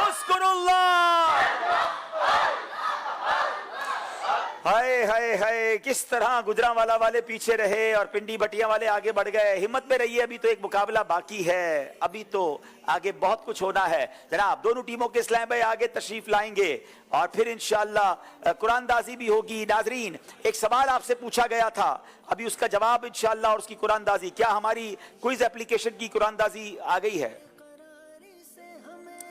A: उस्कुरुल्लाह। हाय हाय हाय, किस तरह गुजरांवाला वाले पीछे रहे और पिंडी भटिया वाले आगे बढ़ गए। हिम्मत में रहिए, अभी तो एक मुकाबला बाकी है, अभी तो आगे बहुत कुछ होना है। जनाब दोनों टीमों के इस्लाम भाई आगे तशरीफ लाएंगे और फिर इंशाअल्लाह कुरानदाजी भी होगी। नाजरीन एक सवाल आपसे पूछा गया था, अभी उसका जवाब इंशाअल्लाह और उसकी कुरानदाजी, क्या हमारी क्विज एप्लीकेशन की कुरानदाजी आ गई है?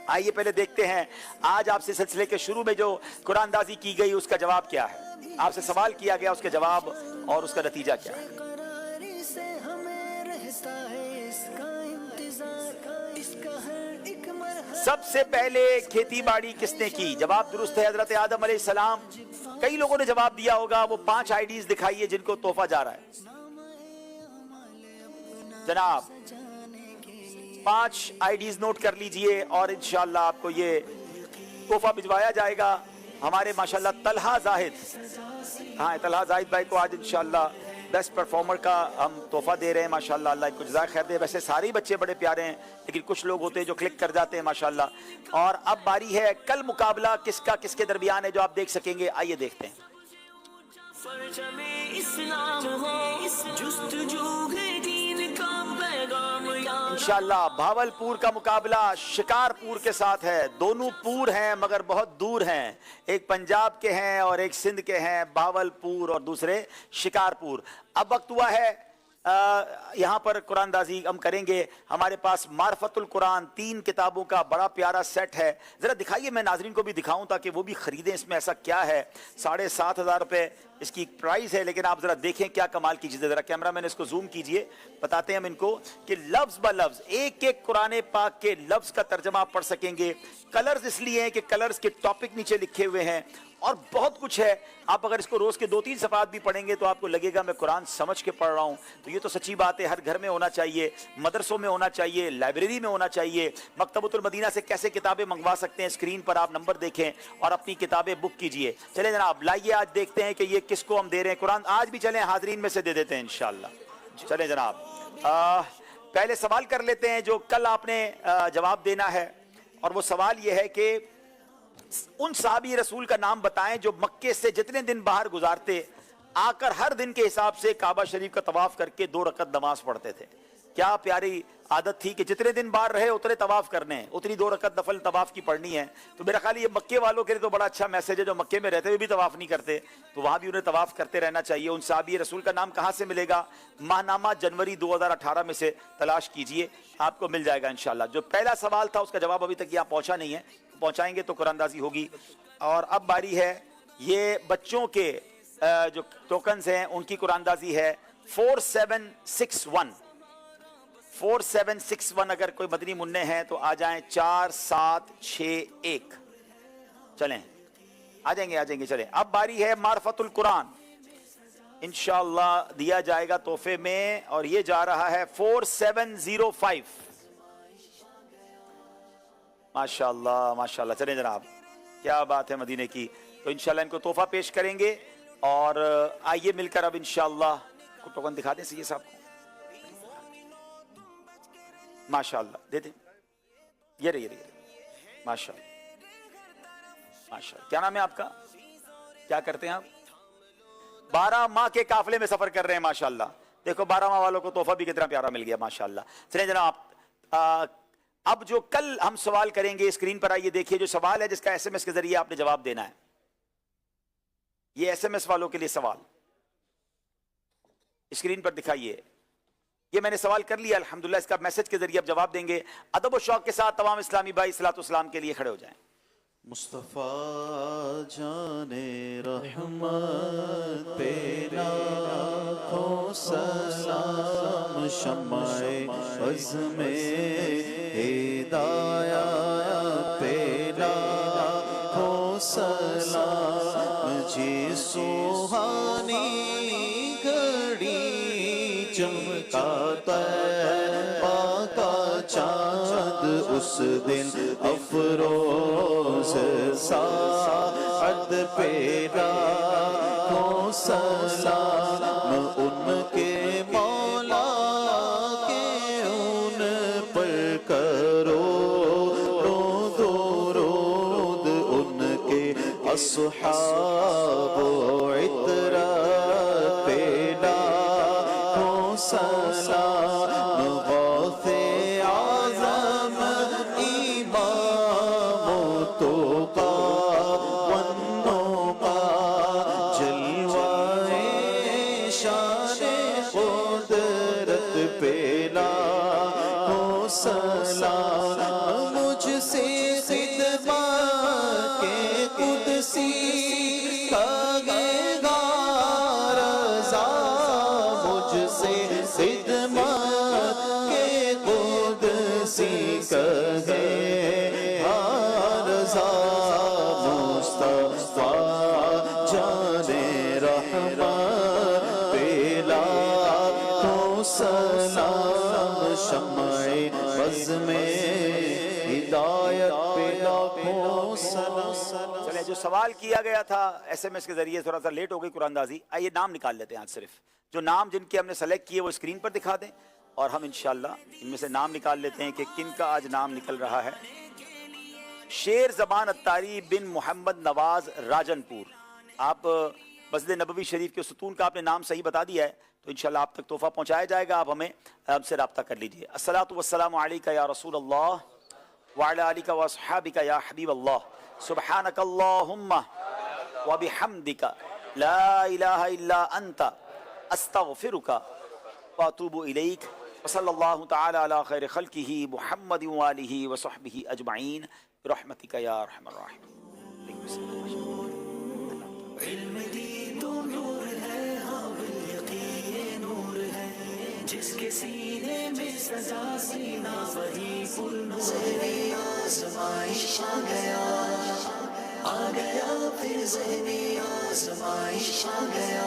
A: आइए पहले देखते हैं आज आपसे सिलसिले के शुरू में जो कुरानदाजी की गई उसका जवाब क्या है। आपसे सवाल किया गया, उसके जवाब और उसका नतीजा क्या है। सबसे पहले खेती बाड़ी किसने की? जवाब दुरुस्त है, हजरत आदम अलैहिस्सलाम। कई लोगों ने जवाब दिया होगा, वो 5 आईडीज दिखाइए जिनको तोहफा जा रहा है। जनाब 5 आईडीज नोट कर लीजिए और इंशाअल्लाह आपको ये तोहफा भिजवाया जाएगा। हमारे माशाअल्लाह तलहा जाहिद, हाँ तलहा जाहिद भाई को आज इंशाअल्लाह बेस्ट परफॉर्मर का हम तोहफा दे रहे हैं। माशाअल्लाह अल्लाह कुछ ज़ाया खैर दे। वैसे सारे ही बच्चे बड़े प्यारे हैं, लेकिन कुछ लोग होते हैं जो क्लिक कर जाते हैं माशाअल्लाह। और अब बारी है कल मुकाबला किसका किसके दरमियान है जो आप देख सकेंगे। आइए देखते हैं। इंशाअल्लाह भावलपुर का मुकाबला शिकारपुर के साथ है। दोनों पुर हैं मगर बहुत दूर हैं, एक पंजाब के हैं और एक सिंध के हैं, भावलपुर और दूसरे शिकारपुर। अब वक्त हुआ है यहाँ पर कुरानदाजी हम करेंगे। हमारे पास मारफतुल कुरान 3 किताबों का बड़ा प्यारा सेट है। जरा दिखाइए, मैं नाजरीन को भी दिखाऊं ताकि वो भी खरीदें। इसमें ऐसा क्या है, 7,500 रुपए इसकी प्राइस है, लेकिन आप जरा देखें क्या कमाल की चीज़ है। जरा कैमरा मैन इसको जूम कीजिए, बताते हैं हम इनको कि लफ्ज ब लफ्ज एक एक कुरान पाक के लफ्ज का तर्जमा आप पढ़ सकेंगे। कलर्स इसलिए हैं कि कलर्स के टॉपिक नीचे लिखे हुए हैं और बहुत कुछ है। आप अगर इसको रोज के 2-3 सफ़ात भी पढ़ेंगे तो आपको लगेगा मैं कुरान समझ के पढ़ रहा हूँ। तो ये तो सच्ची बात है, हर घर में होना चाहिए, मदरसों में होना चाहिए, लाइब्रेरी में होना चाहिए। मकतबतुल मदीना से कैसे किताबें मंगवा सकते हैं, स्क्रीन पर आप नंबर देखें और अपनी किताबें बुक कीजिए। चले जनाब लाइए आज देखते हैं कि ये किसको हम दे रहे हैं कुरान। आज भी चलें हाजरीन में से दे देते हैं इंशाअल्लाह। चले जनाब पहले सवाल कर लेते हैं जो कल आपने जवाब देना है, और वो सवाल ये है कि उन साहबी रसूल का नाम बताएं जो मक्के से जितने दिन बाहर गुजारते आकर हर दिन के हिसाब से काबा शरीफ का तवाफ करके 2 रकत नमाज पढ़ते थे। क्या प्यारी आदत थी कि जितने दिन बाहर रहे उतने तवाफ करने, उतनी 2 रकत नफल तवाफ की पढ़नी है। तो मेरा ख्याल ये मक्के वालों के लिए तो बड़ा अच्छा मैसेज है, जो मक्के में रहते हुए भी तवाफ नहीं करते, तो वहां भी उन्हें तवाफ करते रहना चाहिए। उन साहबी रसूल का नाम कहां से मिलेगा? माहनामा जनवरी 2018 में से तलाश कीजिए, आपको मिल जाएगा इंशाल्लाह। जो पहला सवाल था उसका जवाब अभी तक यहाँ पहुंचा नहीं है, पहुंचाएंगे तो कुरानदाजी होगी। और अब बारी है ये बच्चों के जो टोकन्स हैं उनकी कुरानदाजी है। 4761 अगर कोई मदनी मुन्ने हैं तो आ जाएं। 4761 चलें, आ जाएंगे चलें। अब बारी है मारफतुल कुरान, इंशाअल्लाह दिया जाएगा तोहफे में, और ये जा रहा है 4705। माशाअल्लाह माशाअल्लाह। चलें जनाब, क्या बात है मदीने की। तो इंशाअल्लाह इनको तोहफा पेश करेंगे और आइए मिलकर अब इंशाअल्लाह को टोकन दिखा दें सीए साहब को। माशाअल्लाह दे दें, ये रही माशाअल्लाह माशाअल्लाह। क्या नाम है आपका, क्या करते हैं आप? 12 माह के काफिले में सफर कर रहे हैं माशाअल्लाह। देखो 12 माह वालों को तोहफा भी कितना प्यारा मिल गया माशाअल्लाह। चलिए जनाब, अब जो कल हम सवाल करेंगे, स्क्रीन पर आइए देखिए, जो सवाल है जिसका एसएमएस के जरिए आपने जवाब देना है। ये एसएमएस वालों के लिए सवाल स्क्रीन पर दिखाइए। ये मैंने सवाल कर लिया अल्हम्दुलिल्लाह, इसका मैसेज के जरिए आप जवाब देंगे। अदब और शौक के साथ तमाम इस्लामी भाई सलातो सलाम के लिए खड़े हो जाएं।
D: मुस्तफा जाने रहमत पे लाखों सलाम, शम्माए अज़्मे हिदायत पे लाखों सलाम। जी सुहानी घड़ी चमका तैबा का चाँद, उस दिन अफरोज साअद पे लाखों सलाम। उनके मौला के उन पर करो दुरूद, उनके अस्हाब इतरात पे लाखों सलाम। गौसे आज़म इमाम तुक़ा वन्नुक़ा, जलवाए शान क़ुदरत पे लाखों सलाम। मुझसे ख़िदमत के क़ुदसी कहेगा रज़ा, मुझसे ख़िदमत के क़ुदसी कहेगा रज़ा। मुस्तफ़ा जाने रहमत पे लाखों सलाम, शम्माए बज़्मे हिदायत पे लाखों सलाम।
A: चलिए, जो सवाल किया गया था एसएमएस के जरिए, थोड़ा सा लेट हो गई कुरानदाजी। आइए नाम निकाल लेते हैं आज। सिर्फ जो नाम जिनके हमने सेलेक्ट किए वो स्क्रीन पर दिखा दें, और हम इंशाल्लाह इनमें से नाम निकाल लेते हैं कि किन का आज नाम निकल रहा है। शेर ज़बान अत्तारी बिन मोहम्मद नवाज राजनपुर, आप मस्जिद नबवी शरीफ के सतून का आपने नाम सही बता दिया है, तो इंशाल्लाह आप तक तोहफा पहुंचाया जाएगा। आप हमें हमसे रब्ता कर लीजिए। अस्सलातु वस्सलामु अलैका या रसूल अल्लाह व अला आलिका व अस्हाबिका या हबीब अल्लाह, सुब्हानकल्लाहुम्मा व बिहम्दिका ला इलाहा इल्ला अंता अस्तगफिरुका व अतूबु इलैक। वसल्लल्लाहु तआला अला खैर खल्किही मुहम्मद व आलिही व सहबिही अजमईन बिरहमतिका या अरहमर राहिमीन।
B: जिसके सीने में सजा सीना वही ज़हनी आज़माइश आ गया फिर ज़हनी आज़माइश आ गया।